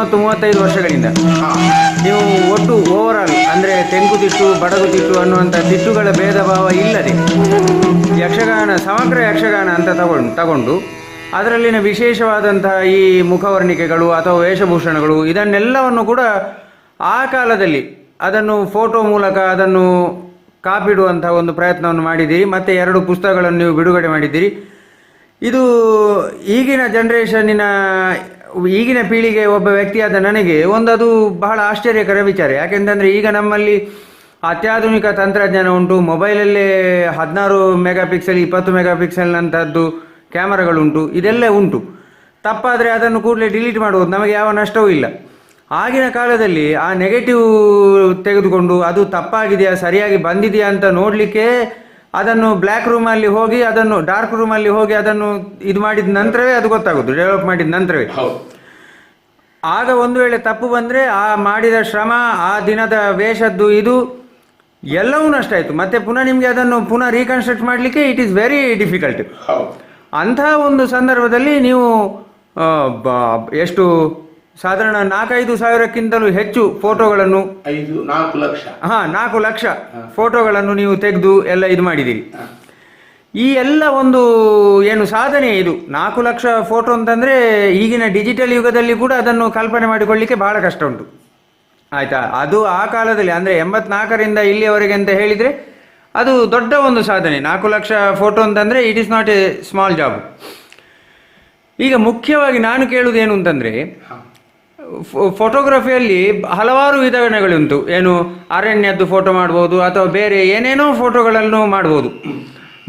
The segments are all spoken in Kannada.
30-35 ವರ್ಷಗಳಿಂದ ನೀವು ಒಟ್ಟು ಓವರಾಲ್ ಅಂದರೆ ತೆಂಕುತಿಟ್ಟು ಬಡಗುತಿಟ್ಟು ಅನ್ನುವಂಥ ತಿಟ್ಟುಗಳ ಭೇದ ಭಾವ ಇಲ್ಲದೆ ಯಕ್ಷಗಾನ ಸಮಗ್ರ ಯಕ್ಷಗಾನ ಅಂತ ತಗೊಂಡು ಅದರಲ್ಲಿನ ವಿಶೇಷವಾದಂತಹ ಈ ಮುಖವರ್ಣಿಕೆಗಳು ಅಥವಾ ವೇಷಭೂಷಣಗಳು ಇದನ್ನೆಲ್ಲವನ್ನು ಕೂಡ ಆ ಕಾಲದಲ್ಲಿ ಅದನ್ನು ಫೋಟೋ ಮೂಲಕ ಅದನ್ನು ಕಾಪಿಡುವಂಥ ಒಂದು ಪ್ರಯತ್ನವನ್ನು ಮಾಡಿದ್ದೀರಿ. ಮತ್ತು 2 ಪುಸ್ತಕಗಳನ್ನು ನೀವು ಬಿಡುಗಡೆ ಮಾಡಿದ್ದೀರಿ. ಇದು ಈಗಿನ ಜನ್ರೇಷನ್ನಿನ ಈಗಿನ ಪೀಳಿಗೆ ಒಬ್ಬ ವ್ಯಕ್ತಿಯಾದ ನನಗೆ ಅದು ಬಹಳ ಆಶ್ಚರ್ಯಕರ ವಿಚಾರ. ಯಾಕೆಂತಂದರೆ ಈಗ ನಮ್ಮಲ್ಲಿ ಅತ್ಯಾಧುನಿಕ ತಂತ್ರಜ್ಞಾನ ಉಂಟು. ಮೊಬೈಲಲ್ಲೇ 16 ಮೆಗಾಪಿಕ್ಸೆಲ್ 20 ಮೆಗಾಪಿಕ್ಸೆಲ್ನಂಥದ್ದು ಕ್ಯಾಮರಾಗಳುಂಟು. ಇದೆಲ್ಲ ಉಂಟು. ತಪ್ಪಾದರೆ ಅದನ್ನು ಕೂಡಲೇ ಡಿಲೀಟ್ ಮಾಡುವುದು, ನಮಗೆ ಯಾವ ನಷ್ಟವೂ ಇಲ್ಲ. ಆಗಿನ ಕಾಲದಲ್ಲಿ ಆ ನೆಗೆಟಿವ್ ತೆಗೆದುಕೊಂಡು ಅದು ತಪ್ಪಾಗಿದೆಯಾ ಸರಿಯಾಗಿ ಬಂದಿದೆಯಾ ಅಂತ ನೋಡಲಿಕ್ಕೆ ಅದನ್ನು ಬ್ಲ್ಯಾಕ್ ರೂಮಲ್ಲಿ ಹೋಗಿ ಅದನ್ನು ಡಾರ್ಕ್ ರೂಮಲ್ಲಿ ಹೋಗಿ ಅದನ್ನು ಇದು ಮಾಡಿದ ನಂತರವೇ ಅದು ಗೊತ್ತಾಗೋದು, ಡೆವಲಪ್ ಮಾಡಿದ ನಂತರವೇ. ಆಗ ಒಂದು ವೇಳೆ ತಪ್ಪು ಬಂದರೆ ಆ ಮಾಡಿದ ಶ್ರಮ, ಆ ದಿನದ ವೇಷದ್ದು ಇದು ಎಲ್ಲವೂ ನಷ್ಟ ಆಯಿತು. ಮತ್ತೆ ಪುನಃ ನಿಮಗೆ ಅದನ್ನು ಪುನಃ ರೀಕನ್ಸ್ಟ್ರಕ್ಟ್ ಮಾಡಲಿಕ್ಕೆ ಇಟ್ ಈಸ್ ವೆರಿ ಡಿಫಿಕಲ್ಟ್. ಅಂತಹ ಒಂದು ಸಂದರ್ಭದಲ್ಲಿ ನೀವು ಎಷ್ಟು ಸಾಧಾರಣ 4-5 ಸಾವಿರಕ್ಕಿಂತಲೂ ಹೆಚ್ಚು ಫೋಟೋಗಳನ್ನು 4 ಲಕ್ಷ ಫೋಟೋಗಳನ್ನು ನೀವು ತೆಗೆದು ಎಲ್ಲ ಇದು ಮಾಡಿದ್ದೀರಿ. ಈ ಎಲ್ಲ ಒಂದು ಏನು ಸಾಧನೆ ಇದು. 4 ಲಕ್ಷ ಫೋಟೋ ಅಂತಂದರೆ ಈಗಿನ ಡಿಜಿಟಲ್ ಯುಗದಲ್ಲಿ ಕೂಡ ಅದನ್ನು ಕಲ್ಪನೆ ಮಾಡಿಕೊಳ್ಳಿಕ್ಕೆ ಬಹಳ ಕಷ್ಟ ಉಂಟು, ಆಯಿತಾ. ಅದು ಆ ಕಾಲದಲ್ಲಿ ಅಂದರೆ 84ರಿಂದ ಇಲ್ಲಿಯವರೆಗೆ ಅಂತ ಹೇಳಿದರೆ ಅದು ದೊಡ್ಡ ಒಂದು ಸಾಧನೆ. 4 ಲಕ್ಷ ಫೋಟೋ ಅಂತಂದರೆ it is not A small job. ಈಗ ಮುಖ್ಯವಾಗಿ ನಾನು ಕೇಳುವುದೇನು ಅಂತಂದರೆ, ಫೋಟೋಗ್ರಫಿಯಲ್ಲಿ ಹಲವಾರು ವಿಧಾನಗಳುಂಟು. ಏನು ಅರಣ್ಯದ್ದು ಫೋಟೋ ಮಾಡ್ಬೋದು ಅಥವಾ ಬೇರೆ ಏನೇನೋ ಫೋಟೋಗಳನ್ನು ಮಾಡ್ಬೋದು.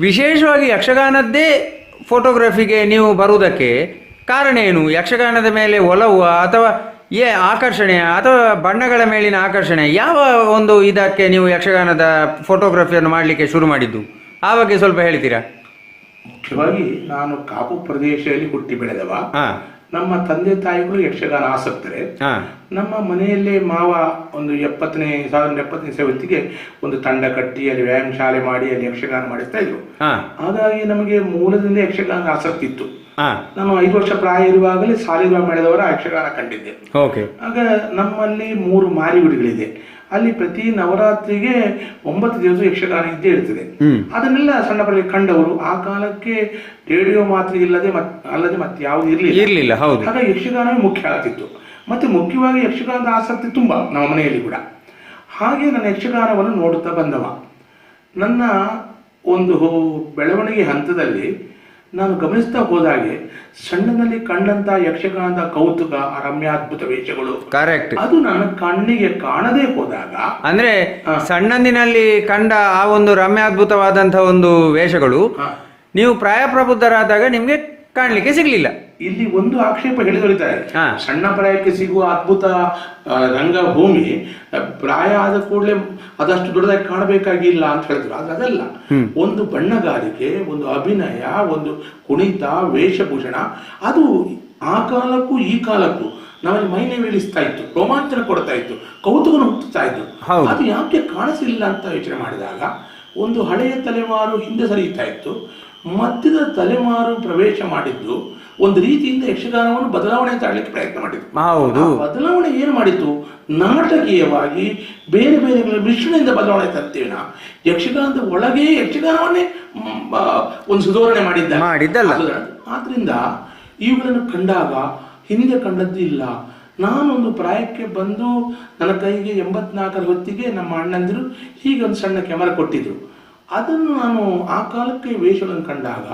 ವಿಶೇಷವಾಗಿ ಯಕ್ಷಗಾನದ್ದೇ ಫೋಟೋಗ್ರಫಿಗೆ ನೀವು ಬರುವುದಕ್ಕೆ ಕಾರಣ ಏನು? ಯಕ್ಷಗಾನದ ಮೇಲೆ ಒಲವು ಅಥವಾ ಆಕರ್ಷಣೆ ಅಥವಾ ಬಣ್ಣಗಳ ಮೇಲಿನ ಆಕರ್ಷಣೆ, ಯಾವ ಒಂದು ಇದಕ್ಕೆ ನೀವು ಯಕ್ಷಗಾನದ ಫೋಟೋಗ್ರಫಿಯನ್ನು ಮಾಡಲಿಕ್ಕೆ ಶುರು ಮಾಡಿದ್ದು? ಆ ಬಗ್ಗೆ ಸ್ವಲ್ಪ ಹೇಳ್ತೀರಾ? ಮುಖ್ಯವಾಗಿ ನಾನು ಕಾಪು ಪ್ರದೇಶದಲ್ಲಿ ಹುಟ್ಟಿ ಬೆಳೆದವ. ನಮ್ಮ ತಂದೆ ತಾಯಿಗಳು ಯಕ್ಷಗಾನ ಆಸಕ್ತರೆ. ನಮ್ಮ ಮನೆಯಲ್ಲೇ ಮಾವ ಒಂದು 1970ನೇ ಹೊತ್ತಿಗೆ ಒಂದು ತಂಡ ಕಟ್ಟಿ ಅಲ್ಲಿ ವ್ಯಾಯಾಮ ಶಾಲೆ ಮಾಡಿ ಅಲ್ಲಿ ಯಕ್ಷಗಾನ ಮಾಡಿಸ್ತಾ ಇದ್ರು. ಹಾಗಾಗಿ ನಮಗೆ ಮೂಲದಿಂದ ಯಕ್ಷಗಾನ ಆಸಕ್ತಿ ಇತ್ತು. ನಾನು 5 ವರ್ಷ ಪ್ರಾಯ ಇರುವಾಗಲೇ ಸಾಲಿಗ್ರಾಮ ಮೇಳದವರ ಯಕ್ಷಗಾನ ಕಂಡಿದ್ದೆ. ಆಗ ನಮ್ಮಲ್ಲಿ 3 ಮಾರಿಗುಡಿಗಳಿದೆ. ಅಲ್ಲಿ ಪ್ರತಿ ನವರಾತ್ರಿಗೆ 9 ದಿವಸ ಯಕ್ಷಗಾನ ಇದ್ದೇ ಇರ್ತದೆ. ಅದನ್ನೆಲ್ಲ ಸಣ್ಣ ಪಡೆಯ ಕಂಡವರು. ಆ ಕಾಲಕ್ಕೆ ರೇಡಿಯೋ ಮಾತ್ರ ಅಲ್ಲದೆ ಮತ್ತೆ ಯಾವುದು ಇರಲಿಲ್ಲ. ಹಾಗಾಗಿ ಯಕ್ಷಗಾನವೇ ಮುಖ್ಯ ಆಗ್ತಿತ್ತು. ಮತ್ತೆ ಮುಖ್ಯವಾಗಿ ಯಕ್ಷಗಾನದ ಆಸಕ್ತಿ ತುಂಬಾ ನಮ್ಮ ಮನೆಯಲ್ಲಿ ಕೂಡ. ಹಾಗೆ ನನ್ನ ಯಕ್ಷಗಾನವನ್ನು ನೋಡುತ್ತಾ ಬಂದವ. ನನ್ನ ಒಂದು ಬೆಳವಣಿಗೆ ಹಂತದಲ್ಲಿ ನಾನು ಗಮನಿಸ್ತಾ ಹೋದಾಗೆ ಸಣ್ಣದಲ್ಲಿ ಕಂಡಂತ ಯಕ್ಷಗಾನದ ಕೌತುಕ, ರಮ್ಯಾದ್ಭುತ ವೇಷಗಳು, ಕರೆಕ್ಟ್, ಅದು ನನ್ನ ಕಣ್ಣಿಗೆ ಕಾಣದೇ ಹೋದಾಗ, ಅಂದ್ರೆ ಸಣ್ಣಂದಿನಲ್ಲಿ ಕಂಡ ಆ ಒಂದು ರಮ್ಯಾದ್ಭುತವಾದಂತಹ ಒಂದು ವೇಷಗಳು ನೀವು ಪ್ರಾಯಪ್ರಬುದ್ಧರಾದಾಗ ನಿಮ್ಗೆ ಕಾಣ್ಲಿಕ್ಕೆ ಸಿಗ್ಲಿಲ್ಲ. ಇಲ್ಲಿ ಒಂದು ಆಕ್ಷೇಪ ಹೇಳಿದೊಳಿತಾರೆ, ಸಣ್ಣ ಪ್ರಾಯಕ್ಕೆ ಸಿಗುವ ಅದ್ಭುತ ರಂಗಭೂಮಿ ಪ್ರಾಯ ಆದ ಕೂಡಲೇ ಅದಷ್ಟು ದೊಡ್ಡದಾಗಿ ಕಾಣಬೇಕಾಗಿಲ್ಲ ಅಂತ ಹೇಳಿದ್ರು. ಆದ್ರೆ ಅದಲ್ಲ. ಒಂದು ಬಣ್ಣಗಾರಿಕೆ, ಒಂದು ಅಭಿನಯ, ಒಂದು ಕುಣಿತ, ವೇಷಭೂಷಣ, ಅದು ಆ ಕಾಲಕ್ಕೂ ಈ ಕಾಲಕ್ಕೂ ನಮ್ಮಲ್ಲಿ ಮೈನೆ ಮೇಲಿಸ್ತಾ ಇತ್ತು, ರೋಮಾಂಚನ ಕೊಡ್ತಾ ಇತ್ತು, ಕೌತುಕನ ಹುಟ್ಟುತ್ತಾ ಇತ್ತು. ಅದು ಯಾಕೆ ಕಾಣಿಸಿಲ್ಲ ಅಂತ ಯೋಚನೆ ಮಾಡಿದಾಗ ಒಂದು ಹಳೆಯ ತಲೆಮಾರು ಹಿಂದೆ ಸರಿಯುತ್ತಾ ಇತ್ತು, ಮಧ್ಯದ ತಲೆಮಾರು ಪ್ರವೇಶ ಮಾಡಿದ್ದು ಒಂದು ರೀತಿಯಿಂದ ಯಕ್ಷಗಾನವನ್ನು ಬದಲಾವಣೆ ತಾಳಲಿಕ್ಕೆ ಪ್ರಯತ್ನ ಮಾಡಿದ್ದು. ಬದಲಾವಣೆ ಏನು ಮಾಡಿತ್ತು? ನಾಟಕೀಯವಾಗಿ ಬೇರೆ ಬೇರೆ ಮಿಶ್ರಣದಿಂದ ಬದಲಾವಣೆ ತರ್ತೇವೆ. ಯಕ್ಷಗಾನದ ಒಳಗೆ ಯಕ್ಷಗಾನವನ್ನೇ ಒಂದು ಸುಧಾರಣೆ ಮಾಡಿದ್ದಲ್ಲ. ಆದ್ರಿಂದ ಇವುಗಳನ್ನು ಕಂಡಾಗ ಹಿಂದೆ ಕಂಡದ್ದು ಇಲ್ಲ. ನಾನೊಂದು ಪ್ರಾಯಕ್ಕೆ ಬಂದು ನನ್ನ ಕೈಗೆ 84ರ ಹೊತ್ತಿಗೆ ನಮ್ಮ ಅಣ್ಣಂದಿರು ಹೀಗೆ ಒಂದು ಸಣ್ಣ ಕ್ಯಾಮರಾ ಕೊಟ್ಟಿದ್ರು. ಅದನ್ನು ನಾನು ಆ ಕಾಲಕ್ಕೆ ವೇಷಗಳನ್ನು ಕಂಡಾಗ,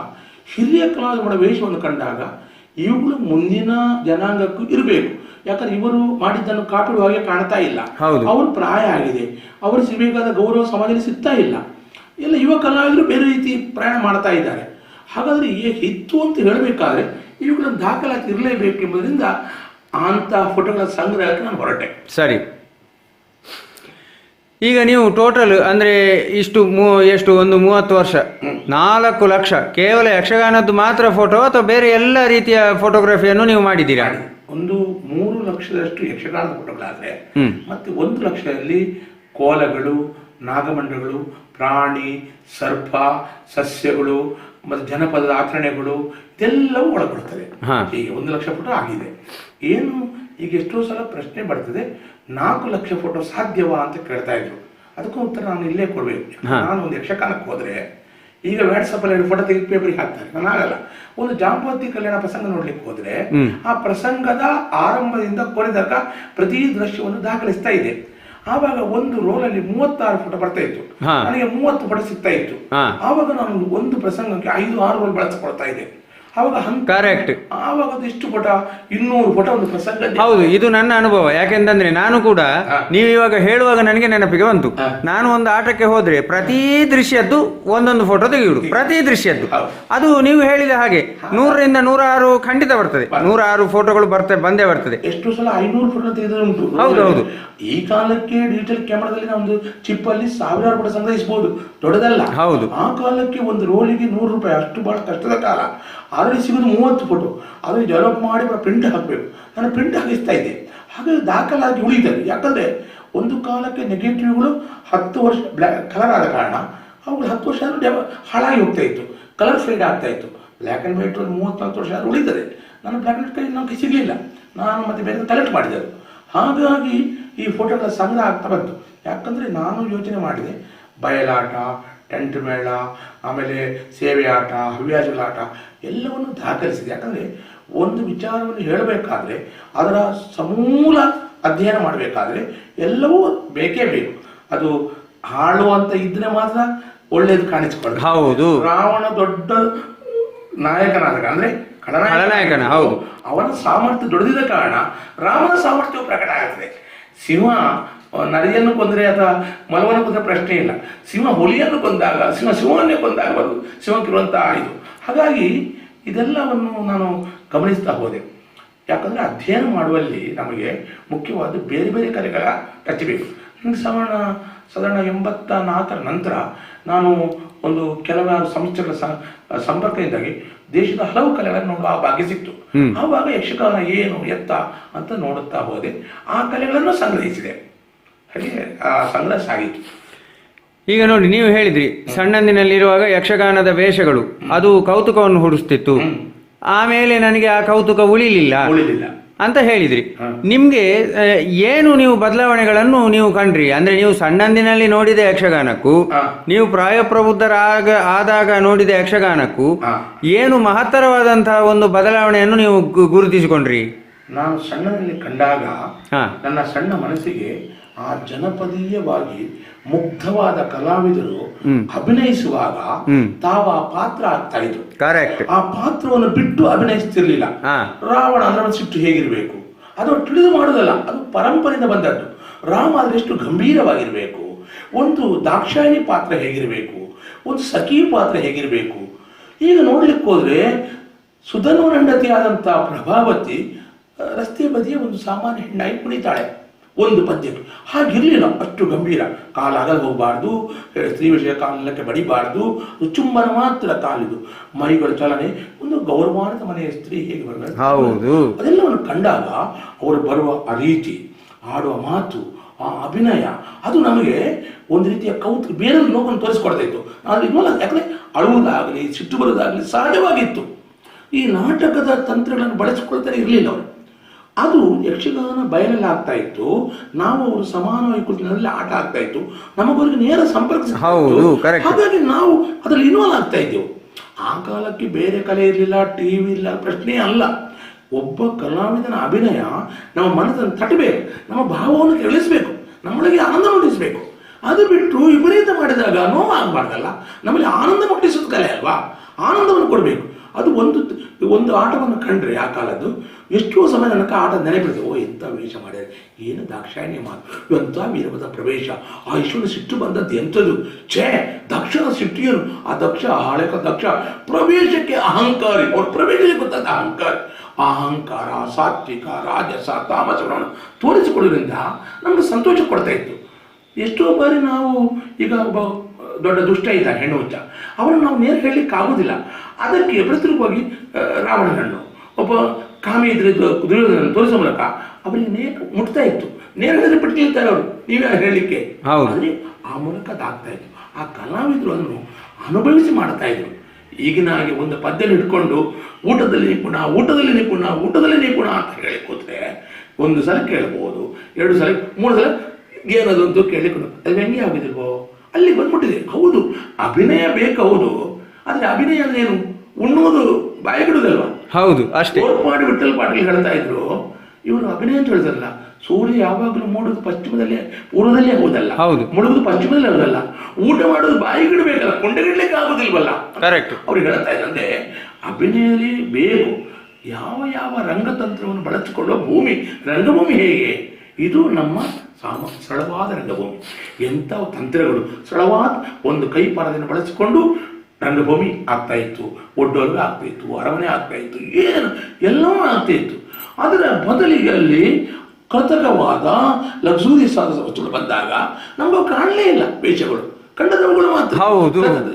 ಹಿರಿಯ ಕಲಾವಿದರ ವೇಷವನ್ನು ಕಂಡಾಗ ಇವುಗಳು ಮುಂದಿನ ಜನಾಂಗಕ್ಕೂ ಇರಬೇಕು. ಯಾಕಂದ್ರೆ ಇವರು ಮಾಡಿದ್ದನ್ನು ಕಾಪಿಡುವ ಹಾಗೆ ಕಾಣ್ತಾ ಇಲ್ಲ. ಅವರು ಪ್ರಾಯ ಆಗಿದೆ, ಅವರು ಸಿಗಬೇಕಾದ ಗೌರವ ಸಮಾಜದಲ್ಲಿ ಸಿಗ್ತಾ ಇಲ್ಲ. ಎಲ್ಲ ಯುವ ಕಲಾವಿದರು ಬೇರೆ ರೀತಿ ಪ್ರಯಾಣ ಮಾಡ್ತಾ ಇದ್ದಾರೆ. ಹಾಗಾದ್ರೆ ಇತ್ತು ಅಂತ ಹೇಳಬೇಕಾದ್ರೆ ಇವುಗಳನ್ನು ದಾಖಲಾತಿ ಇರಲೇಬೇಕು ಎಂಬುದರಿಂದ ಅಂತ ಫೋಟೋಗಳ ಸಂಗ್ರಹಕ್ಕೆ ನಾನು ಹೊರಟೆ. ಸರಿ, ಈಗ ನೀವು ಟೋಟಲ್ ಅಂದರೆ ಎಷ್ಟು ಒಂದು 30 ವರ್ಷ 4 ಲಕ್ಷ ಕೇವಲ ಯಕ್ಷಗಾನದ್ದು ಮಾತ್ರ ಫೋಟೋ ಅಥವಾ ಬೇರೆ ಎಲ್ಲ ರೀತಿಯ ಫೋಟೋಗ್ರಫಿಯನ್ನು ನೀವು ಮಾಡಿದ್ದೀರಾ? ಒಂದು 3 ಲಕ್ಷದಷ್ಟು ಯಕ್ಷಗಾನದ ಫೋಟೋಗಳಾದ್ರೆ ಮತ್ತೆ 1 ಲಕ್ಷದಲ್ಲಿ ಕೋಲಗಳು, ನಾಗಮಂಡಗಳು, ಪ್ರಾಣಿ, ಸರ್ಪ, ಸಸ್ಯಗಳು ಮತ್ತು ಜನಪದದ ಆಚರಣೆಗಳು ಇದೆಲ್ಲವೂ ಒಳಪಡ್ತದೆ. ಹೀಗೆ 1 ಲಕ್ಷ ಫೋಟೋ ಆಗಿದೆ. ಏನು ಈಗ ಎಷ್ಟೋ ಸಲ ಪ್ರಶ್ನೆ ಬರ್ತದೆ, 4 ಲಕ್ಷ ಫೋಟೋ ಸಾಧ್ಯವಾ ಅಂತ ಕೇಳ್ತಾ ಇದ್ರು. ಅದಕ್ಕೂ ಉತ್ತರ ನಾನು ಇಲ್ಲೇ ಕೊಡ್ಬೇಕು. ನಾನು ಒಂದು ಯಕ್ಷಗಾನಕ್ಕೆ ಹೋದ್ರೆ ಈಗ ವಾಟ್ಸಪ್ಪಲ್ಲಿ 2 ಫೋಟೋ ತೆಗೆದು ಪೇಪರಿಗೆ ಹಾಕ್ತಾರೆ, ನಾನು ಆಗಲ್ಲ. ಒಂದು ಜಾಂಬವತಿ ಕಲ್ಯಾಣ ಪ್ರಸಂಗ ನೋಡ್ಲಿಕ್ಕೆ ಹೋದ್ರೆ ಆ ಪ್ರಸಂಗದ ಆರಂಭದಿಂದ ಕೊನೆ ತನಕ ಪ್ರತಿ ದೃಶ್ಯವನ್ನು ದಾಖಲಿಸ್ತಾ ಇದೆ. ಆವಾಗ ಒಂದು ರೋಲಲ್ಲಿ 36 ಫೋಟೋ ಬರ್ತಾ ಇತ್ತು, ನನಗೆ 30 ಫೋಟೋ ಸಿಗ್ತಾ ಇತ್ತು. ಆವಾಗ ನಾನು ಒಂದು ಪ್ರಸಂಗಕ್ಕೆ 5-6 ರೋಲ್ ಬಳಸಿಕೊಳ್ತಾ ಇದ್ದೆ. ಕರೆಕ್ಟ್. ಆವಾಗ ಎಷ್ಟು ಫೋಟೋ, 200 ಫೋಟೋ ಒಂದು ಪ್ರಸಂಗ. ಹೌದು, ಇದು ನನ್ನ ಅನುಭವ. ಯಾಕೆಂತಂದ್ರೆ ನಾನು ಕೂಡ ನೀವು ಇವಾಗ ಹೇಳುವಾಗ ನನಗೆ ನೆನಪಿಗೆ ಬಂತು. ನಾನು ಒಂದು ಆಟಕ್ಕೆ ಹೋದ್ರೆ ಪ್ರತಿ ದೃಶ್ಯದ್ದು ಒಂದೊಂದು ಫೋಟೋ ತೆಗೆಯುವುದು, ಪ್ರತಿ ದೃಶ್ಯದ್ದು. ಅದು ನೀವು ಹೇಳಿದ ಹಾಗೆ 100ರಿಂದ 106 ಖಂಡಿತ ಬರ್ತದೆ, 106 ಫೋಟೋಗಳು ಬಂದೇ ಬರ್ತದೆ. ಎಷ್ಟು ಸಲ 500 ಫೋಟೋ ತೆಗೆದ್ರೆ ಉಂಟು. ಹೌದು. ಈ ಕಾಲಕ್ಕೆ ಡಿಜಿಟಲ್ ಕ್ಯಾಮರಾದಲ್ಲಿ ನಾವು ಒಂದು ಚಿಪ್ ಅಲ್ಲಿ 1000 ಫೋಟೋ ಸಂಗ್ರಹಿಸಬಹುದು, ದೊಡ್ಡದಲ್ಲ. ಹೌದು. ಆ ಕಾಲಕ್ಕೆ ಒಂದು ರೋಲಿಗೆ 100 ರೂಪಾಯಿ, ಅಷ್ಟು ಬಹಳ ಕಷ್ಟದ ಕಾಲ. ಆಲ್ರೆಡಿ ಸಿಗೋದು 30 ಫೋಟೋ, ಅದನ್ನು ಡೆವಲಪ್ ಮಾಡಿ ಪ್ರಿಂಟ್ ಹಾಕಬೇಕು. ನಾನು ಪ್ರಿಂಟ್ ಹಾಕಿಸ್ತಾ ಇದ್ದೆ, ಹಾಗಾಗಿ ದಾಖಲಾಗಿ ಉಳಿತದೆ. ಯಾಕಂದ್ರೆ ಒಂದು ಕಾಲಕ್ಕೆ ನೆಗೆಟಿವ್ಗಳು 10 ವರ್ಷ ಕಲರ್ ಆದ ಕಾರಣ ಅವುಗಳು 10 ವರ್ಷ ಹಾಳಾಗಿ ಹೋಗ್ತಾ ಇತ್ತು, ಕಲರ್ ಫೇಡ್ ಆಗ್ತಾ ಇತ್ತು. ಬ್ಲ್ಯಾಕ್ ಆ್ಯಂಡ್ ವೈಟ್ 30-40 ವರ್ಷ ಉಳಿತದೆ. ನಾನು ಬ್ಲ್ಯಾಕ್ ಆ್ಯಂಡ್ ವೈಟ್ ನಮಗೆ ಸಿಗಲಿಲ್ಲ, ನಾನು ಮತ್ತೆ ಬೇರೆ ಕಲೆಕ್ಟ್ ಮಾಡಿದೆ. ಹಾಗಾಗಿ ಈ ಫೋಟೋಗಳ ಸಂಗ್ರಹ ಆಗ್ತಾ ಬಂತು. ಯಾಕಂದರೆ ನಾನು ಯೋಚನೆ ಮಾಡಿದೆ, ಬಯಲಾಟ, ಟೆಂಟ್ ಮೇಳ, ಆಮೇಲೆ ಸೇವೆ ಆಟ, ಹವ್ಯಾಸಗಳ ಆಟ ಎಲ್ಲವನ್ನು ದಾಖಲಿಸಿದೆ. ಯಾಕಂದರೆ ಒಂದು ವಿಚಾರವನ್ನು ಹೇಳಬೇಕಾದ್ರೆ ಅದರ ಸಮೂಲ ಅಧ್ಯಯನ ಮಾಡಬೇಕಾದ್ರೆ ಎಲ್ಲವೂ ಬೇಕೇ ಬೇಕು. ಅದು ಹಾಳು ಅಂತ ಇದ್ರೆ ಮಾತ್ರ ಒಳ್ಳೇದು ಕಾಣಿಸಿಕೊಳ್ಳುತ್ತೆ. ಹೌದು. ರಾವಣ ದೊಡ್ಡ ನಾಯಕನಾದ ಅಂದರೆ ಖಳನಾಯಕನ, ಹೌದು, ಅವನ ಸಾಮರ್ಥ್ಯ ದೊಡ್ಡದಿದ್ದ ಕಾರಣ ರಾಮನ ಸಾಮರ್ಥ್ಯವು ಪ್ರಕಟ ಆಗುತ್ತದೆ. ಸಿಂಹ ನರಿಯನ್ನು ಕೊಂದರೆ ಅಥವಾ ಮಲವನ್ನು ಕೊಂದರೆ ಪ್ರಶ್ನೆ ಇಲ್ಲ. ಸಿಂಹ ಹುಲಿಯನ್ನು ಕೊಂದಾಗ, ಸಿಂಹವನ್ನೇ ಕೊಂದಾಗ ಬರುವುದು ಸಿಂಹಕ್ಕಿರುವಂಥ ಇದು. ಹಾಗಾಗಿ ಇದೆಲ್ಲವನ್ನು ನಾನು ಗಮನಿಸ್ತಾ ಹೋದೆ. ಯಾಕಂದರೆ ಅಧ್ಯಯನ ಮಾಡುವಲ್ಲಿ ನಮಗೆ ಮುಖ್ಯವಾದ ಬೇರೆ ಬೇರೆ ಕಲೆಗಳ ರಚಿಬೇಕು. ನನಗೆ ಸಾಧಾರಣ 84 ನಂತರ ನಾನು ಒಂದು ಕೆಲವಾರು ಸಂಸ್ಥೆಗಳ ಸಂಪರ್ಕದಿಂದಾಗಿ ದೇಶದ ಹಲವು ಕಲೆಗಳನ್ನು ನೋಡುವ ಆ ಭಾಗ್ಯ ಸಿಕ್ತು. ಆವಾಗ ಯಕ್ಷಗಾನ ಏನು ಎತ್ತ ಅಂತ ನೋಡುತ್ತಾ ಹೋದೆ. ಆ ಕಲೆಗಳನ್ನು ಸಂಗ್ರಹಿಸಿದೆ. ಹಾಗೆ ಆ ಸಂಗ್ರಹ ಸಾಗಿತು. ಈಗ ನೋಡಿ, ನೀವು ಹೇಳಿದ್ರಿ ಸಣ್ಣಂದಿನಲ್ಲಿರುವಾಗ ಯಕ್ಷಗಾನದ ವೇಷಗಳು ಅದು ಕೌತುಕವನ್ನು ಹುಡಿಸ್ತಿತ್ತು, ಆಮೇಲೆ ನನಗೆ ಆ ಕೌತುಕ ಉಳಿಲಿಲ್ಲ ಅಂತ ಹೇಳಿದ್ರಿ. ನಿಮ್ಗೆ ಏನು ನೀವು ಬದಲಾವಣೆಗಳನ್ನು ನೀವು ಕಂಡ್ರಿ? ಅಂದ್ರೆ ನೀವು ಸಣ್ಣಂದಿನಲ್ಲಿ ನೋಡಿದ ಯಕ್ಷಗಾನಕ್ಕೂ ನೀವು ಆದಾಗ ನೋಡಿದ ಯಕ್ಷಗಾನಕ್ಕೂ ಏನು ಮಹತ್ತರವಾದಂತಹ ಒಂದು ಬದಲಾವಣೆಯನ್ನು ನೀವು ಗುರುತಿಸಿಕೊಂಡ್ರಿ? ನಾನು ಸಣ್ಣನಲ್ಲಿ ಕಂಡಾಗ ನನ್ನ ಸಣ್ಣ ಮನಸ್ಸಿಗೆ ಆ ಜನಪದೀಯವಾಗಿ ಮುಗ್ಧವಾದ ಕಲಾವಿದರು ಅಭಿನಯಿಸುವಾಗ ತಾವು ಆ ಪಾತ್ರ ಆಗ್ತಾ ಇದ್ರು. ಕರೆಕ್ಟ್. ಆ ಪಾತ್ರವನ್ನು ಬಿಟ್ಟು ಅಭಿನಯಿಸ್ತಿರ್ಲಿಲ್ಲ. ರಾವಣ ಅಂದ್ರೆ ಸಿಟ್ಟು ಹೇಗಿರ್ಬೇಕು ಅದು ತಿಳಿದು ಮಾಡುವುದಲ್ಲ, ಅದು ಪರಂಪರೆಯಿಂದ ಬಂದದ್ದು. ರಾಮ ಆದ್ರೆ ಎಷ್ಟು ಗಂಭೀರವಾಗಿರ್ಬೇಕು, ಒಂದು ದಾಕ್ಷಾಯಿಣಿ ಪಾತ್ರ ಹೇಗಿರ್ಬೇಕು, ಒಂದು ಸಖಿ ಪಾತ್ರ ಹೇಗಿರ್ಬೇಕು. ಈಗ ನೋಡ್ಲಿಕ್ಕೆ ಹೋದ್ರೆ ಸುಧನ್ವ ಹೆಂಡತಿಯಾದಂಥ ಪ್ರಭಾವತಿ ರಸ್ತೆ ಬದಿಯ ಒಂದು ಸಾಮಾನ್ಯ ಹೆಣ್ಣಾಗಿ ಕುಣಿತಾಳೆ ಒಂದು ಪದ್ಯಕ್ಕೆ. ಹಾಗಿರಲಿಲ್ಲ, ಅಷ್ಟು ಗಂಭೀರ. ಕಾಲಾಗಲು ಹೋಗಬಾರ್ದು, ಸ್ತ್ರೀ ವಿಷಯ ಕಾಲಕ್ಕೆ ಬಡಿಬಾರ್ದು, ಚುಂಬನ ಮಾತ್ರ ಕಾಲಿದು, ಮೈಗಳ ಚಲನೆ, ಒಂದು ಗೌರವಾನ್ವಿತ ಮನೆಯ ಸ್ತ್ರೀ ಹೇಗೆ ಬರಬೇಕು ಅದೆಲ್ಲವನ್ನು ಕಂಡಾಗ ಅವರು ಬರುವ ಆ ರೀತಿ, ಆಡುವ ಮಾತು, ಆ ಅಭಿನಯ, ಅದು ನಮಗೆ ಒಂದು ರೀತಿಯ ಕೌತುಕ, ಬೇರೆ ಲೋಕವನ್ನು ತೋರಿಸ್ಕೊಡ್ತಾ ಇತ್ತು. ಆದರೆ ಇನ್ನೊಂದು ಯಾಕಂದರೆ ಅಳುವುದಾಗಲಿ ಸಿಟ್ಟು ಬರೋದಾಗಲಿ ಸಹಜವಾಗಿತ್ತು. ಈ ನಾಟಕದ ತಂತ್ರಗಳನ್ನು ಬಳಸಿಕೊಳ್ತಾನೆ ಇರಲಿಲ್ಲ ಅವರು. ಅದು ಯಕ್ಷಗಾನ ಬಯಲಲ್ಲಿ ಆಗ್ತಾ ಇತ್ತು, ನಾವು ಅವರು ಸಮಾನವಾಗಿ ಕುಳಿತಿನಲ್ಲಿ ಆಟ ಆಗ್ತಾ ಇತ್ತು, ನಮಗವರಿಗೆ ನೇರ ಸಂಪರ್ಕ. ಹಾಗಾಗಿ ನಾವು ಅದರಲ್ಲಿ ಇನ್ವಾಲ್ವ್ ಆಗ್ತಾ ಇದ್ದೆವು. ಆ ಕಾಲಕ್ಕೆ ಬೇರೆ ಕಲೆ ಇರಲಿಲ್ಲ, ಟಿವಿ ಇಲ್ಲ, ಪ್ರಶ್ನೆ ಅಲ್ಲ. ಒಬ್ಬ ಕಲಾವಿದನ ಅಭಿನಯ ನಮ್ಮ ಮನಸ್ಸನ್ನು ತಟ್ಟಬೇಕು, ನಮ್ಮ ಭಾವವನ್ನು ಕೆರಳಿಸಬೇಕು, ನಮ್ಮೊಳಗೆ ಆನಂದ ಮೂಡಿಸಬೇಕು. ಅದು ಬಿಟ್ಟು ವಿಪರೀತ ಮಾಡಿದಾಗ ನೋವಾಗಬಾರ್ದಲ್ಲ. ನಮ್ಮಲ್ಲಿ ಆನಂದ ಮುಟ್ಟಿಸೋದು ಕಲೆ ಅಲ್ವಾ, ಆನಂದವನ್ನು ಕೊಡಬೇಕು. ಅದು ಒಂದು ಆಟವನ್ನು ಕಂಡ್ರೆ ಆ ಕಾಲದ್ದು ಎಷ್ಟೋ ಸಮಯ ನನಗೆ ಆಟ ನೆನಪಿರ್ತದೆ. ಓ ಎಂಥ ವೇಷ ಮಾಡಿದೆ, ಏನು ದಾಕ್ಷಾಯಿಣ್ಯ ಮಾತು, ಎಂಥ ವೀರಭದ ಪ್ರವೇಶ, ಆ ಈಶ್ವರನ ಸಿಟ್ಟು ಬಂದದ್ದು ಎಂಥದ್ದು, ದಕ್ಷನ ಸಿಟ್ಟಿಯನು. ಆ ದಕ್ಷ ಪ್ರವೇಶಕ್ಕೆ ಅಹಂಕಾರಿ, ಅವ್ರ ಪ್ರವೇಶಕ್ಕೆ ಗೊತ್ತಾದ ಅಹಂಕಾರ, ಸಾತ್ವಿಕ, ರಾಜಸ, ತಾಮಸಗಳನ್ನು ತೋರಿಸಿಕೊಳ್ಳೋದ್ರಿಂದ ನಮಗೆ ಸಂತೋಷ ಕೊಡ್ತಾ ಇತ್ತು. ಎಷ್ಟೋ ಬಾರಿ ನಾವು ಈಗ ಒಬ್ಬ ದೊಡ್ಡ ದುಷ್ಟ ಇದ್ದ ಹೆಣ್ಣು ಹುಚ್ಚ, ಅವರನ್ನು ನಾವು ನೇರ ಹೇಳಲಿಕ್ಕೆ ಆಗೋದಿಲ್ಲ. ಅದಕ್ಕೆ ಪ್ರತಿರೂಪವಾಗಿ ರಾವಣನನ್ನು, ಒಬ್ಬ ಕಾಮಿ ಇದ್ರೆ ದುರ್ಯೋಧನ ತೋರಿಸೋ ಮೂಲಕ ಅವರಿಗೆ ನೇರ ಮುಟ್ತಾ ಇತ್ತು. ನೇರ ಹೇಳಿದ್ರೆ ಬಿಟ್ಟಿರ್ತಾರೆ ಅವರು, ನೀವೇ ಹೇಳಲಿಕ್ಕೆ. ಆದರೆ ಆ ಮೂಲಕ ಅದಾಗ್ತಾ ಇತ್ತು. ಆ ಕಲಾವಿದರು ಅದನ್ನು ಅನುಭವಿಸಿ ಮಾಡ್ತಾ ಇದ್ರು. ಈಗಿನ ಹಾಗೆ ಒಂದು ಪದ್ಯದಲ್ಲಿ ಇಟ್ಕೊಂಡು ಊಟದಲ್ಲಿ ನಿಪುಣ ಅಂತ ಹೇಳಿ ಕೂತ್ರೆ ಒಂದು ಸಲ ಕೇಳಬಹುದು, 2 ಸಲ 3 ಸಲ ಏನದು ಅಂತ ಕೇಳಿಕೊಂಡು ಅದು ವ್ಯಂಗ್ಯ ಆಗುದಿಲ್ವೋ, ಅಲ್ಲಿ ಬಂದ್ಬಿಟ್ಟಿದೆ. ಹೌದು, ಅಭಿನಯ ಬೇಕು, ಹೌದು. ಆದ್ರೆ ಅಭಿನಯ ಏನು, ಉಣ್ಣುವುದು ಬಾಯಿ ಬಿಡುವುದಲ್ವಾ? ಹೌದು, ಅಷ್ಟೇ. ಓರ್ಪಾಡಿ ವಿಠಲ್ ಪಾಟೀಲ್ ಹೇಳ್ತಾ ಇದ್ರು, ಇವರು ಅಭಿನಯ ಅಂತ ಹೇಳಿದ್ರಲ್ಲ, ಸೂರ್ಯ ಯಾವಾಗಲೂ ಮೂಡುವುದು ಪಶ್ಚಿಮದಲ್ಲೇ ಪೂರ್ವದಲ್ಲೇ ಹೋದಲ್ಲ, ಮುಳುಗುದು ಪಶ್ಚಿಮದಲ್ಲೇ ಹೋದಲ್ಲ, ಊಟ ಮಾಡೋದು ಬಾಯಿಗಿಡಬೇಕಲ್ಲ, ಕೊಂಡಗಿಡ್ಲಿಕ್ಕೆ ಆಗುದಿಲ್ವಲ್ಲ. ಕರೆಕ್ಟ್. ಅವ್ರಿಗೆ ಹೇಳ್ತಾ ಇದ್ದಂದ್ರೆ ಅಭಿನಯದಲ್ಲಿ ಬೇಕು. ಯಾವ ಯಾವ ರಂಗತಂತ್ರವನ್ನು ಬಳಸಿಕೊಳ್ಳುವ ಭೂಮಿ ರಂಗಭೂಮಿ ಹೇಗೆ, ಇದು ನಮ್ಮ ಸರಳವಾದ ರಂಗಭೂಮಿ. ಎಂಥ ತಂತ್ರಗಳು, ಸರಳವಾದ ಒಂದು ಕೈ ಪಾರದಿಂದ ಬಳಸಿಕೊಂಡು ರಂಗಭೂಮಿ ಆಗ್ತಾ ಇತ್ತು, ಒಡ್ಡೋಲ್ಗ ಆಗ್ತಾ ಇತ್ತು, ಅರಮನೆ ಆಗ್ತಾ ಇತ್ತು, ಏನು ಎಲ್ಲವೂ ಆಗ್ತಾ ಇತ್ತು. ಅದರ ಬದಲಿಗೆ ಅಲ್ಲಿ ಕೃತಕವಾದ ಲಕ್ಸುರಿ ವಸ್ತುಗಳು ಬಂದಾಗ ನಮಗೂ ಕಾಣಲೇ ಇಲ್ಲ. ವೇಷಗಳು ಕಂಡದವುಗಳು ಮಾತ್ರ,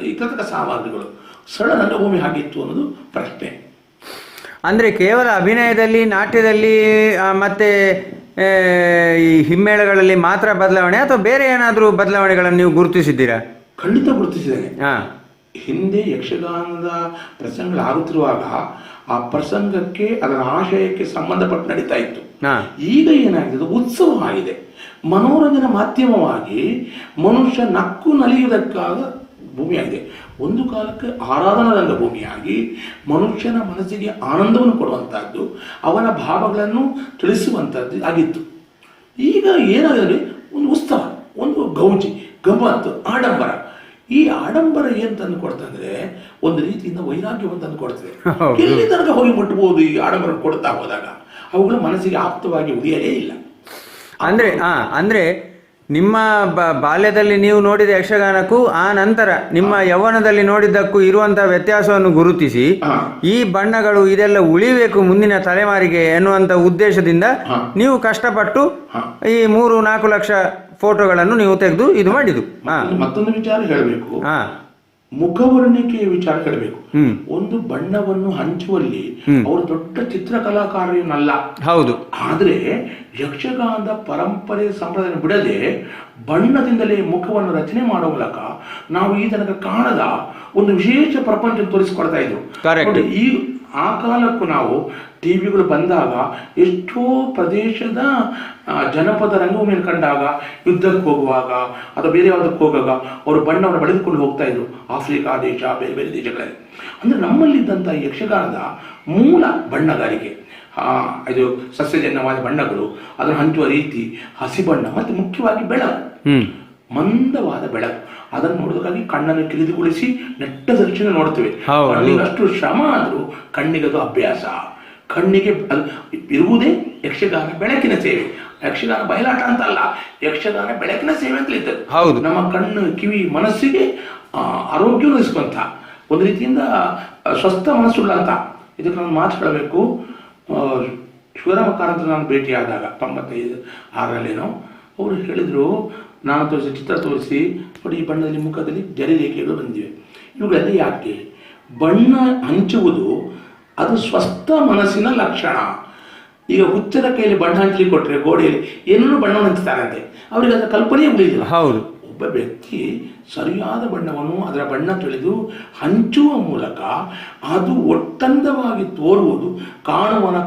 ಈ ಕೃತಕ ಸಾಮಗ್ರಿಗಳು. ಸರಳ ರಂಗಭೂಮಿ ಆಗಿತ್ತು ಅನ್ನೋದು ಪ್ರಶ್ನೆ. ಅಂದರೆ ಕೇವಲ ಅಭಿನಯದಲ್ಲಿ, ನಾಟ್ಯದಲ್ಲಿ ಮತ್ತೆ ಈ ಹಿಮ್ಮೇಳಗಳಲ್ಲಿ ಮಾತ್ರ ಬದಲಾವಣೆ, ಅಥವಾ ಬೇರೆ ಏನಾದರೂ ಬದಲಾವಣೆಗಳನ್ನು ನೀವು ಗುರುತಿಸಿದ್ದೀರಾ? ಖಂಡಿತ ಗುರುತಿಸಿದ್ದೇನೆ. ಹಿಂದೆ ಯಕ್ಷಗಾನದ ಪ್ರಸಂಗಗಳಾಗುತ್ತಿರುವಾಗ ಆ ಪ್ರಸಂಗಕ್ಕೆ, ಅದರ ಆಶಯಕ್ಕೆ ಸಂಬಂಧಪಟ್ಟು ನಡೀತಾ ಇತ್ತು. ಈಗ ಏನಾಗಿದೆ, ಉತ್ಸವ ಆಗಿದೆ, ಮನೋರಂಜನಾ ಮಾಧ್ಯಮವಾಗಿ ಮನುಷ್ಯ ನಕ್ಕು ನಲಿಯುವುದಕ್ಕಾಗ ಭೂಮಿಯಾಗಿದೆ. ಒಂದು ಕಾಲಕ್ಕೆ ಆರಾಧನಾ ರಂಗಭೂಮಿಯಾಗಿ ಮನುಷ್ಯನ ಮನಸ್ಸಿಗೆ ಆನಂದವನ್ನು ಕೊಡುವಂತಹದ್ದು, ಅವನ ಭಾವಗಳನ್ನು ತಿಳಿಸುವಂಥದ್ದು ಆಗಿತ್ತು. ಈಗ ಏನಾಗಿದೆ, ಒಂದು ಉತ್ಸವ, ಒಂದು ಗೌಜಿ, ಗಮ್ಮತ್ತು, ಆಡಂಬರ. ಈ ಆಡಂಬರ ಏನ್ ತಂದು ಕೊಡ್ತಂದ್ರೆ ಒಂದು ರೀತಿಯಿಂದ ವೈರಾಗ್ಯವನ್ನು ತಂದು ಕೊಡ್ತದೆ. ಎಲ್ಲಿ ತನಕ ಹೋಗಿ ಮುಟ್ಟಬಹುದು ಈ ಆಡಂಬರ ಕೊಡ್ತಾ ಹೋದಾಗ? ಅವುಗಳ ಮನಸ್ಸಿಗೆ ಆಪ್ತವಾಗಿ ಉಳಿಯಲೇ ಇಲ್ಲ. ಅಂದ್ರೆ ನಿಮ್ಮ ಬಾಲ್ಯದಲ್ಲಿ ನೀವು ನೋಡಿದ ಯಕ್ಷಗಾನಕ್ಕೂ ಆ ನಂತರ ನಿಮ್ಮ ಯೌವನದಲ್ಲಿ ನೋಡಿದ್ದಕ್ಕೂ ಇರುವಂತಹ ವ್ಯತ್ಯಾಸವನ್ನು ಗುರುತಿಸಿ, ಈ ಬಣ್ಣಗಳು ಇದೆಲ್ಲ ಉಳಿಬೇಕು ಮುಂದಿನ ತಲೆಮಾರಿಗೆ ಎನ್ನುವಂತ ಉದ್ದೇಶದಿಂದ ನೀವು ಕಷ್ಟಪಟ್ಟು ಈ 3-4 ಲಕ್ಷ ಫೋಟೋಗಳನ್ನು ನೀವು ತೆಗೆದು ಇದು ಮಾಡಿದ್ದು. ಮತ್ತೊಂದು ವಿಚಾರ ಹೇಳಬೇಕು, ಮುಖವರ್ಣಿಕೆಯ ವಿಚಾರ ಹೇಳಬೇಕು. ಒಂದು ಬಣ್ಣವನ್ನು ಹಂಚುವಲ್ಲಿ ಅವರು ದೊಡ್ಡ ಚಿತ್ರಕಲಾಕಾರನಲ್ಲ. ಹೌದು. ಆದ್ರೆ ಯಕ್ಷಗಾನದ ಪರಂಪರೆ ಸಂಪ್ರದಾಯ ಬಿಡದೆ ಬಣ್ಣದಿಂದಲೇ ಮುಖವನ್ನು ರಚನೆ ಮಾಡುವ ಮೂಲಕ ನಾವು ಈ ತನಕ ಕಾಣದ ಒಂದು ವಿಶೇಷ ಪ್ರಪಂಚ ತೋರಿಸಿಕೊಡ್ತಾ ಇದ್ರು. ಈ ಆ ಕಾಲಕ್ಕೂ ನಾವು ಟಿವಿಗಳು ಬಂದಾಗ ಎಷ್ಟೋ ಪ್ರದೇಶದ ಜನಪದ ರಂಗಭೂಮಿಯನ್ನು ಕಂಡಾಗ, ಯುದ್ಧಕ್ಕೆ ಹೋಗುವಾಗ ಅಥವಾ ಬೇರೆ ಯಾವುದಕ್ಕೆ ಹೋಗುವಾಗ ಅವರು ಬಣ್ಣವನ್ನು ಬಳಿದುಕೊಂಡು ಹೋಗ್ತಾ ಇದ್ರು. ಆಫ್ರಿಕಾ ದೇಶ, ಬೇರೆ ಬೇರೆ ದೇಶಗಳಲ್ಲಿ. ಅಂದ್ರೆ ನಮ್ಮಲ್ಲಿದ್ದಂಥ ಯಕ್ಷಗಾನದ ಮೂಲ ಬಣ್ಣಗಾರಿಕೆ, ಇದು ಸಸ್ಯಜನ್ಯವಾದ ಬಣ್ಣಗಳು, ಅದನ್ನು ಹಂಚುವ ರೀತಿ, ಹಸಿ ಬಣ್ಣ, ಮತ್ತೆ ಮುಖ್ಯವಾಗಿ ಬೆಳಕು, ಮಂದವಾದ ಬೆಳಕು. ಅದನ್ನು ನೋಡೋದಕ್ಕಾಗಿ ಕಣ್ಣನ್ನು ಕಿರಿದುಗೊಳಿಸಿ ನೆಟ್ಟ ದೃಷ್ಟಿನ ನೋಡ್ತೇವೆ. ಅಷ್ಟು ಶ್ರಮ ಆದರೂ ಕಣ್ಣಿಗದು ಅಭ್ಯಾಸ. ಕಣ್ಣಿಗೆ ಅದು ಇರುವುದೇ ಯಕ್ಷಗಾನ ಬೆಳಕಿನ ಸೇವೆ. ಯಕ್ಷಗಾನ ಬಯಲಾಟ ಅಂತ ಅಲ್ಲ, ಯಕ್ಷಗಾನ ಬೆಳಕಿನ ಸೇವೆ ಅಂತ ಇರ್ತದೆ. ನಮ್ಮ ಕಣ್ಣು, ಕಿವಿ, ಮನಸ್ಸಿಗೆ ಆರೋಗ್ಯ ಉಳಿಸುವಂತ ಒಂದು ರೀತಿಯಿಂದ ಸ್ವಸ್ಥ ಮನಸ್ಸುಳ್ಳ ಅಂತ. ಇದಕ್ಕೆ ನಾನು ಮಾತು ಹೇಳಬೇಕು. ಶಿವರಾಮ ಕಾರಂತ ನಾನು ಭೇಟಿಯಾದಾಗ 95-6ರಲ್ಲೇನೋ ಅವರು ಹೇಳಿದ್ರು, ನಾನು ತೋರಿಸಿ ಚಿತ್ರ ತೋರಿಸಿ ನೋಡಿ, ಈ ಬಣ್ಣದಲ್ಲಿ ಮುಖದಲ್ಲಿ ಜರಿರೇಖೆಗಳು ಬಂದಿವೆ, ಇವುಗಳೆಲ್ಲ ಯಾಕೆ? ಬಣ್ಣ ಹಂಚುವುದು ಅದು ಸ್ವಸ್ಥ ಮನಸ್ಸಿನ ಲಕ್ಷಣ. ಈಗ ಹುಚ್ಚದ ಕೈಯಲ್ಲಿ ಬಣ್ಣ ಹಂಚಲಿಕ್ಕೆ ಕೊಟ್ಟರೆ ಗೋಡೆಯಲ್ಲಿ ಏನನ್ನು ಬಣ್ಣವನ್ನು ಹಂಚ್ತಾರಂತೆ, ಅವರಿಗೆ ಅದರ ಕಲ್ಪನೆ ಉಳಿದಿಲ್ಲ. ಹೌದು. ಒಬ್ಬ ವ್ಯಕ್ತಿ ಸರಿಯಾದ ಬಣ್ಣವನ್ನು ಅದರ ಬಣ್ಣ ತಿಳಿದು ಹಂಚುವ ಮೂಲಕ ಅದು ಒಟ್ಟಂದವಾಗಿ ತೋರುವುದು ಕಾಣುವನ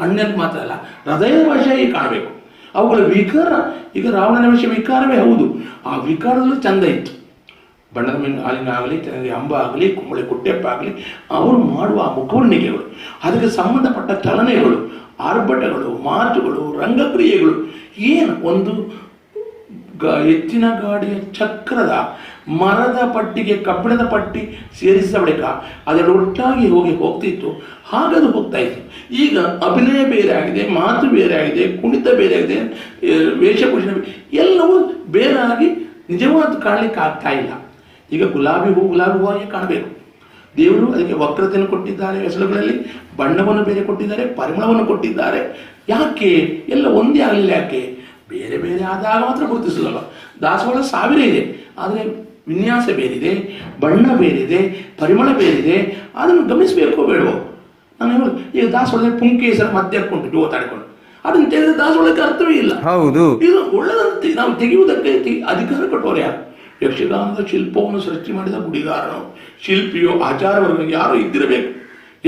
ಕಣ್ಣಲ್ಲಿ ಮಾತ್ರ ಅಲ್ಲ, ಹೃದಯದ ವಶವಾಗಿ ಕಾಣಬೇಕು. ಅವುಗಳ ವಿಕಾರ, ಈಗ ರಾವಣನ ವಿಷಯ ವಿಕಾರವೇ ಹೌದು, ಆ ವಿಕಾರದಲ್ಲೂ ಚಂದ ಇತ್ತು. ಬಣ್ಣದ ಹಾಲಿನ ಆಗಲಿ, ಅಂಬ ಆಗಲಿ, ಕುಂಬಳೆ ಕುಟ್ಟೆಪ್ಪ ಆಗಲಿ, ಅವರು ಮಾಡುವ ಆ ಮುಖವರ್ಣಿಕೆಗಳು, ಅದಕ್ಕೆ ಸಂಬಂಧಪಟ್ಟ ಚಲನೆಗಳು, ಆರ್ಭಟಗಳು, ಮಾತುಗಳು, ರಂಗಕ್ರಿಯೆಗಳು, ಏನು ಒಂದು ಎತ್ತಿನ ಗಾಡಿಯ ಚಕ್ರದ ಮರದ ಪಟ್ಟಿಗೆ ಕಬ್ಬಿಣದ ಪಟ್ಟಿ ಸೇರಿಸಿದ ಬಳಿಕ ಅದೆಲ್ಲ ಒಟ್ಟಾಗಿ ಹೋಗ್ತಿತ್ತು, ಹಾಗದು ಹೋಗ್ತಾ ಇತ್ತು. ಈಗ ಅಭಿನಯ ಬೇರೆ ಆಗಿದೆ, ಮಾತು ಬೇರೆ ಆಗಿದೆ, ಕುಣಿತ ಬೇರೆ ಆಗಿದೆ, ವೇಷಭೂಷಣ ಎಲ್ಲವೂ ಬೇರೆ ಆಗಿ ನಿಜವಾದ ಕಾಣಲಿಕ್ಕೆ ಆಗ್ತಾ ಇಲ್ಲ. ಈಗ ಗುಲಾಬಿ ಹೂವಾಗಿ ಕಾಣಬೇಕು. ದೇವರು ಅದಕ್ಕೆ ವಕ್ರತೆಯನ್ನು ಕೊಟ್ಟಿದ್ದಾರೆ, ಹೆಸರುಗಳಲ್ಲಿ ಬಣ್ಣವನ್ನು ಬೇರೆ ಕೊಟ್ಟಿದ್ದಾರೆ, ಪರಿಮಳವನ್ನು ಕೊಟ್ಟಿದ್ದಾರೆ. ಯಾಕೆ ಎಲ್ಲ ಒಂದೇ ಆಗಲಿಲ್ಲ? ಯಾಕೆ? ಬೇರೆ ಬೇರೆ ಆದಾಗ ಮಾತ್ರ ಗುರುತಿಸಲ್ಲ. ದಾಸವಾಳ 1000 ಇದೆ, ಆದರೆ ವಿನ್ಯಾಸ ಬೇರಿದೆ, ಬಣ್ಣ ಬೇರಿದೆ, ಪರಿಮಳ ಬೇರಿದೆ. ಅದನ್ನು ಗಮನಿಸಬೇಕೋ ಬೇಡವೋ? ನಾನು ಹೇಳೋದು, ಈಗ ದಾಸವಾಳದಲ್ಲಿ ಪುಂಕೇಸರ ಮಧ್ಯ ಹಾಕೊಂಡು ಜೋತಾಡಿಕೊಂಡು ಅದನ್ನು ತೆಗೆದ ದಾಸವಾಳಕ್ಕೆ ಅರ್ಥವೇ ಇಲ್ಲ. ಹೌದು, ಇದು ಒಳ್ಳೆದಂತೆ ನಾವು ತೆಗೆಯುವುದಕ್ಕೆ ಅಧಿಕಾರ ಕೊಟ್ಟವರು ಯಾರು? ಯಕ್ಷಗಾನದ ಶಿಲ್ಪವನ್ನು ಸೃಷ್ಟಿ ಮಾಡಿದ ಗುಡಿಗಾರನೋ, ಶಿಲ್ಪಿಯೋ, ಆಚಾರವರ್ಗ ಯಾರೋ ಇದ್ದಿರಬೇಕು.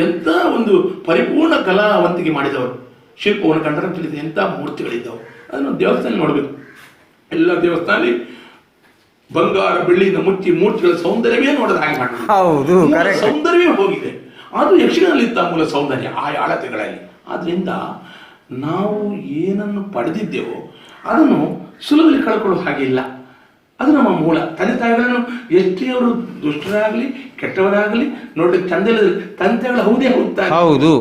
ಎಂಥ ಒಂದು ಪರಿಪೂರ್ಣ ಕಲಾವಂತಿಕೆ ಮಾಡಿದವರು ಶಿಲ್ಪವನ್ನು ಕಂಡರೆ ತಿಳಿದ ಎಂಥ ಮೂರ್ತಿಗಳಿದ್ದಾವೆ. ಅದನ್ನು ದೇವಸ್ಥಾನ ನೋಡಬೇಕು. ಎಲ್ಲ ದೇವಸ್ಥಾನದಲ್ಲಿ ಬಂಗಾರ ಬೆಳ್ಳಿಯಿಂದ ಮುಚ್ಚಿ ಮೂರ್ತಿಗಳ ಸೌಂದರ್ಯವೇ ನೋಡೋದು ಹಾಗೆ ಮಾಡ್ತಾರೆ. ಹೌದು, ಸೌಂದರ್ಯವೇ ಹೋಗಿದೆ. ಅದು ಯಕ್ಷಗಾನದಲ್ಲಿದ್ದ ಮೂಲ ಸೌಂದರ್ಯ ಆ ಅಳತೆಗಳಲ್ಲಿ. ಆದ್ರಿಂದ ನಾವು ಏನನ್ನು ಪಡೆದಿದ್ದೇವೋ ಅದನ್ನು ಸುಲಭದಲ್ಲಿ ಕಳ್ಕೊಳ್ಳೋ ಹಾಗೆ ಇಲ್ಲ. ಅದು ನಮ್ಮ ಮೂಲ. ತಂದೆ ತಾಯಿಗಳನ್ನು ಎಷ್ಟೇ ಅವರು ದುಷ್ಟರಾಗಲಿ ಕೆಟ್ಟವರಾಗಲಿ ನೋಡ್ಲಿಕ್ಕೆ ಚಂದ ಇಲ್ಲದ್ರೆ ತಂದೆ ತಾಯಿಗಳು ಹೌದೇ ಹೋಗ್ತಾರೆ.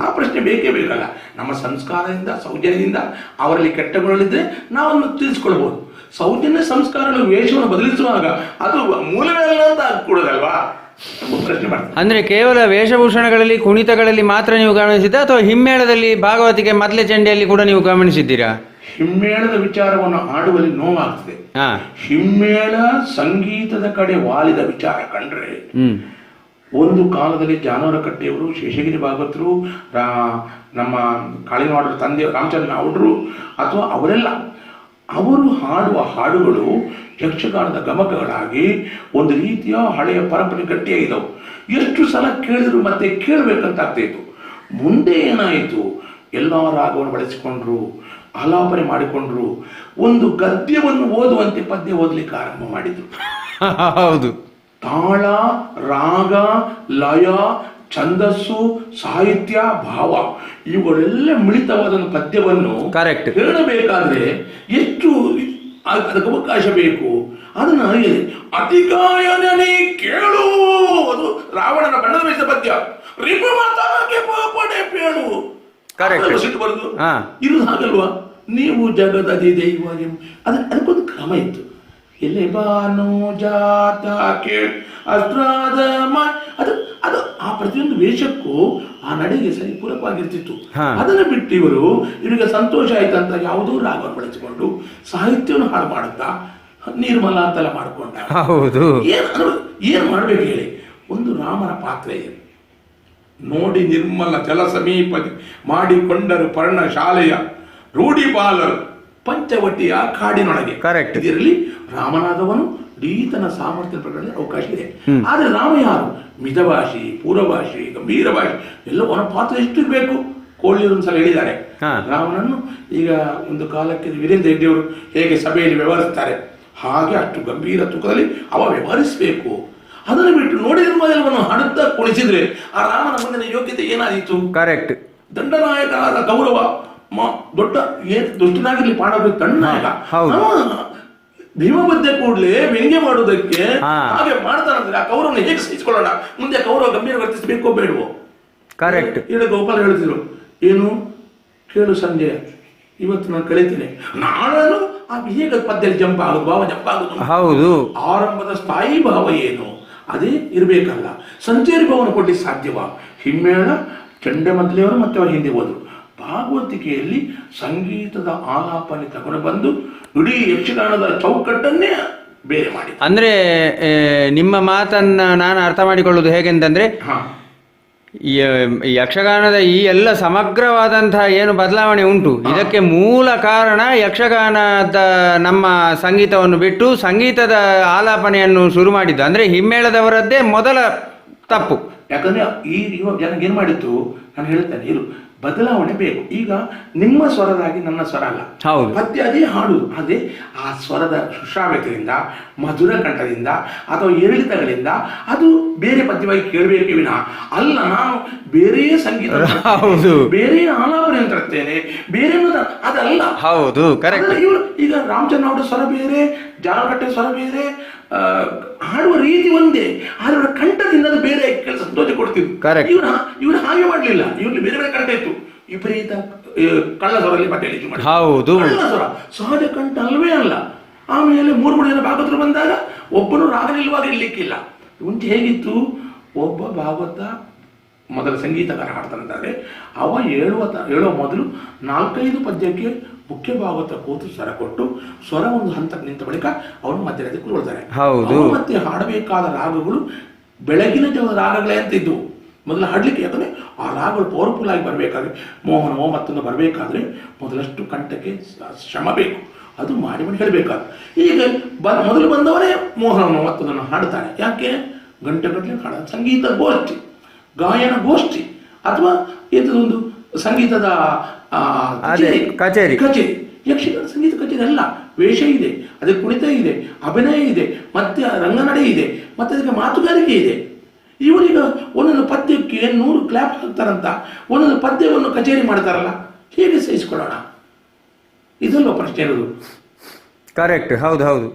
ಆ ಪ್ರಶ್ನೆ ಬೇಕೇ ಬೇಕಲ್ಲ. ನಮ್ಮ ಸಂಸ್ಕಾರದಿಂದ ಸೌಜನ್ಯದಿಂದ ಅವರಲ್ಲಿ ಕೆಟ್ಟ ಗುಣಗಳಿದ್ರೆ ನಾವನ್ನು ತಿಳಿಸ್ಕೊಳ್ಬಹುದು. ಸೌಜನ್ಯ ಸಂಸ್ಕಾರಗಳು ವೇಷವನ್ನು ಬದಲಿಸುವಾಗ ಅದು ಮೂಲವೇ ಅಲ್ಲ ಅಂತ ಕೂಡೋದಲ್ವಾ ಪ್ರಶ್ನೆ ಮಾಡ್ತಾರೆ. ಅಂದ್ರೆ ಕೇವಲ ವೇಷಭೂಷಣಗಳಲ್ಲಿ ಕುಣಿತಗಳಲ್ಲಿ ಮಾತ್ರ ನೀವು ಗಮನಿಸಿದ್ದ ಅಥವಾ ಹಿಮ್ಮೇಳದಲ್ಲಿ ಭಾಗವತಿಗೆ ಮೊದಲೇ ಚಂಡಿಯಲ್ಲಿ ಕೂಡ ನೀವು ಗಮನಿಸಿದ್ದೀರಾ? ಹಿಮ್ಮೇಳದ ವಿಚಾರವನ್ನು ಆಡುವಲ್ಲಿ ನೋವಾಗ್ತದೆ. ಹಿಮ್ಮೇಳ ಸಂಗೀತದ ಕಡೆ ವಾಲಿದ ವಿಚಾರ ಕಂಡ್ರೆ ಒಂದು ಕಾಲದಲ್ಲಿ ಜಾನವರಕಟ್ಟೆಯವರು, ಶೇಷಗಿರಿ ಭಾಗವತರು, ನಮ್ಮ ಕಾಳಿನಾಡರ ತಂದೆ ರಾಮಚಂದ್ರ ನಾವುಡ್ರು ಅಥವಾ ಅವರೆಲ್ಲ ಅವರು ಹಾಡುವ ಹಾಡುಗಳು ಯಕ್ಷಗಾನದ ಗಮಕಗಳಾಗಿ ಒಂದು ರೀತಿಯ ಹಳೆಯ ಪರಂಪರೆ ಗಟ್ಟಿಯಾಗಿದ್ದವು. ಎಷ್ಟು ಸಲ ಕೇಳಿದ್ರು ಮತ್ತೆ ಕೇಳಬೇಕಂತ ಆಗ್ತಾಯಿತ್ತು. ಮುಂದೆ ಏನಾಯಿತು, ಎಲ್ಲ ರಾಗವನ್ನು ಬಳಸಿಕೊಂಡ್ರು, ಆಲಾಪನೆ ಮಾಡಿಕೊಂಡ್ರು, ಒಂದು ಗದ್ಯವನ್ನು ಓದುವಂತೆ ಪದ್ಯ ಓದಲಿಕ್ಕೆ ಆರಂಭ ಮಾಡಿದ್ರು. ಹೌದು, ತಾಳ, ರಾಗ, ಲಯ, ಛಂದಸ್ಸು, ಸಾಹಿತ್ಯ, ಭಾವ ಇವುಗಳೆಲ್ಲ ಮಿಳಿತವಾದ ಪದ್ಯವನ್ನು ಹೇಳಬೇಕಾದ್ರೆ ಎಷ್ಟು ಅದಕ್ಕೆ ಅವಕಾಶ ಬೇಕು. ಅದನ್ನ ಅತಿಗಾಯನೇ ಕೇಳು, ಅದು ರಾವಣನ ಬಣ್ಣದ ಮೇಲಿದ ಪದ್ಯ. ರಿಪು ಮಾತಾಡಕ್ಕೆ ಪಡೆ ಪೇಳು ಸಿಟ್ಟು ಬರುದು ಇರುವುದು ಹಾಗಲ್ವಾ? ನೀವು ಜಗದದಿ ದೈವ ಅದಕ್ಕೊಂದು ಕ್ರಮ ಇತ್ತು. ಎಲೆ ಬಾನು ಜಾತ ಕೇಳ್ ಅಸ್ತ್ರಾದ ಅದು ಅದು ಆ ಪ್ರತಿಯೊಂದು ವೇಷಕ್ಕೂ ಆ ನಡೆಗೆ ಸರಿ ಪೂರಕವಾಗಿರ್ತಿತ್ತು. ಅದನ್ನು ಬಿಟ್ಟು ಇವರಿಗೆ ಸಂತೋಷ ಆಯ್ತಂತ ಯಾವುದೋ ರಾಗವನ್ನು ಬಳಸಿಕೊಂಡು ಸಾಹಿತ್ಯವನ್ನು ಹಾಳು ಮಾಡುತ್ತಾ ನಿರ್ಮಲ ಅಂತೆಲ್ಲ ಮಾಡಿಕೊಂಡ. ಏನ್ ಮಾಡ್ಬೇಕು ಹೇಳಿ? ಒಂದು ರಾಮನ ಪಾತ್ರ ಇದೆ ನೋಡಿ. ನಿರ್ಮಲ ಜಲ ಸಮೀಪದಿ ಮಾಡಿಕೊಂಡರು ಪರ್ಣ ಶಾಲೆಯ ರೂಢಿ ಬಾಲರು ಪಂಚವಟಿಯ ಕಾಡಿನೊಳಗೆ. ಇದರಲ್ಲಿ ರಾಮನಾದವನು ಈತನ ಸಾಮರ್ಥ್ಯ ಪ್ರಕರಣದಲ್ಲಿ ಅವಕಾಶ ಇದೆ. ಆದ್ರೆ ರಾಮ ಯಾರು? ಮಿತಭಾಷಿ, ಪೂರ್ವಭಾಷಿ, ಗಂಭೀರ ಭಾಷೆ ಎಲ್ಲ ಅವನ ಪಾತ್ರ ಎಷ್ಟು ಇರಬೇಕು? ಕೋಳಿಯರು ಒಂದ್ಸಲ ಹೇಳಿದ್ದಾರೆ ರಾಮನನ್ನು. ಈಗ ಒಂದು ಕಾಲಕ್ಕೆ ವೀರೇಂದ್ರ ಹೆಗ್ಡೆಯವರು ಹೇಗೆ ಸಭೆಯಲ್ಲಿ ವ್ಯವಹರಿಸ್ತಾರೆ ಹಾಗೆ ಅಷ್ಟು ಗಂಭೀರ ತೂಕದಲ್ಲಿ ಅವ ವ್ಯವಹರಿಸಬೇಕು. ಅದನ್ನು ಬಿಟ್ಟು ನೋಡಿದ ಮೊದಲವನ್ನು ಹಾಡುತ್ತಾ ಕುಣಿಸಿದ್ರೆ ಆ ರಾಮನ ಮುಂದಿನ ಯೋಗ್ಯತೆ ಏನಾದೀತು? ಕರೆಕ್ಟ್. ದಂಡನಾಯಕನಾದ ಕೌರವ ದೊಡ್ಡ ದುಷ್ಟನಾಗಿರ್ಲಿ ಪಾಂಡವ ತಣ್ಣನಾಯಕ, ಭೀಮಬದ್ಧ ಕೂಡಲೇ ವ್ಯಂಗ್ಯ ಮಾಡುವುದಕ್ಕೆ ಹಾಗೆ ಮಾಡ್ತಾನಂದ್ರೆ ಆ ಕೌರವನ ಹೇಗೆ ಸಹಿಸಿಕೊಳ್ಳೋಣ? ಮುಂದೆ ಕೌರವ ಗಂಭೀರ ವರ್ತಿಸಬೇಕೋ ಬೇಡವೋ? ಕರೆಕ್ಟ್. ಈಗ ಗೋಪಾಲ ಹೇಳ್ತಿದ್ರು, ಏನು ಕೇಳು ಸಂಜಯ, ಇವತ್ತು ನಾನು ಕಳೀತೇನೆ, ನಾಳೆ ಆ ಹೇಗೆ ಪದ್ಯದಲ್ಲಿ ಜಂಪ್ ಆಗುದು, ಭಾವ ಜಂಪ್ ಆಗುದು. ಹೌದು, ಆರಂಭದ ಸ್ಥಾಯಿ ಭಾವ ಏನು ಅದೇ ಇರಬೇಕಲ್ಲ. ಸಂಚೇರಿ ಭಾವನ ಕೊಡ್ಲಿಕ್ಕೆ ಸಾಧ್ಯವಾ? ಹಿಮ್ಮೇಳ ಚಂಡಮದ್ಲೆಯವರು ಮತ್ತೆ ಅವರು ಹಿಂದೆ ಹೋದ್ರು. ಭಾಗವತಿಕೆಯಲ್ಲಿ ಸಂಗೀತದ ಆಲಾಪನೆ ತಗೊಂಡು ಬಂದು ಇಡೀ ಯಕ್ಷಗಾನದ ಚೌಕಟ್ಟನ್ನೇ ಬೇರೆ ಮಾಡಿ. ಅಂದ್ರೆ ನಿಮ್ಮ ಮಾತನ್ನ ನಾನು ಅರ್ಥ ಮಾಡಿಕೊಳ್ಳುವುದು ಹೇಗೆಂತಂದ್ರೆ, ಯಕ್ಷಗಾನದ ಈ ಎಲ್ಲ ಸಮಗ್ರವಾದಂತಹ ಏನು ಬದಲಾವಣೆ ಉಂಟು, ಇದಕ್ಕೆ ಮೂಲ ಕಾರಣ ಯಕ್ಷಗಾನದ ನಮ್ಮ ಸಂಗೀತವನ್ನು ಬಿಟ್ಟು ಸಂಗೀತದ ಆಲಾಪನೆಯನ್ನು ಶುರು ಮಾಡಿದ್ದು. ಅಂದ್ರೆ ಹಿಮ್ಮೇಳದವರದ್ದೇ ಮೊದಲ ತಪ್ಪು. ಯಾಕಂದ್ರೆ ಈ ಜನಕ್ಕೆ ಏನ್ ಮಾಡಿತ್ತು, ನಾನು ಹೇಳ್ತೇನೆ ಇರು, ಬದಲಾವಣೆ ಬೇಕು. ಈಗ ನಿಮ್ಮ ಸ್ವರದಾಗಿ ನನ್ನ ಸ್ವರ ಅಲ್ಲ, ಪದ್ಯ ಅದೇ ಹಾಡು, ಅದೇ ಆ ಸ್ವರದ ಸುಶ್ರಾವ್ಯತೆಯಿಂದ, ಮಧುರ ಕಂಠದಿಂದ ಅಥವಾ ಏರಿಳಿತಗಳಿಂದ ಅದು ಬೇರೆ ಪದ್ಯವಾಗಿ ಕೇಳಬೇಕೇ ವಿನ ಅಲ್ಲ. ನಾನು ಬೇರೆ ಸಂಗೀತ, ಬೇರೆ ಆಲಾಪನೆ ತರ್ತೇನೆ, ಬೇರೆ ಅದಲ್ಲ. ಹೌದು, ಕರೆಕ್ಟ್. ಈಗ ರಾಮಚಂದ್ರ ಅವರ ಸ್ವರ ಬೇರೆ, ಜಾಲಕಟ್ಟೆ ಸ್ವರ ಬೇರೆ, ಹಾಡುವ ರೀತಿ ಒಂದೇ, ಆದ್ರೆ ಅವರ ಕಂಠದಿಂದ ಅದು ಬೇರೆ ಕೆಲಸ ಸಂತೋಷ ಕೊಡ್ತಿದ್ರು. ಇವ್ರು ಹಾಗೆ ಮಾಡ್ಲಿಲ್ಲ. ಇವ್ರಿಗೆ ಬೇರೆ ಬೇರೆ ಕಂಠ ಇತ್ತು. ವಿಪರೀತ ಕಳ್ಳ ಸ್ವರಲ್ಲಿ ಪದ್ಯ ಮಾಡಿ, ಕಳ್ಳ ಸ್ವರ ಸಹಜ ಕಂಠ ಅಲ್ವೇ ಅಲ್ಲ. ಆಮೇಲೆ ಮೂರು ಜನ ಭಾಗವತರು ಬಂದಾಗ ಒಬ್ಬನು ರಾಗ ನಿಲ್ಲುವಾಗ ಇರ್ಲಿಕ್ಕಿಲ್ಲ. ಮುಂಚೆ ಹೇಗಿತ್ತು, ಒಬ್ಬ ಭಾಗವತ ಮೊದಲ ಸಂಗೀತಗಾರ ಹಾಡ್ತಾನಂತಾರೆ, ಅವ ಹೇಳುವ ಮೊದಲು 4-5 ಪದ್ಯಕ್ಕೆ ಮುಖ್ಯ ಭಾಗವತ ಕೂತು ಸ್ವರ ಕೊಟ್ಟು ಸ್ವರ ಒಂದು ಹಂತಕ್ಕೆ ನಿಂತ ಬಳಿಕ ಅವನು ಮಧ್ಯದಲ್ಲಿ ಕೂತ್ಕೊಳ್ತಾರೆ. ಮತ್ತೆ ಹಾಡಬೇಕಾದ ರಾಗಗಳು ಬೆಳಗಿನ ಜಾವದ ರಾಗಗಳೇ ಅಂತ ಇದ್ವು ಮೊದಲು ಹಾಡ್ಲಿಕ್ಕೆ. ಯಾಕಂದ್ರೆ ಆ ರಾಗಗಳು ಪವರ್ಫುಲ್ ಆಗಿ ಬರಬೇಕಾದ್ರೆ, ಮೋಹನವೋ ಮತ್ತೊಂದು ಬರಬೇಕಾದ್ರೆ ಮೊದಲಷ್ಟು ಕಂಠಕ್ಕೆ ಶ್ರಮ ಬೇಕು, ಅದು ಮಾಡಿ ಹೇಳಬೇಕಾದ್ರೆ. ಈಗ ಮೊದಲು ಬಂದವರೇ ಮೋಹನವೋ ಮತ್ತೊಂದನ್ನು ಹಾಡ್ತಾನೆ. ಯಾಕೆ? ಗಂಟೆಗಟ್ಟಲೆ ಹಾಡ ಸಂಗೀತ ಗೋಷ್ಠಿ, ಗಾಯನ ಗೋಷ್ಠಿ ಅಥವಾ ಇಂಥದೊಂದು ಸಂಗೀತದ ಅದೇ ಕಚೇರಿ. ಕಚೇರಿ. ಯಕ್ಷಗಾನ ಸಂಗೀತ ಕಚೇರಿ ಅಲ್ಲ, ವೇಷ ಇದೆ, ಅದಕ್ಕೆ ಕುಣಿತ ಇದೆ, ಅಭಿನಯ ಇದೆ, ಮತ್ತೆ ರಂಗನಡೆ ಇದೆ, ಮತ್ತೆ ಅದಕ್ಕೆ ಮಾತುಗಾರಿಕೆ ಇದೆ. ಇವರೀಗ ಒಂದೊಂದು ಪದ್ಯಕ್ಕೆ 100 ಕ್ಲಾಪ್ ಹಾಕ್ತಾರಂತ ಒಂದೊಂದು ಪದ್ಯವನ್ನು ಕಚೇರಿ ಮಾಡ್ತಾರಲ್ಲ, ಹೇಗೆ ಸಹಿಸಿಕೊಳ್ಳೋಣ? ಇದಲ್ವ ಪ್ರಶ್ನೆ ಇರೋದು. ಕರೆಕ್ಟ್, ಹೌದು ಹೌದು.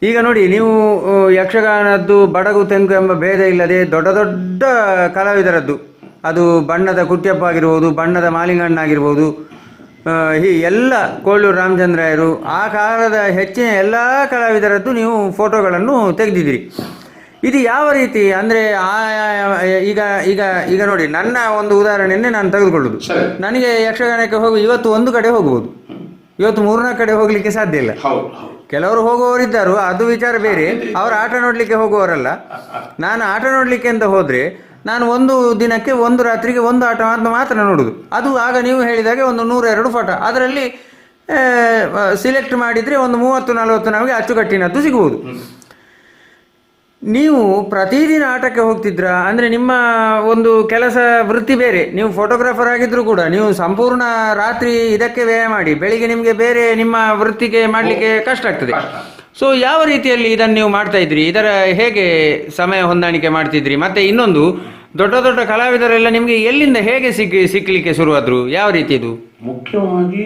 ಈಗ ನೋಡಿ, ನೀವು ಯಕ್ಷಗಾನದ್ದು ಬಡಗು ತೆಂಕು ಎಂಬ ಭೇದ ಇಲ್ಲದೆ ದೊಡ್ಡ ದೊಡ್ಡ ಕಲಾವಿದರದ್ದು, ಅದು ಬಣ್ಣದ ಕುಟ್ಯಪ್ಪ ಆಗಿರ್ಬೋದು, ಬಣ್ಣದ ಮಾಲಿಂಗಣ್ಣ ಆಗಿರ್ಬೋದು, ಎಲ್ಲ ಕೋಳೂರು ರಾಮಚಂದ್ರಾಯರು, ಆ ಕಾಲದ ಹೆಚ್ಚಿನ ಎಲ್ಲ ಕಲಾವಿದರದ್ದು ನೀವು ಫೋಟೋಗಳನ್ನು ತೆಗೆದಿದ್ದೀರಿ. ಇದು ಯಾವ ರೀತಿ ಅಂದರೆ ಈಗ ಈಗ ಈಗ ನೋಡಿ, ನನ್ನ ಒಂದು ಉದಾಹರಣೆಯನ್ನೇ ನಾನು ತೆಗೆದುಕೊಳ್ಳೋದು. ನನಗೆ ಯಕ್ಷಗಾನಕ್ಕೆ ಹೋಗಿ ಇವತ್ತು ಒಂದು ಕಡೆ ಹೋಗ್ಬೋದು, ಇವತ್ತು 3-4 ಕಡೆ ಹೋಗಲಿಕ್ಕೆ ಸಾಧ್ಯ ಇಲ್ಲ. ಕೆಲವರು ಹೋಗುವವರಿದ್ದರು, ಅದು ವಿಚಾರ ಬೇರೆ. ಅವರು ಆಟ ನೋಡಲಿಕ್ಕೆ ಹೋಗುವವರಲ್ಲ. ನಾನು ಆಟ ನೋಡಲಿಕ್ಕೆ ಅಂತ ಹೋದರೆ ನಾನು ಒಂದು ದಿನಕ್ಕೆ ಒಂದು ರಾತ್ರಿಗೆ ಒಂದು ಆಟ ಮಾತ್ರ ನೋಡೋದು. ಅದು ಆಗ ನೀವು ಹೇಳಿದಾಗೆ ಒಂದು 100-2 ಫೋಟೋ, ಅದರಲ್ಲಿ ಸಿಲೆಕ್ಟ್ ಮಾಡಿದರೆ ಒಂದು 30-40 ನಮಗೆ ಅಚ್ಚುಕಟ್ಟಿನದ್ದು ಸಿಗ್ಬೋದು. ನೀವು ಪ್ರತಿದಿನ ಆಟಕ್ಕೆ ಹೋಗ್ತಿದ್ರಾ ಅಂದರೆ ನಿಮ್ಮ ಒಂದು ಕೆಲಸ ವೃತ್ತಿ ಬೇರೆ. ನೀವು ಫೋಟೋಗ್ರಾಫರ್ ಆಗಿದ್ದರೂ ಕೂಡ ನೀವು ಸಂಪೂರ್ಣ ರಾತ್ರಿ ಇದಕ್ಕೆ ವ್ಯಯ ಮಾಡಿ ಬೆಳಿಗ್ಗೆ ನಿಮಗೆ ಬೇರೆ ನಿಮ್ಮ ವೃತ್ತಿಗೆ ಮಾಡಲಿಕ್ಕೆ ಕಷ್ಟ ಆಗ್ತದೆ. ಸೊ ಯಾವ ರೀತಿಯಲ್ಲಿ ಇದನ್ನು ನೀವು ಮಾಡ್ತಾ ಇದ್ರಿ? ಇದರ ಹೇಗೆ ಸಮಯ ಹೊಂದಾಣಿಕೆ ಮಾಡ್ತಿದ್ರಿ? ಮತ್ತು ಇನ್ನೊಂದು, ದೊಡ್ಡ ದೊಡ್ಡ ಕಲಾವಿದರೆಲ್ಲ ನಿಮಗೆ ಎಲ್ಲಿಂದ ಹೇಗೆ ಸಿಕ್ಕಲಿಕ್ಕೆ ಶುರುವಾದ್ರು? ಯಾವ ರೀತಿ ಇದು? ಮುಖ್ಯವಾಗಿ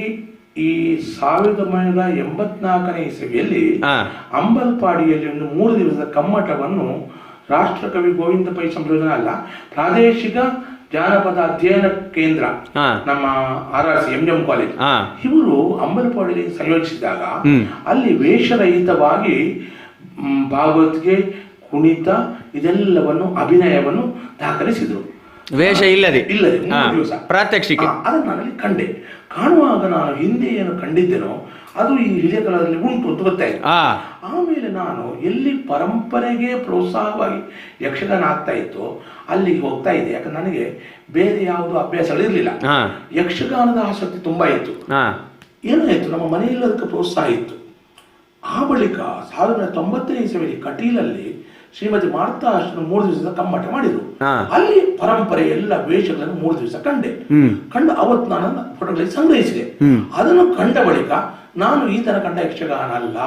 ಈ 1984ನೇ ಇಸವಿಯಲ್ಲಿ ಅಂಬಲ್ಪಾಡಿಯಲ್ಲಿ ಒಂದು 3 ದಿವಸದ ಕಮ್ಮಟವನ್ನು ರಾಷ್ಟ್ರಕವಿ ಗೋವಿಂದ ಪೈ ಸಂಶೋಧನಾ ಅಲ್ಲ, ಪ್ರಾದೇಶಿಕ ಜಾನಪದ ಅಧ್ಯಯನ ಕೇಂದ್ರ, ನಮ್ಮ RRC MGM ಕಾಲೇಜ್, ಇವರು ಅಂಬಲ್ಪಾಡಿಯಲ್ಲಿ ಸಂಯೋಜಿಸಿದಾಗ ಅಲ್ಲಿ ವೇಷರಹಿತವಾಗಿ ಭಾಗವತಿಗೆ, ಕುಣಿತ ಇದೆಲ್ಲವನ್ನು ಅಭಿನಯವನ್ನು ದಾಖಲಿಸಿದರು. ವೇಷ ಇಲ್ಲದೆ 3 ದಿವಸ ಪ್ರಾತ್ಯಕ್ಷಿಕೆ. ಅದನ್ನು ನಾನಲ್ಲಿ ಕಂಡೆ. ಕಾಣುವಾಗ ನಾನು ಹಿಂದೆ ಏನು ಕಂಡಿದ್ದೇನೋ ಅದು ಈ ಹಿರಿಯ ಕಾಲದಲ್ಲಿ ಉಂಟು ಅಂತ ಗೊತ್ತಾಯಿತು. ಆಮೇಲೆ ನಾನು ಎಲ್ಲಿ ಪರಂಪರೆಗೆ ಪ್ರೋತ್ಸಾಹವಾಗಿ ಯಕ್ಷಗಾನ ಆಗ್ತಾ ಇತ್ತು ಅಲ್ಲಿಗೆ ಹೋಗ್ತಾ ಇದ್ದೆ. ಯಾಕಂದ್ರೆ ನನಗೆ ಬೇರೆ ಯಾವುದು ಅಭ್ಯಾಸಗಳಿರಲಿಲ್ಲ. ಯಕ್ಷಗಾನದ ಆಸಕ್ತಿ ತುಂಬಾ ಇತ್ತು. ಏನಾಯಿತು, ನಮ್ಮ ಮನೆಯಲ್ಲಿ ಅದಕ್ಕೆ ಪ್ರೋತ್ಸಾಹ ಇತ್ತು. ಆ ಬಳಿಕ 1990ನೇ ಇಸವಿಯಲ್ಲಿ ಕಟೀಲಲ್ಲಿ ಶ್ರೀಮತಿ ಮಾರ್ತಾ ಅಷ್ಟನ್ನು 3 ದಿವಸದ ಕಮ್ಮಟ ಮಾಡಿದ್ರು. ಅಲ್ಲಿ ಪರಂಪರೆ ಎಲ್ಲ ವೇಷಗಳನ್ನು 3 ದಿವಸ ಕಂಡು ಅವತ್ತು ನಾನು ಫೋಟೋಗಳಲ್ಲಿ ಸಂಗ್ರಹಿಸಿದೆ. ಅದನ್ನು ಕಂಡ ಬಳಿಕ ನಾನು ಈ ತರ ಕಂಡ ಯಕ್ಷಗಾನ ಅಲ್ಲ,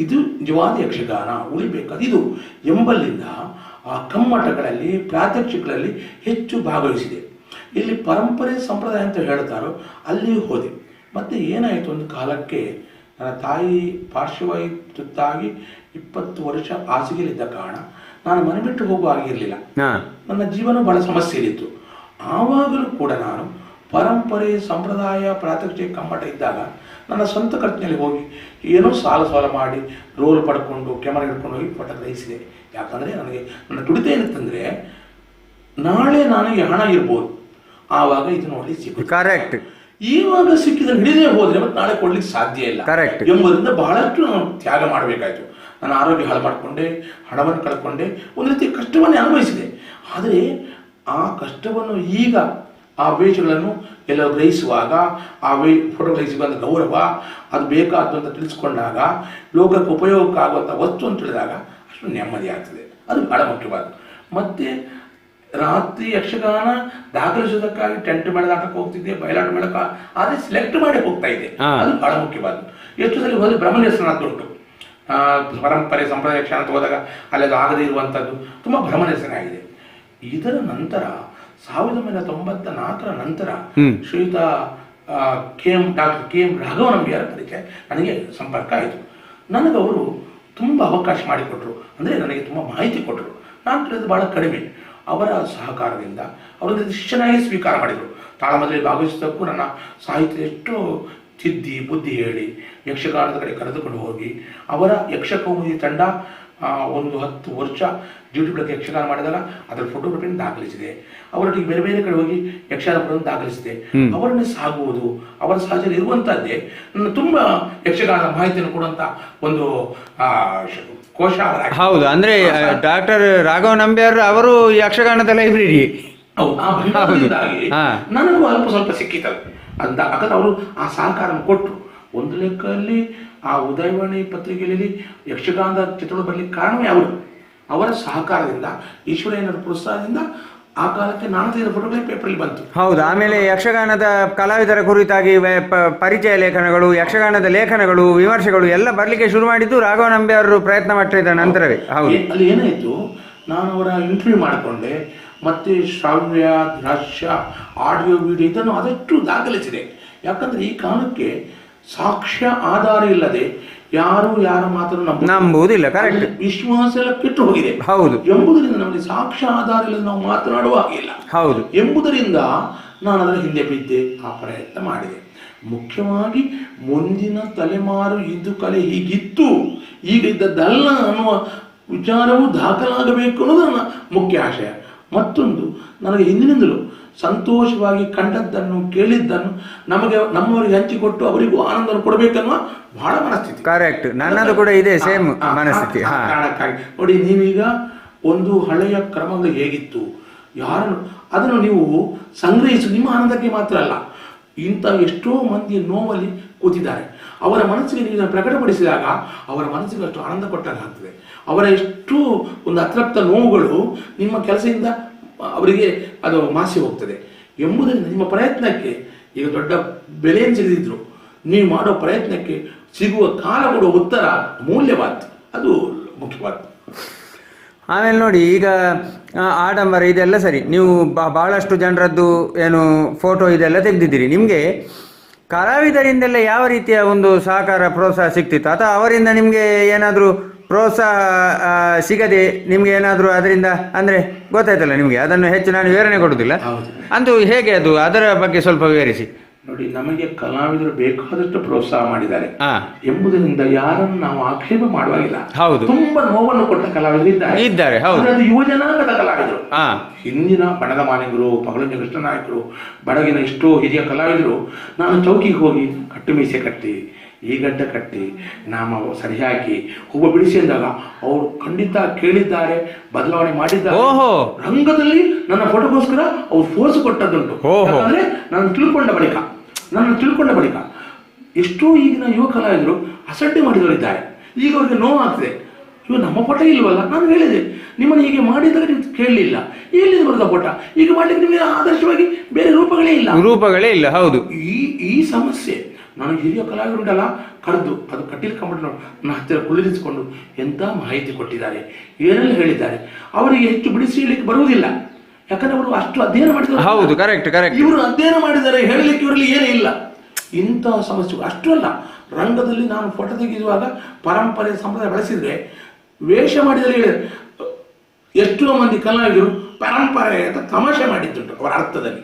ಇದು ನಿಜವಾದ ಯಕ್ಷಗಾನ ಉಳಿಬೇಕಾದಿದು ಎಂಬಲ್ಲಿಂದ ಆ ಕಮ್ಮಟಗಳಲ್ಲಿ ಪ್ರಾತ್ಯಕ್ಷಿಕಗಳಲ್ಲಿ ಹೆಚ್ಚು ಭಾಗವಹಿಸಿದೆ. ಇಲ್ಲಿ ಪರಂಪರೆ ಸಂಪ್ರದಾಯ ಅಂತ ಹೇಳ್ತಾರೋ ಅಲ್ಲಿ ಹೋದೆ. ಮತ್ತೆ ಏನಾಯಿತು, ಒಂದು ಕಾಲಕ್ಕೆ ನನ್ನ ತಾಯಿ ಪಾರ್ಶ್ವವಾಯುತ್ತಾಗಿ 20 ವರ್ಷ ಹಾಸಿಗೆಯಲ್ಲಿದ್ದ ಕಾರಣ ನಾನು ಮನೆ ಬಿಟ್ಟು ಹೋಗುವ ಆಗಿರಲಿಲ್ಲ. ನನ್ನ ಜೀವನ ಬಹಳ ಸಮಸ್ಯೆಯಲ್ಲಿತ್ತು. ಆವಾಗಲೂ ಕೂಡ ನಾನು ಪರಂಪರೆ ಸಂಪ್ರದಾಯ ಪ್ರಾತ್ಯಕ್ಷಿಕ ಕಮ್ಮಟ ಇದ್ದಾಗ ನನ್ನ ಸ್ವಂತ ಖರ್ಚಿನಲ್ಲಿ ಹೋಗಿ ಏನೋ ಸಾಲ ಮಾಡಿ ರೋಲ್ ಪಡ್ಕೊಂಡು ಕ್ಯಾಮರಾ ಹಿಡ್ಕೊಂಡು ಹೋಗಿ ಫೋಟೋ ಗ್ರಹಿಸಿದೆ. ಯಾಕಂದರೆ ನನಗೆ ನನ್ನ ತುಡಿತ ಏನಿತ್ತಂದರೆ ನಾಳೆ ನನಗೆ ಹಣ ಇರ್ಬೋದು, ಆವಾಗ ಇದು ನೋಡಲಿಕ್ಕೆ ಸಿಗುತ್ತೆ. ಕರೆಕ್ಟ್. ಇವಾಗ ಸಿಕ್ಕಿದ ಹಿಡಿದೇ ಹೋದ್ರೆ ಮತ್ತೆ ನಾಳೆ ಕೊಡ್ಲಿಕ್ಕೆ ಸಾಧ್ಯ ಇಲ್ಲ ಎಂಬುದರಿಂದ ಬಹಳಷ್ಟು ನಾನು ತ್ಯಾಗ ಮಾಡಬೇಕಾಯ್ತು. ನಾನು ಆರೋಗ್ಯ ಹಾಳು ಮಾಡಿಕೊಂಡೆ, ಹಣವನ್ನು ಕಳ್ಕೊಂಡೆ, ಒಂದು ರೀತಿ ಕಷ್ಟವನ್ನೇ ಅನುಭವಿಸಿದೆ. ಆದರೆ ಆ ಕಷ್ಟವನ್ನು ಈಗ ಆ ವೇಷಗಳನ್ನು ಎಲ್ಲ ಗ್ರಹಿಸುವಾಗ, ಆ ಫೋಟೋಗಳಿಗೆ ಸಿಗುವಂಥ ಗೌರವ, ಅದು ಬೇಕಾದ್ದು ಅಂತ ತಿಳಿಸ್ಕೊಂಡಾಗ, ಲೋಕಕ್ಕೆ ಉಪಯೋಗಕ್ಕಾಗುವಂಥ ವಸ್ತು ಅಂತ ತಿಳಿದಾಗ ಅಷ್ಟು ನೆಮ್ಮದಿ ಆಗ್ತದೆ. ಅದು ಬಹಳ ಮುಖ್ಯವಾದ. ಮತ್ತೆ ರಾತ್ರಿ ಯಕ್ಷಗಾನ ದಾಖಲಿಸುವುದಕ್ಕಾಗಿ ಟೆಂಟ್ ಮೇಳದಾಟಕ್ಕೆ ಹೋಗ್ತಿದ್ದೆ, ಬಯಲಾಟ ಮೇಳಕ್ಕೆ, ಆದರೆ ಸೆಲೆಕ್ಟ್ ಮಾಡಿ ಹೋಗ್ತಾ ಇದೆ. ಅದು ಬಹಳ ಮುಖ್ಯವಾದ. ಎಷ್ಟು ಸಲ ಹೋದ್ರೆ ಭ್ರಮನಿರಸನ ಅಂತ ಉಂಟು. ಪರಂಪರೆ ಸಂಪ್ರದಾಯ ಯಕ್ಷಗಾನ ಹೋದಾಗ ಅಲ್ಲಿ ಅದು ಆಗದೇ ಇರುವಂಥದ್ದು ತುಂಬ ಭ್ರಮನಿರಸನ ಆಗಿದೆ. ಇದರ ನಂತರ 1994 ನಂತರ ಶ್ರೀಯುತ ಡಾಕ್ಟರ್ KM ರಾಘವನಂಬಿಯವರ ಪರಿಚಯ ನನಗೆ ಸಂಪರ್ಕ ಆಯಿತು. ನನಗವರು ತುಂಬ ಅವಕಾಶ ಮಾಡಿಕೊಟ್ರು, ಅಂದರೆ ನನಗೆ ತುಂಬ ಮಾಹಿತಿ ಕೊಟ್ಟರು. ನಾನು ತಿಳಿದು ಭಾಳ ಕಡಿಮೆ. ಅವರ ಸಹಕಾರದಿಂದ ಅವರೊಂದು ಶಿಷ್ಯನಾಗಿ ಸ್ವೀಕಾರ ಮಾಡಿದರು. ತಾಳಮದ್ದಳೆಯಲ್ಲಿ ಭಾಗವಹಿಸಿದ್ದಕ್ಕೂ ನನ್ನ ಸಾಹಿತ್ಯ ಎಷ್ಟು ತಿದ್ದಿ ಬುದ್ಧಿ ಹೇಳಿ ಯಕ್ಷಗಾನದ ಕಡೆ ಕರೆದುಕೊಂಡು ಹೋಗಿ ಅವರ ಯಕ್ಷಕೌಮುದಿ ತಂಡ ಒಂದು 10 ವರ್ಷ ಡ್ಯೂಟಿ ಬೆಳಗ್ಗೆ ಯಕ್ಷಗಾನ ಮಾಡಿದಾಗ ಅದರ ಫೋಟೋಗ್ರಫಿಯನ್ನು ದಾಖಲಿಸಿದೆ. ಅವರೊಟ್ಟಿಗೆ ಬೇರೆ ಬೇರೆ ಕಡೆ ಹೋಗಿ ಯಕ್ಷಗಾನ ಪದವನ್ನು ದಾಖಲಿಸಿದೆ. ಅವರನ್ನೇ ಸಾಗುವುದು, ಅವರ ಸಹಚರ್ಯ ಇರುವಂತಹದ್ದೇ ನನ್ನ ತುಂಬ ಯಕ್ಷಗಾನ ಮಾಹಿತಿಯನ್ನು ಕೊಡುವಂತ ಒಂದು ಕೋಶ. ಹೌದು, ಅಂದ್ರೆ ಡಾಕ್ಟರ್ ರಾಘವ ನಂಬಿಯಾರ್ ಅವರು ಯಕ್ಷಗಾನದ ಲೈಬ್ರರಿ. ನನಗೂ ಅಲ್ಪ ಸ್ವಲ್ಪ ಸಿಕ್ಕಿತಲ್ಲ ಅಂತ. ಯಾಕಂದ್ರೆ ಅವರು ಆ ಸಹಕಾರ ಕೊಟ್ಟರು. ಒಂದು ಲೆಕ್ಕದಲ್ಲಿ ಆ ಉದಯವಾಣಿ ಪತ್ರಿಕೆಯಲ್ಲಿ ಯಕ್ಷಗಾನದ ಚಿತ್ರಗಳು ಬರಲಿಕ್ಕೆ ಕಾರಣವೇ ಅವರು. ಅವರ ಸಹಕಾರದಿಂದ, ಈಶ್ವರಯ್ಯನವರ ಪ್ರೋತ್ಸಾಹದಿಂದ ಆ ಕಾಲಕ್ಕೆ ನಾನು ತೆಗೆದ ಫೋಟೋಗಳೇ ಪೇಪರಲ್ಲಿ ಬಂತು. ಹೌದು. ಆಮೇಲೆ ಯಕ್ಷಗಾನದ ಕಲಾವಿದರ ಕುರಿತಾಗಿ ಪರಿಚಯ ಲೇಖನಗಳು, ಯಕ್ಷಗಾನದ ಲೇಖನಗಳು, ವಿಮರ್ಶೆಗಳು ಎಲ್ಲ ಬರಲಿಕ್ಕೆ ಶುರು ಮಾಡಿದ್ದು ರಾಘವ ನಂಬಿ ಅವರು ಪ್ರಯತ್ನ ಮಾಡಿದ ನಂತರವೇ. ಹೌದು. ಅಲ್ಲಿ ಏನಾಯಿತು, ನಾನು ಅವರ ಇಂಟರ್ವ್ಯೂ ಮಾಡಿಕೊಂಡೆ, ಮತ್ತೆ ಶ್ರಾವ್ಯ, ದೃಶ್ಯ, ಆಡಿಯೋ, ವಿಡಿಯೋ ಇದನ್ನು ಆದಷ್ಟು ದಾಖಲಿಸಿದೆ. ಯಾಕಂದರೆ ಈ ಕಾಲಕ್ಕೆ ಸಾಕ್ಷ್ಯ ಆಧಾರ ಇಲ್ಲದೆ ಯಾರು ಯಾರ ಮಾತನ್ನು ನಂಬುವುದಿಲ್ಲ. ಕರೆಕ್ಟ್. ವಿಶ್ವಾಸ ಎಲ್ಲ ಕೆಟ್ಟು ಹೋಗಿದೆ. ಹೌದು. ಎಂಬುದರಿಂದ ನಮಗೆ ಸಾಕ್ಷ್ಯ ಆಧಾರ ಇಲ್ಲದೆ ನಾವು ಮಾತನಾಡುವ ಹಾಗಿಲ್ಲ. ಹೌದು. ಎಂಬುದರಿಂದ ನಾನು ಅದರ ಹಿಂದೆ ಬಿದ್ದೆ, ಆ ಪ್ರಯತ್ನ ಮಾಡಿದೆ. ಮುಖ್ಯವಾಗಿ ಮುಂದಿನ ತಲೆಮಾರು ಇದು ಕಲೆ ಹೀಗಿತ್ತು, ಈಗ ಇದ್ದದ್ದಲ್ಲ ಅನ್ನುವ ವಿಚಾರವು ದಾಖಲಾಗಬೇಕು ಅನ್ನೋದು ನನ್ನ ಮುಖ್ಯ ಆಶಯ. ಮತ್ತೊಂದು, ನನಗೆ ಹಿಂದಿನಿಂದಲೂ ಸಂತೋಷವಾಗಿ ಕಂಡದ್ದನ್ನು ಕೇಳಿದ್ದನ್ನು ನಮ್ಮವರಿಗೆ ಹಂಚಿಕೊಟ್ಟು ಅವರಿಗೂ ಆನಂದವನ್ನು ಕೊಡಬೇಕನ್ನುವ ಬಹಳ ಮನಸ್ಥಿತಿ. ಕರೆಕ್ಟ್. ನನ್ನದು ಕೂಡ ಇದೆ ಸೇಮ್ ಮನಸ್ಥಿತಿ. ಕಾರಣಕ್ಕಾಗಿ ನೋಡಿ, ನೀವೀಗ ಒಂದು ಹಳೆಯ ಕ್ರಮಗಳು ಹೇಗಿತ್ತು, ಯಾರನ್ನು ಅದನ್ನು ನೀವು ಸಂಗ್ರಹಿಸಿ ನಿಮ್ಮ ಆನಂದಕ್ಕೆ ಮಾತ್ರ ಅಲ್ಲ, ಇಂಥ ಎಷ್ಟೋ ಮಂದಿ ನೋವಲ್ಲಿ ಕೂತಿದ್ದಾರೆ, ಅವರ ಮನಸ್ಸಿಗೆ ನೀವು ಪ್ರಕಟಪಡಿಸಿದಾಗ ಅವರ ಮನಸ್ಸಿಗೆ ಅಷ್ಟು ಆನಂದ ಕೊಟ್ಟಾಗ್ತದೆ. ಅವರ ಎಷ್ಟು ಒಂದು ಅತೃಪ್ತ ನೋವುಗಳು ನಿಮ್ಮ ಕೆಲಸದಿಂದ ಅವರಿಗೆ ಅದು ಮಾಸಿ ಹೋಗ್ತದೆ ಎಂಬುದರಿಂದ ನಿಮ್ಮ ಪ್ರಯತ್ನಕ್ಕೆ ಈಗ ದೊಡ್ಡ ಬೆಲೆಯನ್ನು ಸಿಗದಿದ್ರು ನೀವು ಮಾಡೋ ಪ್ರಯತ್ನಕ್ಕೆ ಸಿಗುವ ಕಾಲ ಕೊಡುವ ಉತ್ತರ ಮೂಲ್ಯವಾದ, ಅದು ಮುಖ್ಯವಾದ. ಆಮೇಲೆ ನೋಡಿ, ಈಗ ಆಡಂಬರ ಇದೆಲ್ಲ ಸರಿ, ನೀವು ಭಾಳಷ್ಟು ಜನರದ್ದು ಏನು ಫೋಟೋ ಇದೆಲ್ಲ ತೆಗೆದಿದ್ದೀರಿ. ನಿಮಗೆ ಕಲಾವಿದರಿಂದೆಲ್ಲ ಯಾವ ರೀತಿಯ ಒಂದು ಸಹಕಾರ, ಪ್ರೋತ್ಸಾಹ ಸಿಗ್ತಿತ್ತು? ಅಥವಾ ಅವರಿಂದ ನಿಮಗೆ ಏನಾದರೂ ಪ್ರೋತ್ಸಾಹ ಸಿಗದೆ ನಿಮಗೆ ಏನಾದರೂ ಅದರಿಂದ ಅಂದರೆ ಗೊತ್ತಾಯ್ತಲ್ಲ ನಿಮಗೆ, ಅದನ್ನು ಹೆಚ್ಚು ನಾನು ವಿವರಣೆ ಕೊಡುವುದಿಲ್ಲ. ಅಂತೂ ಹೇಗೆ ಅದು, ಅದರ ಬಗ್ಗೆ ಸ್ವಲ್ಪ ವಿವರಿಸಿ. ನೋಡಿ, ನಮಗೆ ಕಲಾವಿದರು ಬೇಕಾದಷ್ಟು ಪ್ರೋತ್ಸಾಹ ಮಾಡಿದ್ದಾರೆ ಎಂಬುದರಿಂದ ಯಾರನ್ನು ನಾವು ಆಕ್ಷೇಪ ಮಾಡುವಾಗಿಲ್ಲ. ಹೌದು. ತುಂಬಾ ನೋವನ್ನು ಕೊಟ್ಟ ಕಲಾವಿದರು ಇದ್ದಾರೆ. ಹೌದು. ಯುವಜನಾಂಗದ ಕಲಾವಿದರು, ಹಿಂದಿನ ಬಣದ ಮಾಲಿಗರು, ಪಗಳಂಜ ಕೃಷ್ಣ ನಾಯಕರು, ಬಡಗಿನ ಎಷ್ಟೋ ಹಿರಿಯ ಕಲಾವಿದರು, ನಾನು ಚೌಕಿಗೆ ಹೋಗಿ ಕಟ್ಟು ಮೀಸೆ ಕಟ್ಟಿ, ಈ ಗಡ್ಡ ಕಟ್ಟಿ, ನಾಮ ಸರಿ ಹಾಕಿ, ಹೂವು ಬಿಡಿಸಿ ಅಂದಾಗ ಅವರು ಖಂಡಿತ ಕೇಳಿದ್ದಾರೆ, ಬದಲಾವಣೆ ಮಾಡಿದ್ದಾರೆ. ರಂಗದಲ್ಲಿ ನನ್ನ ಫೋಟೋಗೋಸ್ಕರ ಅವ್ರು ಫೋರ್ಸ್ ಕೊಟ್ಟದ್ದುಂಟು. ಯಾಕಂದ್ರೆ ನಾನು ತಿಳ್ಕೊಂಡ ಬಳಿಕ ಎಷ್ಟೋ ಈಗಿನ ಯುವ ಕಲಾವಿದರು ಅಸಡ್ಡೆ ಮಾಡಿದವರಿದ್ದಾರೆ. ಈಗ ಅವ್ರಿಗೆ ನೋವಾಗ್ತದೆ, ಇವಾಗ ನಮ್ಮ ಫೋಟೋ ಇಲ್ವಲ್ಲ. ನಾನು ಹೇಳಿದೆ, ನಿಮ್ಮನ್ನು ಹೀಗೆ ಮಾಡಿದಾಗ ನೀವು ಕೇಳಲಿಲ್ಲ, ಎಲ್ಲಿಂದ ಬರೋದ ಫೋಟೋ, ಈಗ ಮಾಡ್ಲಿಕ್ಕೆ ನಿಮಗೆ ಆದರ್ಶವಾಗಿ ಬೇರೆ ರೂಪಗಳೇ ಇಲ್ಲ. ಹೌದು. ಈ ಸಮಸ್ಯೆ ನಾನು ಹಿರಿಯ ಕಲಾವಿದರುಂಟಲ್ಲ ಕರೆದು ಅದು ಕಟೀಲ್ ಕಂಪ್ಯೂಟರ್ ನನ್ನ ಹತ್ತಿರ ಕುಳ್ಳಿರಿಸಿಕೊಂಡು ಎಂಥ ಮಾಹಿತಿ ಕೊಟ್ಟಿದ್ದಾರೆ, ಏನೆಲ್ಲ ಹೇಳಿದ್ದಾರೆ. ಅವರಿಗೆ ಹೆಚ್ಚು ಬಿಡಿಸಿ ಹೇಳಲಿಕ್ಕೆ ಬರುವುದಿಲ್ಲ, ಯಾಕಂದ್ರೆ ಅವರು ಅಷ್ಟು ಅಧ್ಯಯನ ಮಾಡಿದ್ದಾರೆ. ಹೌದು, ಕರೆಕ್ಟ್. ಇವರು ಅಧ್ಯಯನ ಮಾಡಿದ್ದಾರೆ, ಹೇಳಲಿಕ್ಕೆ ಇವರಲ್ಲಿ ಏನೇ ಇಲ್ಲ. ಇಂತಹ ಸಮಸ್ಯೆ ಅಷ್ಟು ಅಲ್ಲ. ರಂಗದಲ್ಲಿ ನಾನು ಫೋಟೋ ತೆಗೆಯುವಾಗ ಪರಂಪರೆ ಸಂಪ್ರದಾಯ ಬಳಸಿದ್ರೆ, ವೇಷ ಮಾಡಿದರೆ ಎಷ್ಟೋ ಮಂದಿ ಕಲಾವಿದರು ಪರಂಪರೆ ಅಂತ ತಮಾಷೆ ಮಾಡಿದ್ದುಂಟು ಅವರ ಅರ್ಥದಲ್ಲಿ.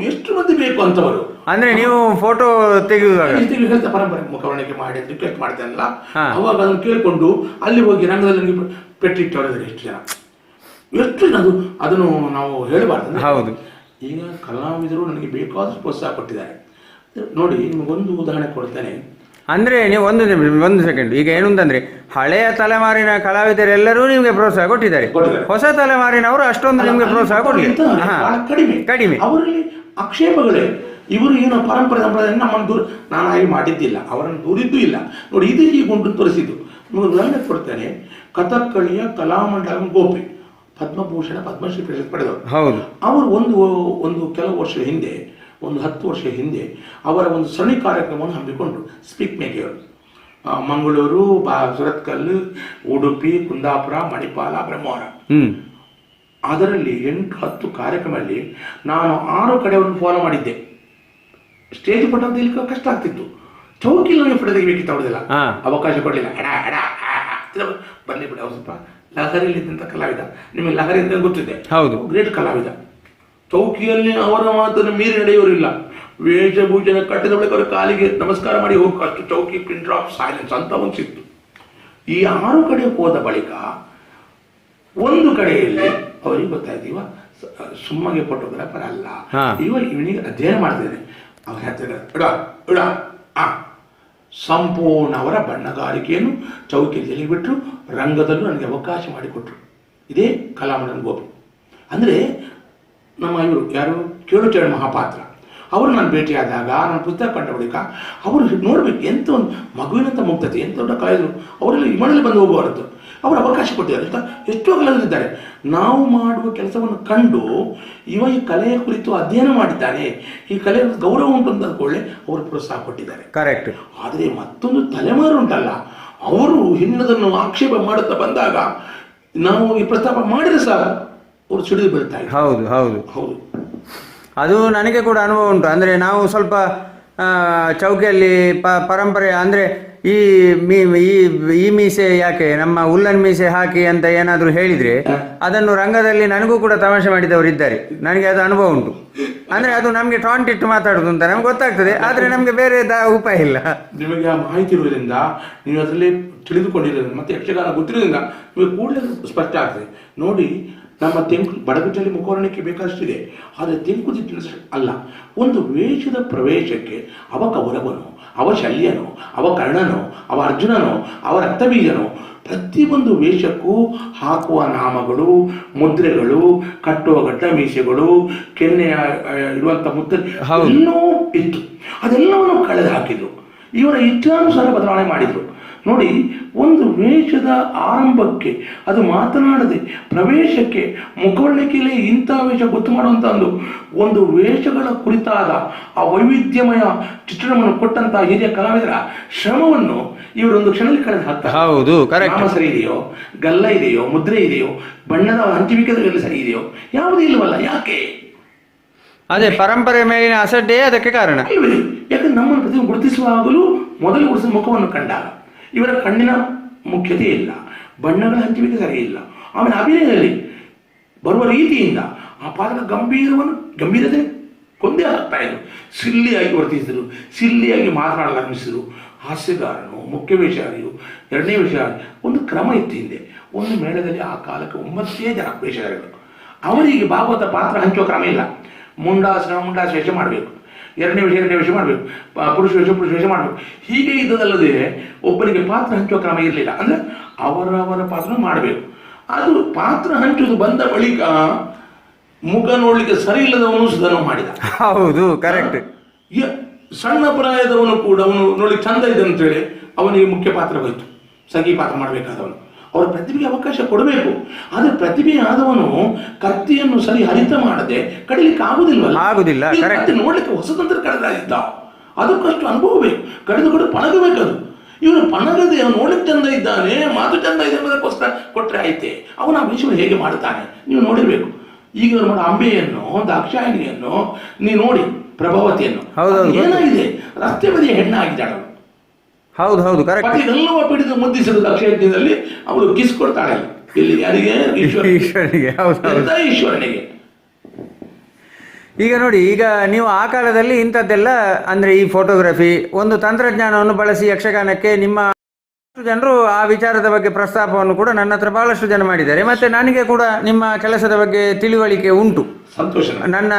ಎಷ್ಟು ಮಂದಿ ಬೇಕು ಅಂತವರು. ಅಂದ್ರೆ ನೀವು ಫೋಟೋ ತೆಗೆಯುವಾಗ ಹೇಳ್ತಾ ಪರಂಪರೆ ಮುಖವರ್ಣಿಕೆ ಮಾಡಿ ರಿಕ್ವೆಸ್ಟ್ ಮಾಡ್ತೇನಲ್ಲ, ಅವಾಗ ಅದನ್ನು ಕೇಳಿಕೊಂಡು ಅಲ್ಲಿ ಹೋಗಿ ರಂಗದಲ್ಲಿ ನನಗೆ ಪೆಟ್ಟಿಟ್ಟವರಿದ್ದಾರೆ ಎಷ್ಟು ಜನ ಅದನ್ನು ನಾವು ಹೇಳಬಾರ್ದು. ಹೌದು. ಈಗ ಕಲಾವಿದರು ನನಗೆ ಬೇಕಾದಷ್ಟು ಪ್ರೋತ್ಸಾಹ ಕೊಟ್ಟಿದ್ದಾರೆ. ನೋಡಿ, ನಿಮಗೊಂದು ಉದಾಹರಣೆ ಕೊಡ್ತೇನೆ. ಅಂದ್ರೆ ನೀವು ಒಂದು ಸೆಕೆಂಡ್, ಈಗ ಏನಂತಂದ್ರೆ ಹಳೆಯ ತಲೆಮಾರಿನ ಕಲಾವಿದರೆಲ್ಲರೂ ನಿಮಗೆ ಪ್ರೋತ್ಸಾಹ ಕೊಟ್ಟಿದ್ದಾರೆ, ಹೊಸ ತಲೆಮಾರಿನವರು ಅಷ್ಟೊಂದು ನಿಮಗೆ ಪ್ರೋತ್ಸಾಹ ಕೊಡಲಿಲ್ಲ, ಕಡಿಮೆ. ಅವರಲ್ಲಿ ಆಕ್ಷೇಪಗಳೇ. ಇವರು ಏನು ಪರಂಪರೆ ಸಂಪ್ರದಾಯ ನಮ್ಮನ್ನು ನಾನು ಹಾಗೆ ಮಾಡಿದ್ದಿಲ್ಲ, ಅವರನ್ನು ದೂರಿದ್ದೂ ಇಲ್ಲ. ನೋಡಿ, ಇದು ಹೀಗುಂಟು ತೋರಿಸಿದ್ದು. ಉದಾಹರಣೆ ಕೊಡ್ತೇನೆ. ಕಥಕ್ಕಳಿಯ ಕಲಾಮಂಡಲ ಗೋಪಿ ಪದ್ಮಭೂಷಣ, ಪದ್ಮಶ್ರೀ ಪ್ರಶಸ್ತಿ ಪಡೆದವರು. ಹೌದು. ಅವರು ಒಂದು ಕೆಲವು ವರ್ಷದ ಹಿಂದೆ, ಒಂದು 10 ವರ್ಷ ಹಿಂದೆ ಅವರ ಒಂದು ಸರಣಿ ಕಾರ್ಯಕ್ರಮವನ್ನು ಹಮ್ಮಿಕೊಂಡು ಸ್ಪೀಕ್ ಮೇಕೆಯವರು ಮಂಗಳೂರು, ಸುರತ್ಕಲ್ಲು, ಉಡುಪಿ, ಕುಂದಾಪುರ, ಮಣಿಪಾಲ, ಬ್ರಹ್ಮವರ, ಅದರಲ್ಲಿ 8-10 ಕಾರ್ಯಕ್ರಮದಲ್ಲಿ ನಾನು 6 ಕಡೆಯನ್ನು ಫಾಲೋ ಮಾಡಿದ್ದೆ. ಸ್ಟೇಜ್ ಪಟ್ಟ ಅಂತ ಕಷ್ಟ ಆಗ್ತಿತ್ತು. ಚೌಕಿಲ್ ನನಗೆ ಫೋಟೋ ತೆಗಿಬೇಕಿತ್ತು, ಅವ್ರದೆಲ್ಲ ಅವಕಾಶ ಕೊಡಲಿಲ್ಲ. ಬರಲಿ ಬಿಡಿ, ಅವ್ರು ಸ್ವಲ್ಪ ಲಹರಿಯಲ್ಲಿದ್ದಂಥ ಕಲಾವಿದ, ನಿಮಗೆ ಲಹರಿ ಅಂತ ಗೊತ್ತಿದೆ. ಹೌದು, ಗ್ರೇಟ್ ಕಲಾವಿದ. ಚೌಕಿಯಲ್ಲಿ ಅವರ ಮಾತನ್ನು ಮೀರಿ ನಡೆಯೋರಿಲ್ಲ. ವೇಷಭೂಷಣ ಕಟ್ಟಿದ ಬಳಿಕ ಅವರ ಕಾಲಿಗೆ ನಮಸ್ಕಾರ ಮಾಡಿ ಹೋಗಿ ಅಷ್ಟು ಚೌಕಿ ಪಿನ್ ಡ್ರಾಪ್ ಸೈಲೆನ್ಸ್ ಅಂತ ಒಂದು ಸಿಕ್ತು. ಈ 6 ಕಡೆ ಹೋದ ಬಳಿಕ ಒಂದು ಕಡೆಯಲ್ಲಿ ಅವರಿಗೆ ಗೊತ್ತಾಯ್ತು, ಸುಮ್ಮಗೆ ಫೋಟೋಗ್ರಾಫರ್ ಅಲ್ಲ, ಇವನಿಗೆ ಅಧ್ಯಯನ ಮಾಡ್ತೇನೆ. ಅವ್ರ ಹತ್ತಿರ ಸಂಪೂರ್ಣ ಅವರ ಬಣ್ಣಗಾರಿಕೆಯನ್ನು ಚೌಕಿಯಲ್ಲಿ ಬಿಟ್ಟರು, ರಂಗದಲ್ಲೂ ನನಗೆ ಅವಕಾಶ ಮಾಡಿಕೊಟ್ರು. ಇದೇ ಕಲಾಮಂಡಲ ಗೋಪಿ. ಅಂದರೆ ನಮ್ಮ ಇವರು ಯಾರು, ಕೇಳುಚರಣ ಮಹಾಪಾತ್ರ, ಅವರು ನಾನು ಭೇಟಿಯಾದಾಗ, ನಾನು ಪುಸ್ತಕ ಕಂಡ ಬಳಿಕ ಅವರು ನೋಡಬೇಕು, ಎಂಥ ಒಂದು ಮಗುವಿನಂಥ ಮುಗ್ಧತೆ, ಎಂಥ ದೊಡ್ಡ ಕಲಾವಿದರು. ಅವರೆಲ್ಲ ವಿಮಾನದಲ್ಲಿ ಬಂದು ಹೋಗುವವರದ್ದು. ಅವರು ಅವಕಾಶ ಕೊಟ್ಟಿದ್ದಾರೆ ಅಂತ ಎಷ್ಟೋ ಕಲಾವಿದರಿದ್ದಾರೆ. ನಾವು ಮಾಡುವ ಕೆಲಸವನ್ನು ಕಂಡು ಇವ ಈ ಕಲೆಯ ಕುರಿತು ಅಧ್ಯಯನ ಮಾಡಿದ್ದಾನೆ, ಈ ಕಲೆಯ ಗೌರವ ಉಂಟು ಅಂತ ಅಂದ್ಕೊಳ್ಳೆ ಅವರು ಪ್ರೋತ್ಸಾಹ ಕೊಟ್ಟಿದ್ದಾರೆ. ಕರೆಕ್ಟ್. ಆದರೆ ಮತ್ತೊಂದು ತಲೆಮಾರು ಉಂಟಲ್ಲ, ಅವರು ಹಿಂದಿನದನ್ನು ಆಕ್ಷೇಪ ಮಾಡುತ್ತಾ ಬಂದಾಗ ನಾವು ಈ ಪ್ರಸ್ತಾಪ ಮಾಡಿದ್ರೆ ಸಹ ಅವರು ಸಿಡಿದು ಬೀಳ್ತಾರೆ. ಹೌದು ಹೌದು ಹೌದು, ಅದು ನನಗೆ ಕೂಡ ಅನುಭವ ಉಂಟು. ಅಂದರೆ ನಾವು ಸ್ವಲ್ಪ ಚೌಕಿಯಲ್ಲಿ ಪರಂಪರೆ ಅಂದರೆ ಈ ಈ ಮೀಸೆ ಯಾಕೆ, ನಮ್ಮ ಉಲ್ಲನ್ ಮೀಸೆ ಹಾಕಿ ಅಂತ ಏನಾದರೂ ಹೇಳಿದರೆ ಅದನ್ನು ರಂಗದಲ್ಲಿ ನನಗೂ ಕೂಡ ತಮಾಷೆ ಮಾಡಿದವರು ಇದ್ದಾರೆ. ನನಗೆ ಅದು ಅನುಭವ ಉಂಟು. ಅಂದರೆ ಅದು ನಮಗೆ ಟಾಂಟ್ ಇಟ್ಟು ಮಾತಾಡೋದು ಅಂತ ನಮ್ಗೆ ಗೊತ್ತಾಗ್ತದೆ, ಆದರೆ ನಮಗೆ ಬೇರೆ ಉಪಾಯ ಇಲ್ಲ. ನಿಮಗೆ ಆ ಮಾಹಿತಿ ಇರುವುದರಿಂದ, ನೀವು ಅದರಲ್ಲಿ ತಿಳಿದುಕೊಂಡಿರೋದ್ರಿಂದ ಮತ್ತು ಯಕ್ಷಗಾನ ಗೊತ್ತಿರೋದ್ರಿಂದ ನಿಮಗೆ ಕೂಡಲೇ ಸ್ಪಷ್ಟ ಆಗ್ತದೆ. ನೋಡಿ, ನಮ್ಮ ಬಡಗುಟ್ಟಲ್ಲಿ ಮುಖವರ್ಣಕ್ಕೆ ಬೇಕಾದಷ್ಟಿದೆ, ಆದರೆ ತೆಂಕುತಿಟ್ಟಿನ ಅಲ್ಲ. ಒಂದು ವೇಷದ ಪ್ರವೇಶಕ್ಕೆ ಅವ ಕೌರವನು, ಅವ ಶಲ್ಯನು, ಅವ ಕರ್ಣನು, ಅವ ಅರ್ಜುನನು, ಅವ ರಕ್ತಬೀಜನು, ಪ್ರತಿಯೊಂದು ವೇಷಕ್ಕೂ ಹಾಕುವ ನಾಮಗಳು, ಮುದ್ರೆಗಳು, ಕಟ್ಟುವ ಗಡ್ಡ ಮೀಸೆಗಳು, ಕೆನ್ನೆಯ ಇರುವಂಥ ಮುದ್ರೆ ಎಲ್ಲವೂ ಇತ್ತು. ಅದೆಲ್ಲವನ್ನು ಕಳೆದು ಹಾಕಿದ್ರು. ಇವರ ಇಚ್ಛಾನುಸಾರ ಬದಲಾವಣೆ ಮಾಡಿದರು. ನೋಡಿ, ಒಂದು ವೇಷದ ಆರಂಭಕ್ಕೆ ಅದು ಮಾತನಾಡದೆ ಪ್ರವೇಶಕ್ಕೆ ಮುಖವರ್ಣಿಕೆಯಲ್ಲಿ ಇಂಥ ವೇಷ ಗೊತ್ತು ಮಾಡುವಂಥ ಒಂದು ವೇಷಗಳ ಕುರಿತಾದ ಆ ವೈವಿಧ್ಯಮಯ ಚಿತ್ರಣವನ್ನು ಕೊಟ್ಟಂತ ಹಿರಿಯ ಕಲಾವಿದರ ಶ್ರಮವನ್ನು ಇವರೊಂದು ಕ್ಷಣದಲ್ಲಿ ಕಳೆದು ಹಾಕ್ತಾರೆ. ಹೌದು, ನಾಮ ಸರಿ ಇದೆಯೋ, ಗಲ್ಲ ಇದೆಯೋ, ಮುದ್ರೆ ಇದೆಯೋ, ಬಣ್ಣದ ಹಂಚುವಿಕೆದಲ್ಲಿ ಸರಿ ಇದೆಯೋ, ಯಾವುದೂ ಇಲ್ಲವಲ್ಲ. ಯಾಕೆ? ಅದೇ ಪರಂಪರೆ ಮೇಲಿನ ಅಸಡ್ಡೆ ಅದಕ್ಕೆ ಕಾರಣ. ಯಾಕಂದ್ರೆ ನಮ್ಮನ್ನು ಪ್ರತಿ ಗುರುತಿಸುವಾಗಲೂ ಮೊದಲು ಗುರುತಿಸಿದ ಮುಖವನ್ನು ಕಂಡಾಗ ಇವರ ಕಣ್ಣಿನ ಮುಖ್ಯತೆ ಇಲ್ಲ, ಬಣ್ಣಗಳ ಹಂಚುವಿಕೆ ಸರಿ ಇಲ್ಲ. ಆಮೇಲೆ ಅಭಿನಯದಲ್ಲಿ ಬರುವ ರೀತಿಯಿಂದ ಆ ಪಾತ್ರ ಗಂಭೀರತೆ ಕೊಂದೇ ಆಗ್ತಾ ಇದ್ರು. ಸಿಲ್ಲಿಯಾಗಿ ವರ್ತಿಸಿದರು, ಸಿಲ್ಲಿಯಾಗಿ ಮಾತನಾಡಲಾರಂಭಿಸಿದರು. ಹಾಸ್ಯಗಾರನು, ಮುಖ್ಯ ವೇಷಗಾರಿಯು, ಎರಡನೇ ವೇಷಗಾರಿ, ಒಂದು ಕ್ರಮ ಇತ್ತು ಹಿಂದೆ. ಒಂದು ಮೇಳದಲ್ಲಿ ಆ ಕಾಲಕ್ಕೆ 9 ಜನ ವೇಷಗಾರಿಗಳು. ಅವರಿಗೆ ಭಾಗವತ ಪಾತ್ರ ಹಂಚುವ ಕ್ರಮ ಇಲ್ಲ. ಮುಂಡಾಸ ವೇಷ ಮಾಡಬೇಕು, ಎರಡನೇ ವೇಷ ಮಾಡಬೇಕು, ಪುರುಷ ವೇಷ ಮಾಡಬೇಕು. ಹೀಗೆ ಇದ್ದದಲ್ಲದೆ ಒಬ್ಬರಿಗೆ ಪಾತ್ರ ಹಂಚುವ ಕ್ರಮ ಇರಲಿಲ್ಲ. ಅಂದರೆ ಅವರವರ ಪಾತ್ರ ಮಾಡಬೇಕು. ಅದು ಪಾತ್ರ ಹಂಚುವುದು ಬಂದ ಬಳಿಕ ಮುಖ ನೋಡ್ಲಿಕ್ಕೆ ಸರಿ ಇಲ್ಲದವನು ಸುಧಾರಣೆ ಮಾಡಿದ. ಹೌದು, ಕರೆಕ್ಟ್. ಸಣ್ಣ ಪ್ರಾಯದವನು ಕೂಡ ಅವನು ನೋಡ್ಲಿಕ್ಕೆ ಚಂದ ಇದೆ ಅಂತೇಳಿ ಅವನಿಗೆ ಮುಖ್ಯ ಪಾತ್ರ ಹೋಯ್ತು, ಸಖಿ ಪಾತ್ರ ಮಾಡಬೇಕಾದವನು. ಅವರ ಪ್ರತಿಭೆಗೆ ಅವಕಾಶ ಕೊಡಬೇಕು. ಆದರೆ ಪ್ರತಿಭೆ ಆದವನು ಕತ್ತಿಯನ್ನು ಸರಿ ಹರಿತ ಮಾಡದೆ ಕಡಿಲಿಕ್ಕೆ ಆಗುದಿಲ್ವಲ್ಲ. ಕತ್ತಿ ನೋಡ್ಲಿಕ್ಕೆ ಹೊಸತಂತ್ರ ಕಳೆದಾಗಿದ್ದ, ಅದಕ್ಕಷ್ಟು ಅನುಭವ ಬೇಕು, ಕಡಿದು ಪಣಗಬೇಕದು. ಇವನು ಪಣಗದೆ ಅವನು ನೋಡ್ಲಿಕ್ಕೆ ಚಂದ ಇದ್ದಾನೆ, ಮಾತು ಚಂದ ಇದೆ ಅನ್ನೋದಕ್ಕೋಸ್ಕರ ಕೊಟ್ಟರೆ ಆಯ್ತೆ. ಅವನು ಆ ವಿಷಯವನ್ನು ಹೇಗೆ ಮಾಡುತ್ತಾನೆ ನೀವು ನೋಡಿರ್ಬೇಕು. ಈಗ ಇವರು ಮಾಡೋ ಅಂಬೆಯನ್ನು, ದಾಕ್ಷಾಯಿಣಿಯನ್ನು ನೀವು ನೋಡಿ, ಪ್ರಭಾವತಿಯನ್ನು, ಏನಾಗಿದೆ, ರಸ್ತೆ ಬದಿಯ ಹೆಣ್ಣಾಗಿದ್ದಾಳೆ. ಹೌದು ಹೌದು, ಕರೆಕ್ಟ್. ಇದೆಲ್ಲವ ಪಿಡಿದು ಮುದ್ದಿಸಿದ ದಕ್ಷಿಣದಲ್ಲಿ ಅವಳು ಕಿಸ್ ಕೊಡ್ತಾಳೆ. ಇಲ್ಲಿ ಯಾರಿಗೆ? ಈಶ್ವರನಿಗೆ. ಈಗ ನೋಡಿ, ಈಗ ನೀವು ಆ ಕಾಲದಲ್ಲಿ ಇಂಥದ್ದೆಲ್ಲ ಅಂದರೆ ಈ ಫೋಟೋಗ್ರಫಿ ಒಂದು ತಂತ್ರಜ್ಞಾನವನ್ನು ಬಳಸಿ ಯಕ್ಷಗಾನಕ್ಕೆ ನಿಮ್ಮ ಜನರು ಆ ವಿಚಾರದ ಬಗ್ಗೆ ಪ್ರಸ್ತಾಪವನ್ನು ಕೂಡ ನನ್ನ ಹತ್ರ ಬಹಳಷ್ಟು ಜನ ಮಾಡಿದ್ದಾರೆ. ಮತ್ತೆ ನನಗೆ ಕೂಡ ನಿಮ್ಮ ಕೆಲಸದ ಬಗ್ಗೆ ತಿಳುವಳಿಕೆ ಉಂಟು. ಸಂತೋಷ. ನನ್ನ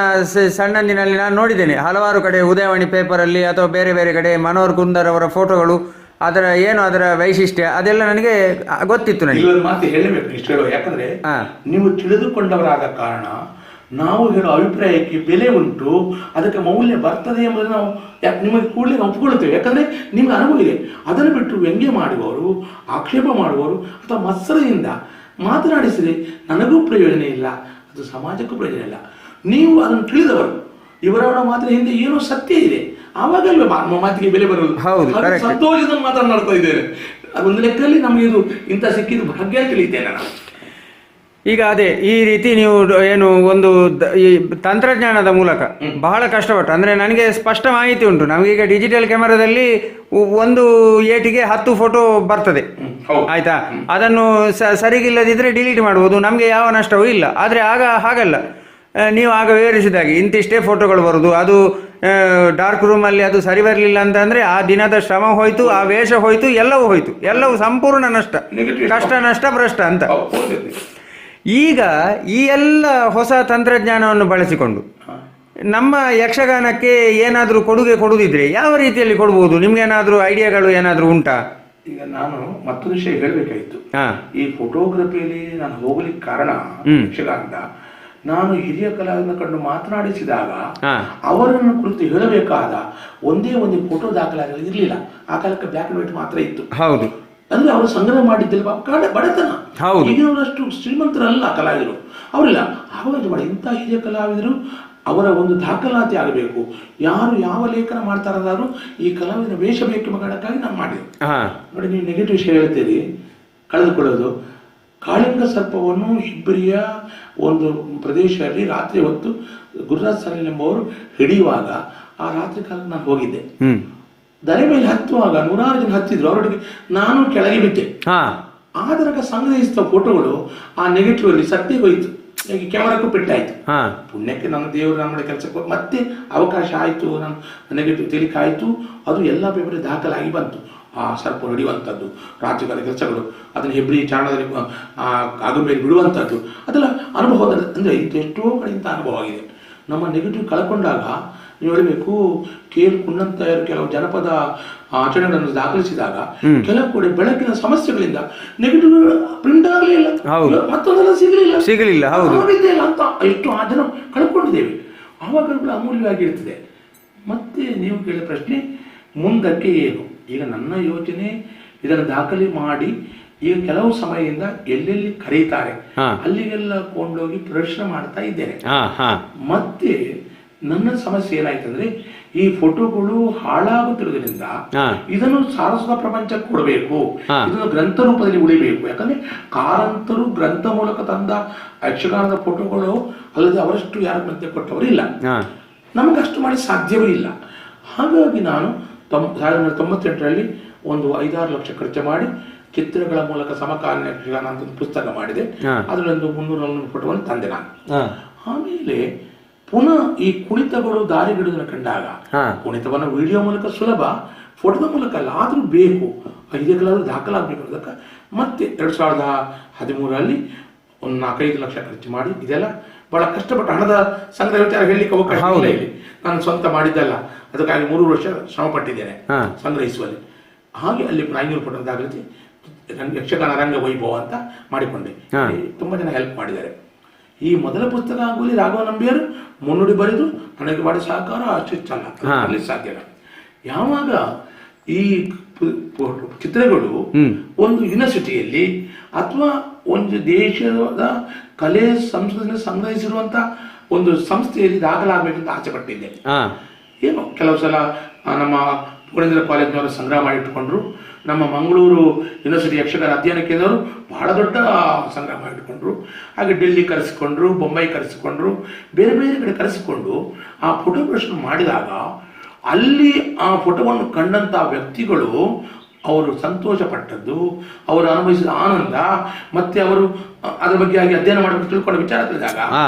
ಸಣ್ಣಂದಿನಲ್ಲಿ ನಾನು ನೋಡಿದ್ದೇನೆ ಹಲವಾರು ಕಡೆ, ಉದಯವಾಣಿ ಪೇಪರಲ್ಲಿ ಅಥವಾ ಬೇರೆ ಬೇರೆ ಕಡೆ ಮನೋಹರ್ ಕುಂದರ್ ಅವರ ಫೋಟೋಗಳು, ಅದರ ವೈಶಿಷ್ಟ್ಯ ಅದೆಲ್ಲ ನನಗೆ ಗೊತ್ತಿತ್ತು. ನನಗೆ ಮಾತು ಹೇಳಬೇಕು ಇಷ್ಟು ಹೇಳುವ, ಯಾಕಂದ್ರೆ ನೀವು ತಿಳಿದುಕೊಂಡವರಾದ ಕಾರಣ ನಾವು ಹೇಳೋ ಅಭಿಪ್ರಾಯಕ್ಕೆ ಬೆಲೆ ಉಂಟು, ಅದಕ್ಕೆ ಮೌಲ್ಯ ಬರ್ತದೆ ಎಂಬುದನ್ನು ನಾವು ನಿಮಗೆ ಕೂಡಲೇ ಒಪ್ಪಿಕೊಳ್ಳುತ್ತೇವೆ. ಯಾಕಂದರೆ ನಿಮ್ಗೆ ಅನುಭವ ಇದೆ. ಅದನ್ನು ಬಿಟ್ಟು ವ್ಯಂಗ್ಯ ಮಾಡುವವರು, ಆಕ್ಷೇಪ ಮಾಡುವವರು ಅಥವಾ ಮತ್ಸರದಿಂದ ಮಾತನಾಡಿಸಿದರೆ ನನಗೂ ಪ್ರಯೋಜನ ಇಲ್ಲ, ಅದು ಸಮಾಜಕ್ಕೂ ಪ್ರಯೋಜನ ಇಲ್ಲ. ನೀವು ಅದನ್ನು ತಿಳಿದವರು, ಇವರವರ ಮಾತಿನ ಹಿಂದೆ ಏನೋ ಸತ್ಯ ಇದೆ, ಆವಾಗಲ್ವೇ ಮಾತಿಗೆ ಬೆಲೆ ಬರುವುದು. ಸಂತೋಷದ ಮಾತನಾಡ್ತಾ ಇದ್ದೇನೆ. ಅದೊಂದು ಲೆಕ್ಕದಲ್ಲಿ ನಮಗೆ ಇದು ಇಂಥ ಸಿಕ್ಕಿದ್ದು ಭಾಗ್ಯ ತಿಳಿಯುತ್ತೇನೆ ನಾನು. ಈಗ ಅದೇ ಈ ರೀತಿ ನೀವು ಏನು ಒಂದು ಈ ತಂತ್ರಜ್ಞಾನದ ಮೂಲಕ ಬಹಳ ಕಷ್ಟಪಟ್ಟು, ಅಂದರೆ ನನಗೆ ಸ್ಪಷ್ಟ ಮಾಹಿತಿ ಉಂಟು. ನಮಗೀಗ ಡಿಜಿಟಲ್ ಕ್ಯಾಮರಾದಲ್ಲಿ ಒಂದು ಏಟಿಗೆ 10 ಫೋಟೋ ಬರ್ತದೆ, ಆಯ್ತಾ? ಅದನ್ನು ಸರಿಗಿಲ್ಲದಿದ್ದರೆ ಡಿಲೀಟ್ ಮಾಡ್ಬೋದು, ನಮಗೆ ಯಾವ ನಷ್ಟವೂ ಇಲ್ಲ. ಆದರೆ ಆಗ ಹಾಗಲ್ಲ. ನೀವು ಆಗ ವಿವರಿಸಿದಾಗೆ ಇಂತಿಷ್ಟೇ ಫೋಟೋಗಳು ಬರೋದು, ಅದು ಡಾರ್ಕ್ ರೂಮಲ್ಲಿ ಅದು ಸರಿ ಬರಲಿಲ್ಲ ಅಂತಂದರೆ ಆ ದಿನದ ಶ್ರಮ ಹೋಯ್ತು, ಆ ವೇಷ ಹೋಯ್ತು, ಎಲ್ಲವೂ ಹೋಯ್ತು, ಎಲ್ಲವೂ ಸಂಪೂರ್ಣ ನಷ್ಟ, ಕಷ್ಟ ನಷ್ಟ ಭ್ರಷ್ಟ ಅಂತ. ಈಗ ಈ ಎಲ್ಲ ಹೊಸ ತಂತ್ರಜ್ಞಾನವನ್ನು ಬಳಸಿಕೊಂಡು ನಮ್ಮ ಯಕ್ಷಗಾನಕ್ಕೆ ಏನಾದರೂ ಕೊಡುಗೆ ಕೊಡುವುದಿದ್ರೆ ಯಾವ ರೀತಿಯಲ್ಲಿ ಕೊಡ್ಬೋದು? ನಿಮ್ಗೇನಾದರೂ ಐಡಿಯಾಗಳು ಏನಾದರೂ ಉಂಟಾ? ಈಗ ನಾನು ಮತ್ತೊಂದು ವಿಷಯ ಹೇಳಬೇಕಾಯಿತು. ಈ ಫೋಟೋಗ್ರಫಿಯಲ್ಲಿ ನಾನು ಹೋಗ್ಲಿಕ್ಕೆ ಕಾರಣ ಯಕ್ಷಗಾನದ, ನಾನು ಹಿರಿಯ ಕಲಾವಿದರನ್ನು ಕಂಡು ಮಾತನಾಡಿಸಿದಾಗ ಅವರನ್ನು ಕುರಿತು ಹೇಳಬೇಕಾದ ಒಂದೇ ಒಂದು ಫೋಟೋ ದಾಖಲಾಗಲಿ ಇರಲಿಲ್ಲ. ಆ ಕಾಲಕ್ಕೆ ಬ್ಲ್ಯಾಕ್ ಅಂಡ್ ವೈಟ್ ಮಾತ್ರ ಇತ್ತು. ಹೌದು. ಅದು ಅಂದ್ರೆ ಅವರು ಸಂಗ್ರಹ ಮಾಡಿದ್ದಿಲ್ವಾ ಬಡತನ. ಹೌದು. ಈಗಿನವರಷ್ಟು ಶ್ರೀಮಂತರಲ್ಲ ಕಲಾವಿದರು, ಅವರಿಲ್ಲ. ಆವಾಗ ಮಾಡಿ ಇಂಥ ಹಿರಿಯ ಕಲಾವಿದರು ಅವರ ಒಂದು ದಾಖಲಾತಿ ಆಗಬೇಕು. ಯಾರು ಯಾವ ಲೇಖನ ಮಾಡ್ತಾರಾದ್ರೂ ಈ ಕಲಾವಿದರ ವೇಷ ಬೇಕು ಕಾರಣಕ್ಕಾಗಿ ನಾನು ಮಾಡಿದೆ. ನೋಡಿ, ನೀವು ನೆಗೆಟಿವ್ ವಿಷಯ ಹೇಳ್ತೀರಿ, ಕಳೆದುಕೊಳ್ಳೋದು. ಕಾಳಿಂಗ ಸರ್ಪವನ್ನು ಇಬ್ಬರಿಯ ಒಂದು ಪ್ರದೇಶದಲ್ಲಿ ರಾತ್ರಿ ಹೊತ್ತು ಗುರುರಾಜ್ ಸರಲ್ ಎಂಬುವರು ಹಿಡಿಯುವಾಗ ಆ ರಾತ್ರಿ ಕಾಲ ನಾನು ಹೋಗಿದ್ದೆ. ದರೆ ಮೇಲೆ ಹತ್ತುವಾಗ 100 ಜನ ಹತ್ತಿದ್ರು, ಅವರೊಟ್ಟಿಗೆ ನಾನು ಕೆಳಗೆ ಬಿಟ್ಟೆ. ಆ ತನಕ ಸಂಗ್ರಹಿಸಿದ ಫೋಟೋಗಳು ಆ ನೆಗೆಟಿವ್ ಅಲ್ಲಿ ಸತ್ಯ ಹೋಯಿತು, ಕ್ಯಾಮರಾಕ್ಕೂ ಪೆಟ್ಟಾಯ್ತು. ಪುಣ್ಯಕ್ಕೆ ನನ್ನ ದೇವರು ನಮ್ಮ ಕೆಲಸಕ್ಕೆ ಮತ್ತೆ ಅವಕಾಶ ಆಯಿತು, ನಾನು ನೆಗೆಟಿವ್ ತೆಲಿಕೆ ಆಯಿತು. ಅದು ಎಲ್ಲ ಪೇಪರ್ ದಾಖಲಾಗಿ ಬಂತು. ಆ ಸರ್ಪ ಹಿಡಿಯುವಂಥದ್ದು, ರಾತ್ರಿಕಾಲ ಕೆಲಸಗಳು, ಅದನ್ನು ಹೆಬ್ರಿ ಚಾರಣದಲ್ಲಿ ಆಗುಂಬೆಯಲ್ಲಿ ಬಿಡುವಂಥದ್ದು, ಅದೆಲ್ಲ ಅನುಭವ. ಅಂದರೆ ಇದೆಷ್ಟೋ ಕಡೆಯಿಂದ ಅನುಭವ ಆಗಿದೆ. ನಮ್ಮ ನೆಗೆಟಿವ್ ಕಳ್ಕೊಂಡಾಗ ನೀವು ಹೇಳಬೇಕು, ಕುಣ್ಣಂತಾಯರು ಕೆಲವು ಜನಪದ ಆಚರಣೆಗಳನ್ನು ದಾಖಲಿಸಿದಾಗ ಕೆಲವು ಕಡೆ ಬೆಳಕಿನ ಸಮಸ್ಯೆಗಳಿಂದ ನೆಗೆಟಿವ್ ಪ್ರಿಂಟ್ ಆಗಲಿಲ್ಲ, ಮತ್ತೊಂದೆಲ್ಲ ಸಿಗಲಿಲ್ಲ ಅಂತ ಎಷ್ಟು ಆ ಜನ ಕಳ್ಕೊಂಡಿದ್ದೇವೆ. ಆವಾಗ ಅಮೂಲ್ಯವಾಗಿರ್ತದೆ. ಮತ್ತೆ ನೀವು ಕೇಳಿದ ಪ್ರಶ್ನೆ ಮುಂದಕ್ಕೆ ಏನು? ಈಗ ನನ್ನ ಯೋಚನೆ, ಇದನ್ನು ದಾಖಲೆ ಮಾಡಿ ಈಗ ಕೆಲವು ಸಮಯದಿಂದ ಎಲ್ಲೆಲ್ಲಿ ಕರೀತಾರೆ ಅಲ್ಲಿಗೆಲ್ಲ ಕೊಂಡೋಗಿ ಪ್ರದರ್ಶನ ಮಾಡ್ತಾ ಇದ್ದೇನೆ. ಮತ್ತೆ ನನ್ನ ಸಮಸ್ಯೆ ಏನಾಯ್ತಂದ್ರೆ, ಈ ಫೋಟೋಗಳು ಹಾಳಾಗುತ್ತಿರುವುದರಿಂದ ಇದನ್ನು ಸಾರಸ್ವತ ಪ್ರಪಂಚಕ್ಕೆ ಕೊಡಬೇಕು, ಇದನ್ನು ಗ್ರಂಥ ರೂಪದಲ್ಲಿ ಉಳಿಬೇಕು. ಯಾಕಂದ್ರೆ ಕಾರಂತರು ಗ್ರಂಥ ಮೂಲಕ ತಂದ ಯಕ್ಷಗಾನದ ಫೋಟೋಗಳು ಅಲ್ಲದೆ ಅವರಷ್ಟು ಯಾರು ಗ್ರಂಥ ಕೊಟ್ಟವರಿಲ್ಲ, ನಮಗೆ ಅಷ್ಟು ಮಾಡಿ ಸಾಧ್ಯವೂ ಇಲ್ಲ. ಹಾಗಾಗಿ ನಾನು 1998ರಲ್ಲಿ ಒಂದು 5-6 ಲಕ್ಷ ಖರ್ಚು ಮಾಡಿ ಚಿತ್ರಗಳ ಮೂಲಕ ಸಮಕಾಲೀನ ಯಕ್ಷಗಾನ ಅಂತ ಒಂದು ಪುಸ್ತಕ ಮಾಡಿದೆ. ಅದರಲ್ಲೊಂದು 300-400 ಫೋಟೋವನ್ನು ತಂದೆ ನಾನು. ಆಮೇಲೆ ಪುನಃ ಈ ಕುಣಿತಗಳು ದಾರಿಗಿಡುವುದನ್ನು ಕಂಡಾಗ, ಕುಣಿತವನ್ನು ವಿಡಿಯೋ ಮೂಲಕ ಸುಲಭ, ಫೋಟೋದ ಮೂಲಕ ಅಲ್ಲ, ಆದರೂ ಬೇಕು, ಇದಕ್ಕೆಲ್ಲಾದ್ರೂ ದಾಖಲಾಗಬೇಕು ಅನ್ನೋದಕ್ಕೆ ಮತ್ತೆ 2013ರಲ್ಲಿ ಒಂದು 4-5 ಲಕ್ಷ ಖರ್ಚು ಮಾಡಿ, ಇದೆಲ್ಲ ಬಹಳ ಕಷ್ಟಪಟ್ಟು ಹಣದ ಸಂಗ್ರಹ ವಿಚಾರ ಹೇಳಲಿಕ್ಕೆ ಅವಕಾಶ ಇಲ್ಲ ಇಲ್ಲಿ, ನಾನು ಸ್ವಂತ ಮಾಡಿದ್ದಲ್ಲ, ಅದಕ್ಕಾಗಿ 3 ವರ್ಷ ಶ್ರಮ ಪಟ್ಟಿದ್ದೇನೆ ಸಂಗ್ರಹಿಸುವಲ್ಲಿ. ಹಾಗೆ ಅಲ್ಲಿ 500 ಫೋಟೋ ದಾಖಲಿಸಿ ಯಕ್ಷಗಾನ ರಂಗ ವೈಭವ ಅಂತ ಮಾಡಿಕೊಂಡೆ. ತುಂಬಾ ಜನ ಹೆಲ್ಪ್ ಮಾಡಿದ್ದಾರೆ. ಈ ಮೊದಲ ಪುಸ್ತಕ ಆಗುವಲ್ಲಿ ರಾಘವ ನಂಬಿಯರು ಮುನ್ನುಡಿ ಬರೆದು ನನಗೆ ಮಾಡಿ ಸಹಕಾರ ಅಷ್ಟಿಷ್ಟಲ್ಲ, ಅಲ್ಲಿ ಸಾಧ್ಯ. ಯಾವಾಗ ಈ ಚಿತ್ರಗಳು ಒಂದು ಯೂನಿವರ್ಸಿಟಿಯಲ್ಲಿ ಅಥವಾ ಒಂದು ದೇಶದ ಕಲೆ ಸಂಸ್ಕೃತಿಯನ್ನು ಸಂಗ್ರಹಿಸಿರುವಂತ ಒಂದು ಸಂಸ್ಥೆಯಲ್ಲಿ ದಾಖಲಾಗಬೇಕಂತ ಆಸೆ ಪಟ್ಟಿದ್ದೆ. ಏನು ಕೆಲವು ಸಲ ನಮ್ಮ ಗುಣೇಂದ್ರ ಕಾಲೇಜ್ನವರು ಸಂಗ್ರಹ ಮಾಡಿಟ್ಟುಕೊಂಡ್ರು, ನಮ್ಮ ಮಂಗಳೂರು ಯೂನಿವರ್ಸಿಟಿ ಯಕ್ಷಗಾನ ಅಧ್ಯಯನ ಕೇಂದ್ರವರು ಬಹಳ ದೊಡ್ಡ ಸಂಗ್ರಹ ಮಾಡಿಟ್ಕೊಂಡ್ರು. ಹಾಗೆ ಡೆಲ್ಲಿ ಕರೆಸಿಕೊಂಡ್ರು, ಬೊಂಬೈ ಕರೆಸಿಕೊಂಡ್ರು, ಬೇರೆ ಬೇರೆ ಕಡೆ ಕರೆಸಿಕೊಂಡು ಆ ಫೋಟೋ ಪ್ರದರ್ಶನ ಮಾಡಿದಾಗ ಅಲ್ಲಿ ಆ ಫೋಟೋವನ್ನು ಕಂಡಂಥ ವ್ಯಕ್ತಿಗಳು ಅವರು ಸಂತೋಷ ಪಟ್ಟದ್ದು, ಅವರು ಅನುಭವಿಸಿದ ಆನಂದ, ಮತ್ತೆ ಅವರು ಅದರ ಬಗ್ಗೆ ಆಗಿ ಅಧ್ಯಯನ ಮಾಡಬೇಕು ತಿಳ್ಕೊಂಡ ವಿಚಾರ ತಿಳಿದಾಗ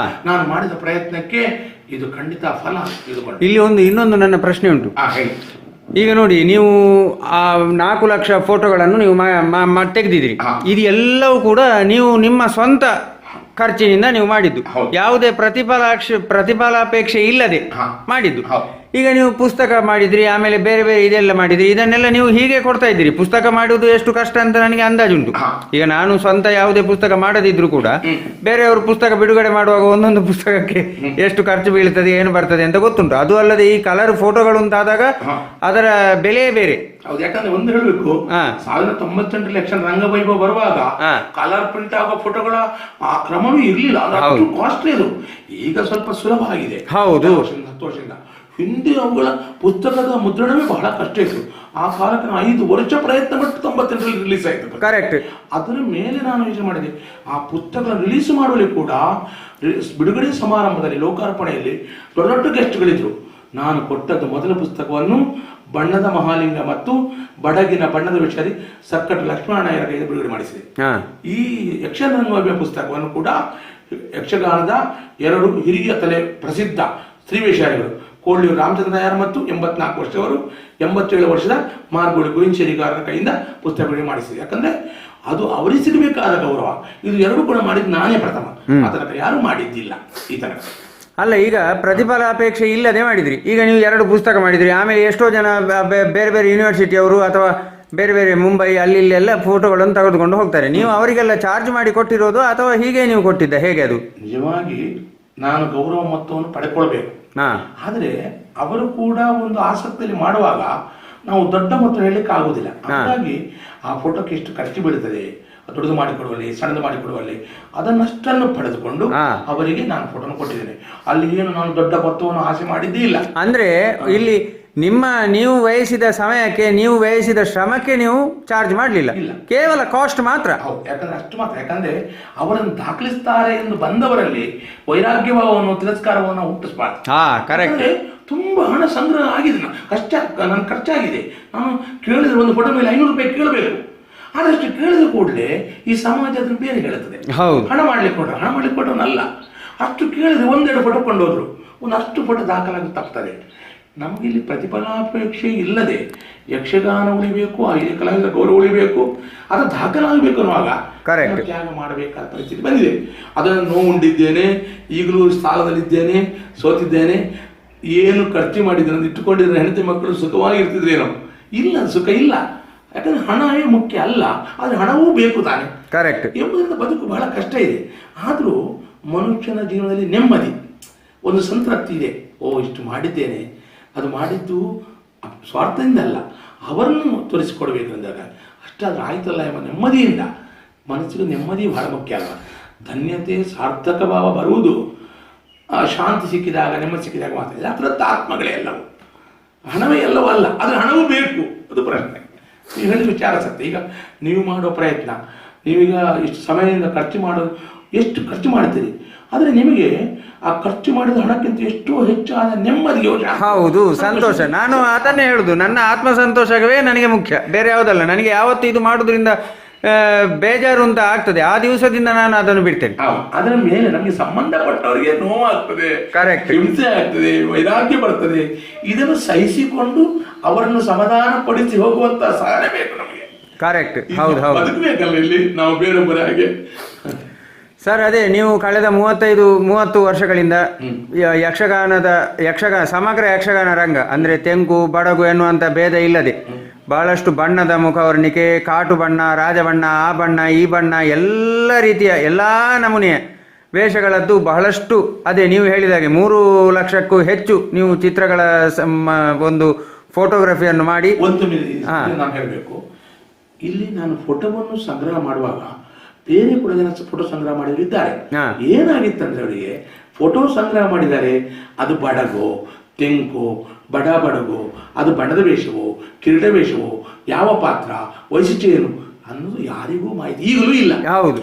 ನಾನು ಮಾಡಿದ ಪ್ರಯತ್ನಕ್ಕೆ ಇದು ಖಂಡಿತ ಫಲ ತೆಗೆದುಕೊಂಡು. ಇಲ್ಲಿ ಇನ್ನೊಂದು ನನ್ನ ಪ್ರಶ್ನೆ ಉಂಟು. ಹೇಳಿ. ಈಗ ನೋಡಿ, ನೀವು ಆ 4 ಲಕ್ಷ ಫೋಟೋಗಳನ್ನು ನೀವು ತೆಗೆದಿದ್ದೀರಿ. ಇದು ಎಲ್ಲವೂ ಕೂಡ ನೀವು ನಿಮ್ಮ ಸ್ವಂತ ಖರ್ಚಿನಿಂದ ನೀವು ಮಾಡಿದ್ದು, ಯಾವುದೇ ಪ್ರತಿಫಲಾಪೇಕ್ಷೆ ಇಲ್ಲದೆ ಮಾಡಿದ್ದು. ಈಗ ನೀವು ಪುಸ್ತಕ ಮಾಡಿದ್ರಿ, ಆಮೇಲೆ ಬೇರೆ ಬೇರೆ ಇದೆಲ್ಲ ಮಾಡಿದ್ರಿ, ಇದನ್ನೆಲ್ಲ ನೀವು ಹೀಗೆ ಕೊಡ್ತಾ ಇದ್ದೀರಿ. ಪುಸ್ತಕ ಮಾಡುವುದು ಎಷ್ಟು ಕಷ್ಟ ಅಂತ ನನಗೆ ಅಂದಾಜುಂಟು. ಈಗ ನಾನು ಸ್ವಂತ ಯಾವುದೇ ಪುಸ್ತಕ ಮಾಡದಿದ್ರು ಕೂಡ ಬೇರೆಯವರು ಪುಸ್ತಕ ಬಿಡುಗಡೆ ಮಾಡುವಾಗ ಒಂದೊಂದು ಪುಸ್ತಕಕ್ಕೆ ಎಷ್ಟು ಖರ್ಚು ಬೀಳ್ತದೆ, ಏನು ಬರ್ತದೆ ಅಂತ ಗೊತ್ತುಂಟು. ಅದು ಅಲ್ಲದೆ ಈ ಕಲರ್ ಫೋಟೋಗಳು ಅಂತಾದಾಗ ಅದರ ಬೆಲೆ ಬೇರೆ. ಹೌದು, ಯಾಕಂದ್ರೆ ಒಂದು ಹೇಳಬೇಕು, 1998 ಯಕ್ಷಗಾನ ರಂಗವೈಭವ ಬರುವಾಗ ಕಲರ್ ಪ್ರಿಂಟ್ ಆಗೋ ಫೋಟೋಗಳ ಕ್ರಮವೂ ಇರ್ಲಿಲ್ಲ, ಅದು ಕಾಸ್ಟ್ಲಿ. ಅದು ಈಗ ಸ್ವಲ್ಪ ಸುಲಭ ಆಗಿದೆ. ಹೌದು, 10 ವರ್ಷದಿಂದ. ಹಿಂದೆ ಅವುಗಳ ಪುಸ್ತಕದ ಮುದ್ರಣವೇ ಬಹಳ ಕಷ್ಟ ಇತ್ತು. ಆ ಕಾಲಕ್ಕೆ 5 ವರ್ಷ ಪ್ರಯತ್ನ ಪಟ್ಟು 98ರಲ್ಲಿ ರಿಲೀಸ್ ಆಯಿತು. ಕರೆಕ್ಟ್. ಅದರ ಮೇಲೆ ನಾನು ಯೋಚನೆ ಮಾಡಿದೆ, ಆ ಪುಸ್ತಕ ರಿಲೀಸ್ ಮಾಡುವಲ್ಲಿ ಕೂಡ ಬಿಡುಗಡೆ ಸಮಾರಂಭದಲ್ಲಿ ಲೋಕಾರ್ಪಣೆಯಲ್ಲಿ ದೊಡ್ಡ ದೊಡ್ಡ ಗೆಸ್ಟ್ಗಳಿದ್ರು. ನಾನು ಕೊಟ್ಟದ್ದು ಮೊದಲ ಪುಸ್ತಕವನ್ನು ಬಣ್ಣದ ಮಹಾಲಿಂಗ ಮತ್ತು ಬಡಗಿನ ಬಣ್ಣದ ವಿಷಯದಲ್ಲಿ ಸಕ್ಕಟ ಲಕ್ಷ್ಮಣಯ್ಯರ ಕೈಯಲ್ಲಿ ಬಿಡುಗಡೆ ಮಾಡಿಸಿದೆ. ಈ ಯಕ್ಷಗಾನ ಪುಸ್ತಕವನ್ನು ಕೂಡ ಯಕ್ಷಗಾನದ 2 ಹಿರಿಯ ತಲೆ ಪ್ರಸಿದ್ಧ ಸ್ತ್ರೀವೇಷಾರಿಗಳು ಕೋಡ್ಲಿಯೂರು ರಾಮಚಂದ್ರ ನಾಯರ್ ಮತ್ತು 84 ವರ್ಷದವರು, 87 ವರ್ಷದ ಮಾರ್ಗೋಳಿ ಗೋವಿಂದ ಶೇರಿಗಾರರ ಕೈಯಿಂದ ಪುಸ್ತಕ ಬಿಡುಗಡೆ ಮಾಡಿಸಿದೆ. ಯಾಕಂದ್ರೆ ಅದು ಅವರಿಗೆ ಸಿಗಬೇಕಾದ ಗೌರವ. ಇದು 2 ಕೂಡ ಮಾಡಿದ್ದು ನಾನೇ ಪ್ರಥಮ, ಆ ತನಕ ಯಾರು ಮಾಡಿದ್ದಿಲ್ಲ ಈ ತನಕ. ಅಲ್ಲ, ಈಗ ಪ್ರತಿಫಲಾಪೇಕ್ಷೆ ಇಲ್ಲದೆ ಮಾಡಿದ್ರಿ. ಈಗ ನೀವು 2 ಪುಸ್ತಕ ಮಾಡಿದ್ರಿ, ಆಮೇಲೆ ಎಷ್ಟೋ ಜನ ಬೇರೆ ಬೇರೆ ಯೂನಿವರ್ಸಿಟಿಯವರು ಅಥವಾ ಬೇರೆ ಬೇರೆ ಮುಂಬೈ ಅಲ್ಲಿ ಇಲ್ಲೆಲ್ಲ ಫೋಟೋಗಳನ್ನು ತೆಗೆದುಕೊಂಡು ಹೋಗ್ತಾರೆ. ನೀವು ಅವರಿಗೆಲ್ಲ ಚಾರ್ಜ್ ಮಾಡಿ ಕೊಟ್ಟಿರೋದು ಅಥವಾ ಹೀಗೆ ನೀವು ಕೊಟ್ಟಿದ್ದ, ಹೇಗೆ ಅದು? ನಿಜವಾಗಿ ನಾನು ಗೌರವ ಮೊತ್ತವನ್ನು ಪಡೆದುಕೊಳ್ಬೇಕು. ಆದರೆ ಅವರು ಕೂಡ ಒಂದು ಆಸಕ್ತಿಯಲ್ಲಿ ಮಾಡುವಾಗ ನಾವು ದೊಡ್ಡ ಮೊತ್ತ ಹೇಳಲಿಕ್ಕೆ ಆಗುದಿಲ್ಲ. ಹಾಗಾಗಿ ಆ ಫೋಟೋಕ್ಕೆ ಎಷ್ಟು ಖರ್ಚು ಬೀಳುತ್ತದೆ, ದೊಡ್ಡದು ಮಾಡಿಕೊಡುವಲ್ಲಿ, ಸಣ್ಣದು ಮಾಡಿಕೊಡುವಲ್ಲಿ, ಅದನ್ನಷ್ಟನ್ನು ಪಡೆದುಕೊಂಡು ಅವರಿಗೆ ನಾನು ಫೋಟೋನ ಕೊಟ್ಟಿದ್ದೇನೆ. ಅಲ್ಲಿ ಏನು ನಾನು ದೊಡ್ಡ ಮೊತ್ತವನ್ನು ಆಸೆ ಮಾಡಿದ್ದೇ ಇಲ್ಲ. ಅಂದ್ರೆ ಇಲ್ಲಿ ನೀವು ವ್ಯಯಿಸಿದ ಸಮಯಕ್ಕೆ, ನೀವು ವ್ಯಯಿಸಿದ ಶ್ರಮಕ್ಕೆ ನೀವು ಚಾರ್ಜ್ ಮಾಡಲಿಲ್ಲ, ಕೇವಲ ಕಾಸ್ಟ್ ಮಾತ್ರ. ಹೌದು, ಯಾಕಂದ್ರೆ ಅಷ್ಟು ಮಾತ್ರ. ಯಾಕಂದ್ರೆ ಅವರನ್ನು ದಾಖಲಿಸ್ತಾರೆ ಎಂದು ಬಂದವರಲ್ಲಿ ವೈರಾಗ್ಯಭಾವವನ್ನು, ತಿರಸ್ಕಾರವನ್ನು ಹುಟ್ಟಿಸಬಾರ್ದು. ಕರೆಕ್ಟ್. ತುಂಬಾ ಹಣ ಸಂಗ್ರಹ ಆಗಿದೆ, ನನ್ನ ಖರ್ಚಾಗಿದೆ. ನಾನು ಕೇಳಿದ್ರೆ ಒಂದು ಫೋಟೋ ಮೇಲೆ 500 ರೂಪಾಯಿ ಕೇಳಬೇಕು. ಆದಷ್ಟು ಕೇಳಿದ ಕೂಡಲೇ ಈ ಸಮಾಜ ಅದನ್ನು ಬೇರೆ ಹೇಳುತ್ತದೆ. ಹಣ ಮಾಡ್ಲಿಕ್ಕೆ ಕೊಟ್ಟವನಲ್ಲ. ಅಷ್ಟು ಕೇಳಿದ್ರೆ 1-2 ಫೋಟೋ ಕೊಂಡೋದ್ರು, ಅಷ್ಟು ಫೋಟೋ ದಾಖಲಾಗಿ ತಪ್ತಾರೆ. ನಮಗಿಲ್ಲಿ ಪ್ರತಿಫಲಾಪೇಕ್ಷೆ ಇಲ್ಲದೆ ಯಕ್ಷಗಾನ ಉಳಿಬೇಕು, ಆ ಹಿರಿಯ ಕಲಾವಿದರ ಗೌರವ ಉಳಿಬೇಕು, ಅದು ದಾಖಲಾಗಬೇಕು ಅನ್ನುವಾಗ ತ್ಯಾಗ ಮಾಡಬೇಕಾದ ಪರಿಸ್ಥಿತಿ ಬಂದಿದೆ. ಅದನ್ನು ನೋವುಂಡಿದ್ದೇನೆ, ಈಗಲೂ ಸಾಲದಲ್ಲಿದ್ದೇನೆ, ಸೋತಿದ್ದೇನೆ. ಏನು ಖರ್ಚು ಮಾಡಿದ್ರೆ ಇಟ್ಟುಕೊಂಡಿದ್ರೆ ಹೆಂಡತಿ ಮಕ್ಕಳು ಸುಖವಾಗಿರ್ತಿದ್ರೇನೋ? ಇಲ್ಲ, ಸುಖ ಇಲ್ಲ. ಯಾಕಂದ್ರೆ ಹಣವೇ ಮುಖ್ಯ ಅಲ್ಲ, ಆದರೆ ಹಣವೂ ಬೇಕು ತಾನೆ. ಕರೆಕ್ಟ್. ಎಂಬುದರಿಂದ ಬದುಕು ಬಹಳ ಕಷ್ಟ ಇದೆ. ಆದರೂ ಮನುಷ್ಯನ ಜೀವನದಲ್ಲಿ ನೆಮ್ಮದಿ, ಒಂದು ಸಂತೃಪ್ತಿ ಇದೆ. ಇಷ್ಟು ಮಾಡಿದ್ದೇನೆ, ಅದು ಮಾಡಿದ್ದು ಸ್ವಾರ್ಥದಿಂದ ಅಲ್ಲ, ಅವರನ್ನು ತೋರಿಸಿಕೊಡ್ಬೇಕಂದಾಗ ಅಷ್ಟಾದ್ರೂ ಆಯ್ತಲ್ಲ ಎಂಬ ನೆಮ್ಮದಿಯಿಂದ. ಮನಸ್ಸಿಗೆ ನೆಮ್ಮದಿ ಬಹಳ ಮುಖ್ಯ ಅಲ್ಲ. ಧನ್ಯತೆ, ಸಾರ್ಥಕ ಭಾವ ಬರುವುದು ಶಾಂತಿ ಸಿಕ್ಕಿದಾಗ, ನೆಮ್ಮದಿ ಸಿಕ್ಕಿದಾಗ ಮಾತ್ರ. ಅದರತ್ತ ಆತ್ಮಗಳೇ ಎಲ್ಲವೂ, ಹಣವೇ ಎಲ್ಲವೂ ಅಲ್ಲ, ಆದರೆ ಹಣವೂ ಬೇಕು. ಅದು ಪ್ರಶ್ನೆ. ನೀವು ಹೇಳಿದ ವಿಚಾರ ಸತ್ಯ. ಈಗ ನೀವು ಮಾಡೋ ಪ್ರಯತ್ನ, ನೀವೀಗ ಇಷ್ಟು ಸಮಯದಿಂದ ಎಷ್ಟು ಖರ್ಚು ಮಾಡ್ತೀರಿ, ಆದರೆ ನಿಮಗೆ ಆ ಖರ್ಚು ಮಾಡಿದ ಹಣಕ್ಕಿಂತ ಎಷ್ಟೋ ಹೆಚ್ಚಾದ ನೆಮ್ಮದಿ. ಹೌದು, ಸಂತೋಷ. ನಾನು ಅದನ್ನೇ ಹೇಳುದು, ನನ್ನ ಆತ್ಮ ಸಂತೋಷವೇ ನನಗೆ ಮುಖ್ಯ, ಬೇರೆ ಯಾವುದಲ್ಲ. ನನಗೆ ಯಾವತ್ತು ಇದು ಮಾಡೋದ್ರಿಂದ ಬೇಜಾರು ಅಂತ ಆಗ್ತದೆ, ಆ ದಿವಸದಿಂದ ನಾನು ಅದನ್ನು ಬಿಡ್ತೇನೆ. ಅದರ ಮೇಲೆ ನಮಗೆ ಸಂಬಂಧಪಟ್ಟವರಿಗೆ ನೋವಾಗ್ತದೆ, ಕರೆಕ್ಟ್, ಹಿಂಸೆ ಆಗ್ತದೆ, ವೈರಾಗ್ಯ ಬರ್ತದೆ. ಇದನ್ನು ಸಹಿಸಿಕೊಂಡು ಅವರನ್ನು ಸಮಾಧಾನ ಪಡಿಸಿ ಹೋಗುವಂತ ಸಹನೆ ಬೇಕು ನಮಗೆ. ಕರೆಕ್ಟ್. ಹೌದು ಹೌದು, ಬದುಕಬೇಕಲ್ಲ ಇಲ್ಲಿ ನಾವು ಬೇರೊಬ್ಬರ ಹಾಗೆ. ಸರ್, ಅದೇ ನೀವು ಕಳೆದ 30 ವರ್ಷಗಳಿಂದ ಯಕ್ಷಗಾನ ಸಮಗ್ರ ಯಕ್ಷಗಾನ ರಂಗ ಅಂದರೆ ತೆಂಕು ಬಡಗು ಎನ್ನುವಂಥ ಭೇದ ಇಲ್ಲದೆ ಬಹಳಷ್ಟು ಬಣ್ಣದ ಮುಖವರ್ಣಿಕೆ, ಕಾಟು ಬಣ್ಣ, ರಾಜಬಣ್ಣ, ಆ ಬಣ್ಣ, ಈ ಬಣ್ಣ, ಎಲ್ಲ ರೀತಿಯ ಎಲ್ಲ ನಮೂನೆಯ ವೇಷಗಳದ್ದು ಬಹಳಷ್ಟು. ಅದೇ ನೀವು ಹೇಳಿದಾಗೆ 3 ಲಕ್ಷಕ್ಕೂ ಹೆಚ್ಚು ನೀವು ಚಿತ್ರಗಳ ಒಂದು ಫೋಟೋಗ್ರಫಿಯನ್ನು ಮಾಡಿ. ನಾನು ಹೇಳಬೇಕು, ಇಲ್ಲಿ ನಾನು ಫೋಟೋವನ್ನು ಸಂಗ್ರಹ ಮಾಡುವಾಗ ಬೇರೆ ಕೂಡ ಜನ ಫೋಟೋ ಸಂಗ್ರಹ ಮಾಡಿದ್ದಾರೆ. ಏನಾಗಿತ್ತಂದ್ರೆ ಅವರಿಗೆ ಫೋಟೋ ಸಂಗ್ರಹ ಮಾಡಿದ್ದಾರೆ, ಅದು ಬಡಗೋ, ತೆಂಕೋ, ಬಡಗೋ, ಅದು ಬಣ್ಣದ ವೇಷವೋ, ಕಿರೀಟ ವೇಷವೋ, ಯಾವ ಪಾತ್ರ, ವೈಶಿಷ್ಟ್ಯ ಏನು ಅನ್ನೋದು ಯಾರಿಗೂ ಮಾಹಿತಿ ಈಗಲೂ ಇಲ್ಲ. ಹೌದು.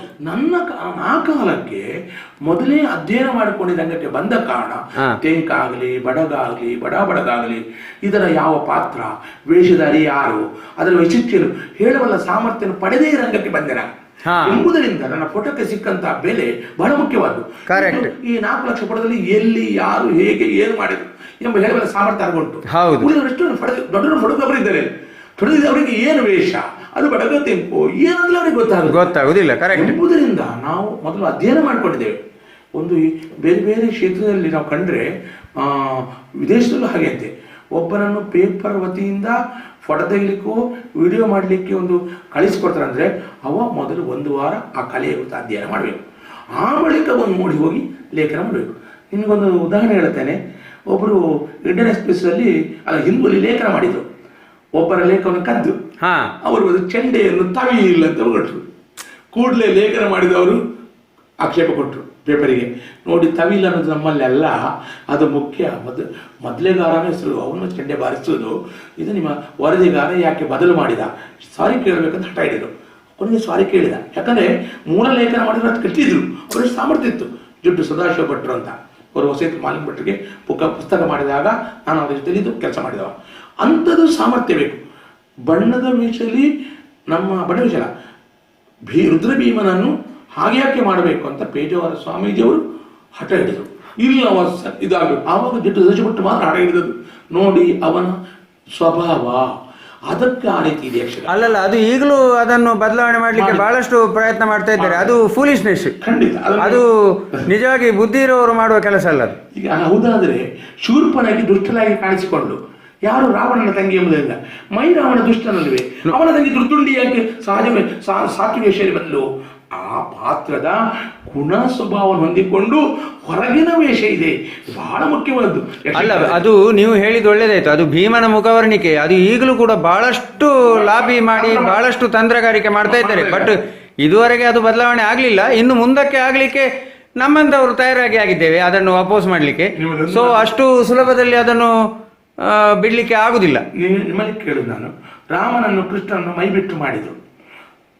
ಆ ಕಾಲಕ್ಕೆ ಮೊದಲೇ ಅಧ್ಯಯನ ಮಾಡಿಕೊಂಡಿದ್ದ ರಂಗಕ್ಕೆ ಬಂದ ಕಾರಣ ತೆಂಕಾಗಲಿ, ಬಡಗಾಗಲಿ, ಬಡಗಾಗಲಿ, ಇದರ ಯಾವ ಪಾತ್ರ, ವೇಷಧಾರಿ ಯಾರು, ಅದರ ವೈಶಿಷ್ಟ್ಯನು ಹೇಳುವಲ್ಲ ಸಾಮರ್ಥ್ಯ ಪಡೆದೇ ರಂಗಕ್ಕೆ ಬಂದೆನ ಎಂಬುದರಿಂದ ನನ್ನ ಫೋಟೋಕ್ಕೆ ಸಿಕ್ಕಂತಹ ಬೆಲೆ ಬಹಳ ಮುಖ್ಯವಾದ್ದು. ಈ 4 ಲಕ್ಷ ಫೋಟೋದಲ್ಲಿ ಎಲ್ಲಿ, ಯಾರು, ಹೇಗೆ, ಏನು ಮಾಡಿದ್ರು ಎಂಬ ಹೇಳುವ ಸಾಮರ್ಥ್ಯ ಅರ್ಗುಂಟು. ಉಳಿದವರೆಷ್ಟು ದೊಡ್ಡ ಫೋಟೋಗ್ರಾಫರ್ ಅವರಿಗೆ ಏನು ವೇಷ, ಅದು ಬಡಗ ತೆಂಪು ಏನಂದ್ರೆ ಅವರಿಗೆ ಗೊತ್ತಾಗುದಿಲ್ಲ ಎಂಬುದರಿಂದ ನಾವು ಮೊದಲು ಅಧ್ಯಯನ ಮಾಡಿಕೊಂಡಿದ್ದೇವೆ. ಒಂದು ಬೇರೆ ಬೇರೆ ಕ್ಷೇತ್ರದಲ್ಲಿ ನಾವು ಕಂಡ್ರೆ, ವಿದೇಶದಲ್ಲೂ ಹಾಗೆ ಅಂತೆ, ಒಬ್ಬರನ್ನು ಪೇಪರ್ ವತಿಯಿಂದ ಫೋಟೋ ತೆಗಿಲಿಕ್ಕೂ ವಿಡಿಯೋ ಮಾಡಲಿಕ್ಕೆ ಒಂದು ಕಳಿಸಿಕೊಡ್ತಾರೆ. ಅಂದರೆ ಮೊದಲು 1 ವಾರ ಆ ಕಲೆಯ ಕುರಿತು ಅಧ್ಯಯನ ಮಾಡಬೇಕು, ಆ ಬಳಿಕ ಒಂದು ಮೂಡಿ ಹೋಗಿ ಲೇಖನ ಮಾಡಬೇಕು. ನಿಮಗೊಂದು ಉದಾಹರಣೆ ಹೇಳ್ತೇನೆ. ಒಬ್ಬರು ಇಂಡಿಯನ್ ಎಕ್ಸ್‌ಪ್ರೆಸ್ಸಲ್ಲಿ ಹಿಂದೂಲಿ ಲೇಖನ ಮಾಡಿದರು. ಒಬ್ಬರ ಲೇಖವನ್ನು ಕದ್ದು ಅವರು ಒಂದು ಚೆಂಡೆಯನ್ನು ತವಿಯಿಲ್ಲ ಅಂತ ಹೊರಟರು. ಕೂಡಲೇ ಲೇಖನ ಮಾಡಿದವರು ಆಕ್ಷೇಪ ಕೊಟ್ಟರು ಪೇಪರಿಗೆ. ನೋಡಿ, ತವಿಲ್ ಅನ್ನೋದು ನಮ್ಮಲ್ಲಿ ಅಲ್ಲ, ಅದು ಮುಖ್ಯ. ಮೊದಲೇಗಾರನ ಹೆಸರು, ಅವನು ಚೆಂಡೆ ಬಾರಿಸೋದು, ಇದು ನಿಮ್ಮ ವರದಿಗಾರ ಯಾಕೆ ಬದಲು ಮಾಡಿದ, ಸಾರಿ ಕೇಳಬೇಕಂತ ಹಠ ಹಿಡಿದರು. ಕೊನೆಗೆ ಸಾರಿ ಕೇಳಿದ. ಯಾಕಂದರೆ ಮೂಲ ಲೇಖನ ಮಾಡಿದ್ರು ಅದು ಕಟ್ಟಿದ್ರು, ಅವರಷ್ಟು ಸಾಮರ್ಥ್ಯ ಇತ್ತು. ಜುಟ್ಟು ಸದಾಶಿವ ಭಟ್ರು ಅಂತ ಅವರು ಹೊಸೇತು ಮಾಲಿಂಗ ಭಟ್ರಿಗೆ ಪುಸ್ತಕ ಮಾಡಿದಾಗ ನಾನು ಅವರ ಜೊತೆಲಿ ಇದು ಕೆಲಸ ಮಾಡಿದವ. ಅಂಥದ್ದು ಸಾಮರ್ಥ್ಯ ಬೇಕು. ಬಣ್ಣದ ವೇಷದಲ್ಲಿ ನಮ್ಮ ಬಣ್ಣವೇಷ ರುದ್ರಭೀಮನನ್ನು ಹಾಗೆ ಯಾಕೆ ಮಾಡಬೇಕು ಅಂತ ಪೇಜಾವರ ಸ್ವಾಮೀಜಿಯವರು ಹಠ ಹಿಡಿದರು. ಇಲ್ಲ ಇದಾಗಬೇಕು. ಆವಾಗ ಜುಟ್ಟು ಸದಾಶಿವ ಮಾತ್ರ ಹಠ ಹಿಡಿದದ್ದು. ನೋಡಿ, ಅವನ ಸ್ವಭಾವ ಅದಕ್ಕೆ ಆ ರೀತಿ ಇದೆ. ಅಲ್ಲಲ್ಲ, ಅದು ಈಗಲೂ ಅದನ್ನು ಬದಲಾವಣೆ ಮಾಡಲಿಕ್ಕೆ ಬಹಳಷ್ಟು ಪ್ರಯತ್ನ ಮಾಡ್ತಾ ಇದ್ದಾರೆ. ಅದು ಫೂಲಿಶ್ನೆಸ್, ಖಂಡಿತ. ಅದು ನಿಜವಾಗಿ ಬುದ್ಧಿ ಇರೋರು ಮಾಡುವ ಕೆಲಸ ಅಲ್ಲ ಅದು. ಈಗ ಹೌದಾದ್ರೆ ಶೂರ್ಪನಾಗಿ ದುಷ್ಟನಾಗಿ ಕಾಣಿಸಿಕೊಂಡು ಯಾರು ರಾವಣನ ತಂಗಿ ಎಂಬುದರಿಂದ ಮೈ ರಾವಣ ದುಷ್ಟನಲ್ವೇ, ಅವನ ತಂಗಿ ದುರ್ದುಂಡಿಯಾಗಿ ಸಹಜವೇ ಸಾತ್ವಿಕ ಶೈಲಿ ಬಂದು ಆ ಪಾತ್ರದ ಗುಣ ಸ್ವಭಾವವನ್ನು ಹೊಂದಿಕೊಂಡು ಹೊರಗಿನ ವೇಷ ಇದೆ, ಬಹಳ ಮುಖ್ಯವಾದ್ದು. ಅಲ್ಲ, ಅದು ನೀವು ಹೇಳಿದ ಒಳ್ಳೇದಾಯ್ತು. ಅದು ಭೀಮನ ಮುಖವರ್ಣಿಕೆ, ಅದು ಈಗಲೂ ಕೂಡ ಬಹಳಷ್ಟು ಲಾಬಿ ಮಾಡಿ ಬಹಳಷ್ಟು ತಂತ್ರಗಾರಿಕೆ ಮಾಡ್ತಾ ಇದ್ದಾರೆ. ಬಟ್ ಇದುವರೆಗೆ ಅದು ಬದಲಾವಣೆ ಆಗಲಿಲ್ಲ. ಇನ್ನು ಮುಂದಕ್ಕೆ ಆಗಲಿಕ್ಕೆ ನಮ್ಮಂಥವರು ತಯಾರಾಗಿ ಆಗಿದ್ದೇವೆ ಅದನ್ನು ಅಪೋಸ್ ಮಾಡಲಿಕ್ಕೆ. ಸೊ ಅಷ್ಟು ಸುಲಭದಲ್ಲಿ ಅದನ್ನು ಬಿಡಲಿಕ್ಕೆ ಆಗುದಿಲ್ಲ. ನಿಮ್ಮಲ್ಲಿ ಕೇಳುದು ನಾನು, ರಾಮನನ್ನು ಕೃಷ್ಣನನ್ನು ಮೈಬಿಟ್ಟು ಮಾಡಿದರು.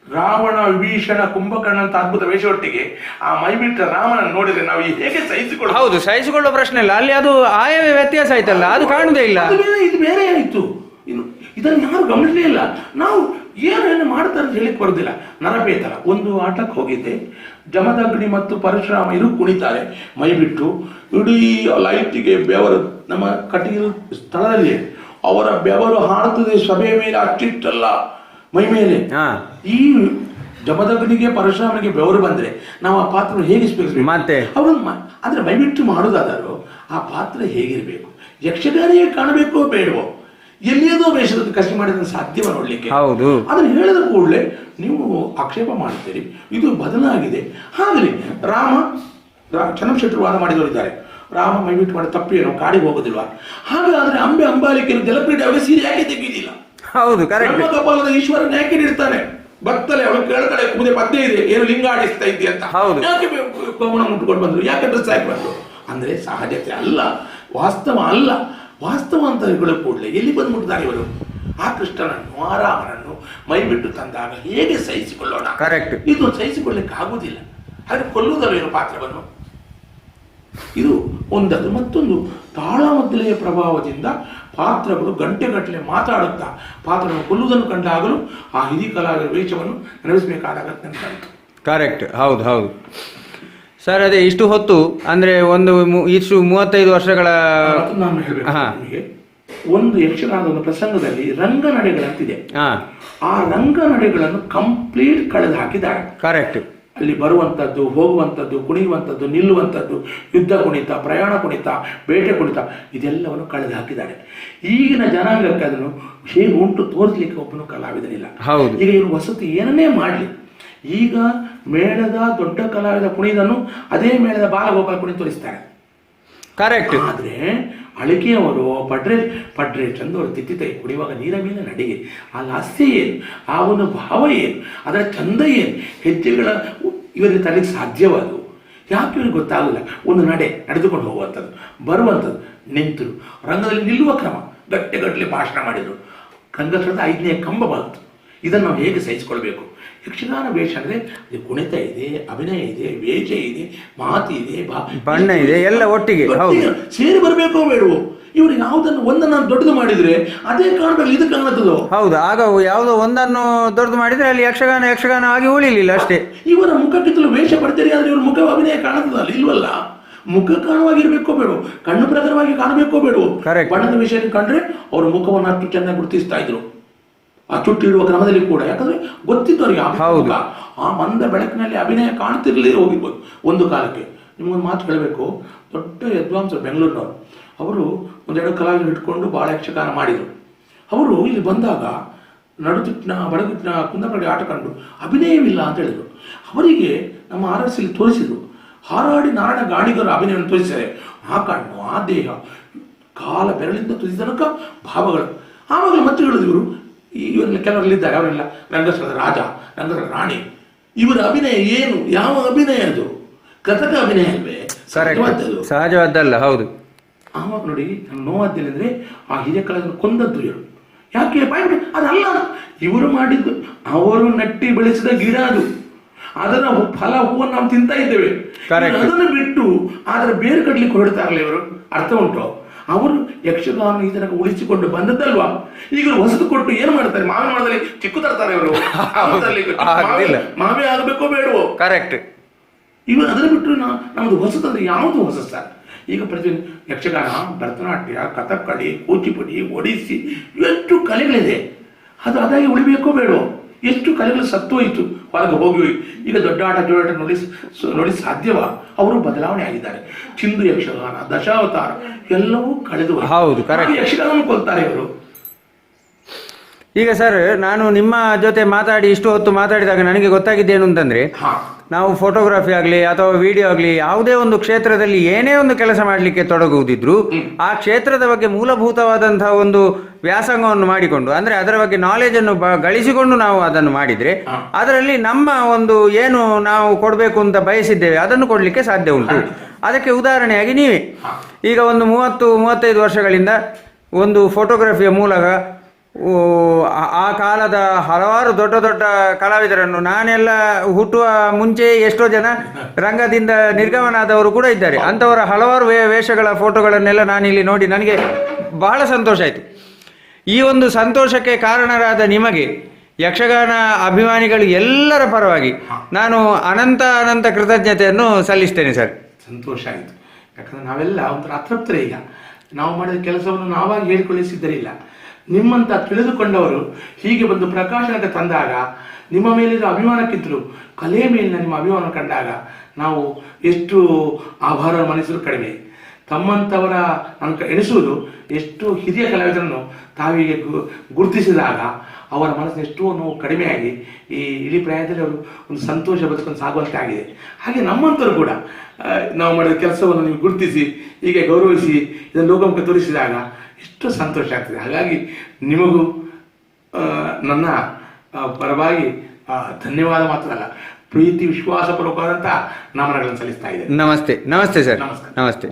ರಾವಣ, ವಿಭೀಷಣ, ಕುಂಭಕರ್ಣ ಅಂತ ಅದ್ಭುತ ವೇಷೊಟ್ಟಿಗೆ ಆ ಮೈಬಿಟ್ಟ ರಾಮನನ್ನು ನೋಡಿದ್ರೆ ನಾವು ಹೇಗೆ ಸಹಿಸಿಕೊಳ್ಳ? ಹೌದು, ಸಹಿಸಿಕೊಳ್ಳುವ ಪ್ರಶ್ನೆ ಇಲ್ಲ. ಅಲ್ಲಿ ಅದು ಆಯವೇ ವ್ಯತ್ಯಾಸ ಆಯ್ತಲ್ಲ, ಅದು ಕಾಣುದೇ ಇಲ್ಲ. ಇದು ಬೇರೆ ಆಯ್ತು. ಇದನ್ನು ಯಾರು ಗಮನಿಸಲೇ ಇಲ್ಲ. ನಾವು ಏನೇನು ಮಾಡ್ತಾರೆ ಅಂತ ಹೇಳಿಕ್ ಬರುದಿಲ್ಲ. ನರಪೇತರ ಒಂದು ಆಟಕ್ಕೆ ಹೋಗಿದ್ದೆ, ಜಮದಗ್ನಿ ಮತ್ತು ಪರಶುರಾಮ ಇರು ಕುಣಿತಾರೆ ಮೈ ಬಿಟ್ಟು, ಇಡೀ ಲೈಟಿಗೆ ಬೆವರು ನಮ್ಮ ಕಟೀಲು ಸ್ಥಳದಲ್ಲಿ ಅವರ ಬೆವರು ಹಾರುತ್ತದೆ ಸಭೆಯ ಮೇಲೆ, ಅಷ್ಟಿಷ್ಟಲ್ಲ ಮೈ ಮೇಲೆ. ಈ ಜಮದಗ್ನಿಗೆ ಪರಶುರಾಮನಿಗೆ ಬೆವರು ಬಂದ್ರೆ ನಾವು ಆ ಪಾತ್ರ ಹೇಗೆ ಸ್ವೀಕರಿಸಬೇಕು? ಮತ್ತೆ ಅವರು ಅಂದ್ರೆ ಮೈ ಬಿಟ್ಟು ಮಾಡುವುದಾದರೂ ಆ ಪಾತ್ರ ಹೇಗಿರಬೇಕು? ಯಕ್ಷಗಾನಿಗೆ ಕಾಣಬೇಕೋ ಬೇಡವೋ? ಎಲ್ಲಿಯದೋ ವೇಷದ ಕಸಿ ಮಾಡಿದ್ರೆ ಸಾಧ್ಯವ ನೋಡ್ಲಿಕ್ಕೆ? ಹೌದು. ಅದನ್ನು ಹೇಳಿದ ಕೂಡಲೇ ನೀವು ಆಕ್ಷೇಪ ಮಾಡ್ತೀರಿ, ಇದು ಬದಲಾಗಿದೆ. ಹಾಗಲಿ ರಾಮ ಚನ್ನಶೆಟ್ಟರು ವಾದ ಮಾಡಿದವರಿದ್ದಾರೆ, ರಾಮ ಮೈಬಿಟ್ಟು ಮಾಡಿ ತಪ್ಪೇನೋ, ಕಾಡಿಗೆ ಹೋಗೋದಿಲ್ವಾ? ಹಾಗಾದ್ರೆ ಅಂಬೆ ಅಂಬಾಲಿಕೆ ಜಲಕ್ರೀಡೆ ಅವರಿಗೆ ಸೀರೆ ಯಾಕೆ ತೆಗೆಯುವುದಿಲ್ಲ? ಹೌದು, ಕರೆಕ್ಟ್. ಕಪಾಲದ ಈಶ್ವರನ ಯಾಕೆ ಇಡ್ತಾನೆ? ಬತ್ತಲೆ ಅವಳು ಕೆಳಗಡೆ ಮುದೆ ಪದ್ಯ ಇದೆ, ಏನು ಲಿಂಗ ಆಡಿಸ್ತಾ ಇದ್ದೆ ಅಂತ. ಯಾಕೆ ಕೋಮಣ ಮುಟ್ಕೊಂಡು ಬಂದ್ರು? ಯಾಕೆ ಡ್ರೆಸ್ ಹಾಕಿ ಬಂದ್ರು? ಅಂದ್ರೆ ಸಹಜತೆ ಅಲ್ಲ, ವಾಸ್ತವ ಅಲ್ಲ. ವಾಸ್ತವ ಅಂತ ಹೇಳೋ ಕೂಡಲೇ ಎಲ್ಲಿ ಬಂದ್ಬಿಟ್ಟಿದ್ದಾರೆ ಇವರು? ಆ ಕೃಷ್ಣನನ್ನು, ಆ ರಾಮನನ್ನು ಮೈ ಬಿಟ್ಟು ತಂದಾಗ ಹೇಗೆ ಸಹಿಸಿಕೊಳ್ಳೋಣ? ಕರೆಕ್ಟ್. ಇದು ಸಹಿಸಿಕೊಳ್ಳಲಿಕ್ಕೆ ಆಗುವುದಿಲ್ಲ. ಹಾಗೆ ಕೊಲ್ಲುವುದಲ್ವೇನು ಪಾತ್ರವನ್ನು? ಇದು ಒಂದದು. ಮತ್ತೊಂದು, ತಾಳಮದ್ದಲೆಯ ಪ್ರಭಾವದಿಂದ ಪಾತ್ರಗಳು ಗಂಟೆಗಟ್ಟಲೆ ಮಾತಾಡುತ್ತಾ ಪಾತ್ರವನ್ನು ಕೊಲ್ಲುವುದನ್ನು ಕಂಡಾಗಲೂ ಆ ಹಿರಿ ಕಲಾವಿದರ ವೇಷವನ್ನು ನೆರವೇರಿಸಬೇಕಾದಾಗ ನನಗಾಯಿತು. ಕರೆಕ್ಟ್. ಹೌದು ಹೌದು ಸರ್. ಅದೇ ಇಷ್ಟು ಹೊತ್ತು ಅಂದರೆ ಇಷ್ಟು 35 ವರ್ಷಗಳ ನಾನು ಹೇಳಬೇಕು ನಿಮಗೆ, ಒಂದು ಯಕ್ಷಗಾನದ ಒಂದು ಪ್ರಸಂಗದಲ್ಲಿ ರಂಗನಡೆಗಳಂತಿದೆ. ಆ ರಂಗನಡೆಗಳನ್ನು ಕಂಪ್ಲೀಟ್ ಕಳೆದು ಹಾಕಿದ್ದಾರೆ. ಕರೆಕ್ಟ್. ಅಲ್ಲಿ ಬರುವಂಥದ್ದು, ಹೋಗುವಂಥದ್ದು, ಕುಣಿಯುವಂಥದ್ದು, ನಿಲ್ಲುವಂಥದ್ದು, ಯುದ್ಧ ಕುಣಿತ, ಪ್ರಯಾಣ ಕುಣಿತ, ಬೇಟೆ ಕುಣಿತ, ಇದೆಲ್ಲವನ್ನು ಕಳೆದು ಹಾಕಿದ್ದಾರೆ. ಈಗಿನ ಜನಾಂಗಕ್ಕೆ ಅದನ್ನು ಹೇಗೆ ಉಂಟು ತೋರಿಸಲಿಕ್ಕೆ ಒಬ್ಬನು ಕಲಾವಿದನಿಲ್ಲ. ಈಗ ಇವರು ವಸತಿ ಏನನ್ನೇ ಮಾಡಲಿ, ಈಗ ಮೇಳದ ದೊಡ್ಡ ಕಲಾವಿದ ಕುಣಿದನ್ನು ಅದೇ ಮೇಳದ ಬಾಲಗೋಪಾಲ ಕುಣಿ ತೋರಿಸ್ತಾರೆ. ಕರೆಕ್ಟ್. ಆದ್ರೆ ಅಳಿಕೆಯವರು ಪಡ್ರೆ ಚಂದವರು ತಿತ್ತಿತೈ ಕುಡಿಯುವಾಗ ನೀರ ಮೇಲೆ ನಡಿಗೆ, ಆ ಲಾಸ್ಯ ಏನು, ಆ ಒಂದು ಭಾವ ಏನು, ಅದರ ಚಂದ ಏನು, ಹೆಜ್ಜೆಗಳ ಇವರಿಗೆ ತರಲಿಕ್ಕೆ ಸಾಧ್ಯವಾದವು ಯಾಕೆ ಇವ್ರಿಗೆ ಗೊತ್ತಾಗಲ್ಲ. ಒಂದು ನಡೆದುಕೊಂಡು ಹೋಗುವಂಥದ್ದು, ಬರುವಂಥದ್ದು, ನಿಂತರು ರಂಗದಲ್ಲಿ ನಿಲ್ಲುವ ಕ್ರಮ, ಗಟ್ಟೆಗಟ್ಟಲೆ ಭಾಷಣ ಮಾಡಿದರು, ಕಂಗಸರದ 5ನೇ ಕಂಬ ಬಂತು. ಇದನ್ನು ನಾವು ಹೇಗೆ ಸಹಿಸಿಕೊಳ್ಬೇಕು? ಯಕ್ಷಗಾನ ವೇಷ ಅಂದರೆ ಕುಣಿತ ಇದೆ, ಅಭಿನಯ ಇದೆ, ವೇಷ ಇದೆ, ಮಾತು ಇದೆ, ಬಣ್ಣ ಇದೆ, ಎಲ್ಲ ಒಟ್ಟಿಗೆ ಸೇರಿ ಬರಬೇಕೋ ಬೇಡವೋ? ಇವರು ಯಾವುದನ್ನು ಒಂದನ್ನು ದೊಡ್ಡದು ಮಾಡಿದ್ರೆ ಅದೇ ಕಾಣಬೇಕು, ಇದು ಕಾಣುತ್ತದೋ? ಹೌದು. ಆಗ ಯಾವುದೋ ಒಂದನ್ನು ದೊಡ್ಡದು ಮಾಡಿದ್ರೆ ಅಲ್ಲಿ ಯಕ್ಷಗಾನ ಆಗಿ ಉಳಿಲಿಲ್ಲ ಅಷ್ಟೇ. ಇವರ ಮುಖಕ್ಕಿಂತಲೂ ವೇಷ ಪಡ್ತೀರಿ, ಆದ್ರೆ ಇವ್ರ ಮುಖ ಅಭಿನಯ ಕಾಣುತ್ತದಲ್ಲ, ಇಲ್ವಲ್ಲ? ಮುಖ ಕಾಣುವಾಗಿರ್ಬೇಕೋ ಬೇಡವೋ? ಕಣ್ಣು ಪ್ರಕಾರವಾಗಿ ಕಾಣಬೇಕೋ ಬೇಡವೋ? ಬಣ್ಣದ ವಿಷಯ ಕಂಡ್ರೆ ಅವ್ರ ಮುಖವನ್ನು ಅಷ್ಟು ಚೆನ್ನಾಗಿ ಗುರುತಿಸ್ತಾ ಇದ್ರು, ಆ ಚುಟ್ಟಿ ಇಡುವ ಕ್ರಮದಲ್ಲಿ ಕೂಡ. ಯಾಕಂದ್ರೆ ಗೊತ್ತಿತ್ತು ಅವರಿಗೆ ಆ ಮಂದ ಬೆಳಕಿನಲ್ಲಿ ಅಭಿನಯ ಕಾಣ್ತಿರ್ಲಿ ಹೋಗಿರ್ಬೋದು ಒಂದು ಕಾಲಕ್ಕೆ. ನಿಮ್ಗೊಂದು ಮಾತು ಹೇಳಬೇಕು, ದೊಡ್ಡ ವಿದ್ವಾಂಸರು ಬೆಂಗಳೂರಿನವರು, ಅವರು 1-2 ಕಲಾವಿದರು ಇಟ್ಕೊಂಡು ಭಾಳ ಯಕ್ಷಗಾನ ಮಾಡಿದರು. ಅವರು ಇಲ್ಲಿ ಬಂದಾಗ ನಡುತಿಟ್ಟಿನ ಬಡಗುಟ್ಟಿನ ಕುಂದಕಡೆ ಆಟ ಕಂಡು ಅಭಿನಯವಿಲ್ಲ ಅಂತ ಹೇಳಿದರು. ಅವರಿಗೆ ನಮ್ಮ RRC ತೋರಿಸಿದ್ರು, ಹಾರಾಡಿ ನಾರಾಯಣ ಗಾಣಿಗರ ಅಭಿನಯವನ್ನು ತೋರಿಸಿದ್ದಾರೆ. ಆ ಕಣ್ಣು, ಆ ದೇಹ, ಕಾಲ ಬೆರಳಿಂದ ತುದಿ ತನಕ ಭಾವಗಳು. ಆವಾಗಲೇ ಮತ್ತೆ ಹೇಳಿದ್ರು, ಇವರು ಇವರೆಲ್ಲ ಕೆಲವರಲ್ಲಿದ್ದಾರೆ, ಅವರೆಲ್ಲ ರಂಗಸ್ಥಳದ ರಾಜ, ರಂಗಸ್ಥಳದ ರಾಣಿ. ಇವರ ಅಭಿನಯ ಏನು, ಯಾವ ಅಭಿನಯ ಅದು? ಕಥಕ ಅಭಿನಯ ಅಲ್ವೇ? ಸಹಜವಾದ್ದಲ್ಲ. ಹೌದು. ಆವಾಗ ನೋಡಿ, ನಮ್ಮ ನೋವಾದ್ದಿಲ್ಲ ಅಂದ್ರೆ ಆ ಹಿರಿಯ ಕಲಾವಿದರು ಕೊಂದದ್ದು ಇವರು. ಯಾಕೆ ಬಾಯ್ಬಿಟ್ಟು ಅದಲ್ಲ, ಇವರು ಮಾಡಿದ್ದು, ಅವರು ನಟ್ಟಿ ಬೆಳೆಸಿದ ಗಿಡ ಅದು, ಅದರ ಫಲ ಹೂವನ್ನು ನಾವು ತಿಂತಾ ಇದ್ದೇವೆ. ಅದನ್ನು ಬಿಟ್ಟು ಆದರೆ ಬೇರೆ ಕಡ್ಲಿಕ್ಕೆ ಹೊರಡ್ತಾರಲ್ಲ ಇವರು, ಅರ್ಥ ಉಂಟು? ಅವರು ಯಕ್ಷಗಾನ ಈ ತನಕ ಉಳಿಸಿಕೊಂಡು ಬಂದದ್ದಲ್ವಾ? ಈಗ ಹೊಸದು ಕೊಟ್ಟು ಏನು ಮಾಡ್ತಾರೆ? ಮಾವಿನ ಮರದಲ್ಲಿ ಚಿಕ್ಕು ತರ್ತಾರೆ ಇವರು, ಮಾವೇ ಆಗಬೇಕೋ ಬೇಡವೋ? ಕರೆಕ್ಟ್. ಇವರು ಅದನ್ನು ಬಿಟ್ಟು ನಮ್ದು ಹೊಸದಂದ್ರೆ ಯಾವುದು ಹೊಸ ಸರ್? ಈಗ ಪ್ರತಿ ಯಕ್ಷಗಾನ, ಭರತನಾಟ್ಯ, ಕಥಕ್ಕಳಿ, ಕೂಚಿಪುಡಿ, ಒಡಿಸ್ಸಿ, ಎಷ್ಟು ಕಲೆಗಳಿದೆ. ಅದು ಅದಾಗಿ ಉಳಿಬೇಕೋ ಬೇಡವೋ? ಎಷ್ಟು ಕಲೆಗಳು ಸತ್ತು ಹೋಯಿತು, ಹೊರಗೆ ಹೋಗಿ. ಈಗ ದೊಡ್ಡ ಆಟ ಜೋಡಾಟ ನೋಡಿ ಸಾಧ್ಯವಾ? ಅವರು ಬದಲಾವಣೆ ಆಗಿದ್ದಾರೆ. ಚಿಂದು ಯಕ್ಷಗಾನ, ದಶಾವತಾರ ಎಲ್ಲವೂ ಕಳೆದು ಯಕ್ಷಗಾನ ಕೊಲ್ತಾರೆ ಇವರು. ಈಗ ಸರ್, ನಾನು ನಿಮ್ಮ ಜೊತೆ ಮಾತಾಡಿ ಇಷ್ಟು ಹೊತ್ತು ಮಾತಾಡಿದಾಗ ನನಗೆ ಗೊತ್ತಾಗಿದ್ದೇನು ಅಂತಂದ್ರೆ, ಹಾ ನಾವು ಫೋಟೋಗ್ರಫಿ ಆಗಲಿ ಅಥವಾ ವಿಡಿಯೋ ಆಗಲಿ ಯಾವುದೇ ಒಂದು ಕ್ಷೇತ್ರದಲ್ಲಿ ಏನೇ ಒಂದು ಕೆಲಸ ಮಾಡಲಿಕ್ಕೆ ತೊಡಗುವುದಿದ್ರು ಆ ಕ್ಷೇತ್ರದ ಬಗ್ಗೆ ಮೂಲಭೂತವಾದಂತಹ ಒಂದು ವ್ಯಾಸಂಗವನ್ನು ಮಾಡಿಕೊಂಡು, ಅಂದರೆ ಅದರ ಬಗ್ಗೆ ನಾಲೆಜನ್ನು ಗಳಿಸಿಕೊಂಡು ನಾವು ಅದನ್ನು ಮಾಡಿದರೆ ಅದರಲ್ಲಿ ನಮ್ಮ ಒಂದು ಏನು ನಾವು ಕೊಡಬೇಕು ಅಂತ ಬಯಸಿದ್ದೇವೆ ಅದನ್ನು ಕೊಡಲಿಕ್ಕೆ ಸಾಧ್ಯ ಉಂಟು. ಅದಕ್ಕೆ ಉದಾಹರಣೆಯಾಗಿ ನೀವೇ ಈಗ ಒಂದು 30-35 ವರ್ಷಗಳಿಂದ ಒಂದು ಫೋಟೋಗ್ರಫಿಯ ಮೂಲಕ ಆ ಕಾಲದ ಹಲವಾರು ದೊಡ್ಡ ದೊಡ್ಡ ಕಲಾವಿದರನ್ನು, ನಾನೆಲ್ಲ ಹುಟ್ಟುವ ಮುಂಚೆ ಎಷ್ಟೋ ಜನ ರಂಗದಿಂದ ನಿರ್ಗಮನ ಆದವರು ಕೂಡ ಇದ್ದಾರೆ, ಅಂಥವರ ಹಲವಾರು ವೇಷಗಳ ಫೋಟೋಗಳನ್ನೆಲ್ಲ ನಾನಿಲ್ಲಿ ನೋಡಿ ನನಗೆ ಬಹಳ ಸಂತೋಷ ಆಯಿತು. ಈ ಒಂದು ಸಂತೋಷಕ್ಕೆ ಕಾರಣರಾದ ನಿಮಗೆ ಯಕ್ಷಗಾನ ಅಭಿಮಾನಿಗಳು ಎಲ್ಲರ ಪರವಾಗಿ ನಾನು ಅನಂತ ಕೃತಜ್ಞತೆಯನ್ನು ಸಲ್ಲಿಸ್ತೇನೆ ಸರ್. ಸಂತೋಷ ಆಯಿತು. ಯಾಕಂದರೆ ನಾವೆಲ್ಲ ಒಂಥರ ಅತೃಪ್ತರೇ. ಈಗ ನಾವು ಮಾಡಿದ ಕೆಲಸವನ್ನು ನಾವಾಗಿ ಹೇಳಿಕೊಳ್ಳಿಸಿದ್ದರಿಲ್ಲ. ನಿಮ್ಮಂತ ತಿಳಿದುಕೊಂಡವರು ಹೀಗೆ ಬಂದು ಪ್ರಕಾಶನಕ್ಕೆ ತಂದಾಗ ನಿಮ್ಮ ಮೇಲಿರೋ ಅಭಿಮಾನಕ್ಕಿಂತಲೂ ಕಲೆ ಮೇಲಿನ ನಿಮ್ಮ ಅಭಿಮಾನ ಕಂಡಾಗ ನಾವು ಎಷ್ಟು ಆಭಾರ ಮನಸ್ಸು ಕಡಿಮೆ. ತಮ್ಮಂಥವರ ಎಣಿಸುವುದು ಎಷ್ಟು ಹಿರಿಯ ಕಲಾವಿದರನ್ನು ತಾವಿಗೆ ಗುರುತಿಸಿದಾಗ ಅವರ ಮನಸ್ಸಿನ ಎಷ್ಟೋ ನೋವು ಕಡಿಮೆಯಾಗಿ ಈ ಇಡೀ ಪ್ರಾಯದಲ್ಲಿ ಅವರು ಒಂದು ಸಂತೋಷ ಬದುಕೊಂಡು ಸಾಗುವಂತೆ ಆಗಿದೆ. ಹಾಗೆ ನಮ್ಮಂಥವ್ರು ಕೂಡ ನಾವು ಮಾಡಿದ ಕೆಲಸವನ್ನು ನೀವು ಗುರುತಿಸಿ ಹೀಗೆ ಗೌರವಿಸಿ ಇದನ್ನು ಲೋಕಮುಖ ತೋರಿಸಿದಾಗ ಎಷ್ಟು ಸಂತೋಷ ಆಗ್ತದೆ. ಹಾಗಾಗಿ ನಿಮಗೂ ನನ್ನ ಪರವಾಗಿ ಧನ್ಯವಾದ ಮಾತ್ರವಲ್ಲ, ಪ್ರೀತಿ ವಿಶ್ವಾಸಪೂರ್ವಕವಾದಂಥ ನಮನಗಳನ್ನು ಸಲ್ಲಿಸ್ತಾ ಇದೆ. ನಮಸ್ತೆ. ನಮಸ್ತೆ ಸರ್. ನಮಸ್ಕಾರ. ನಮಸ್ತೆ.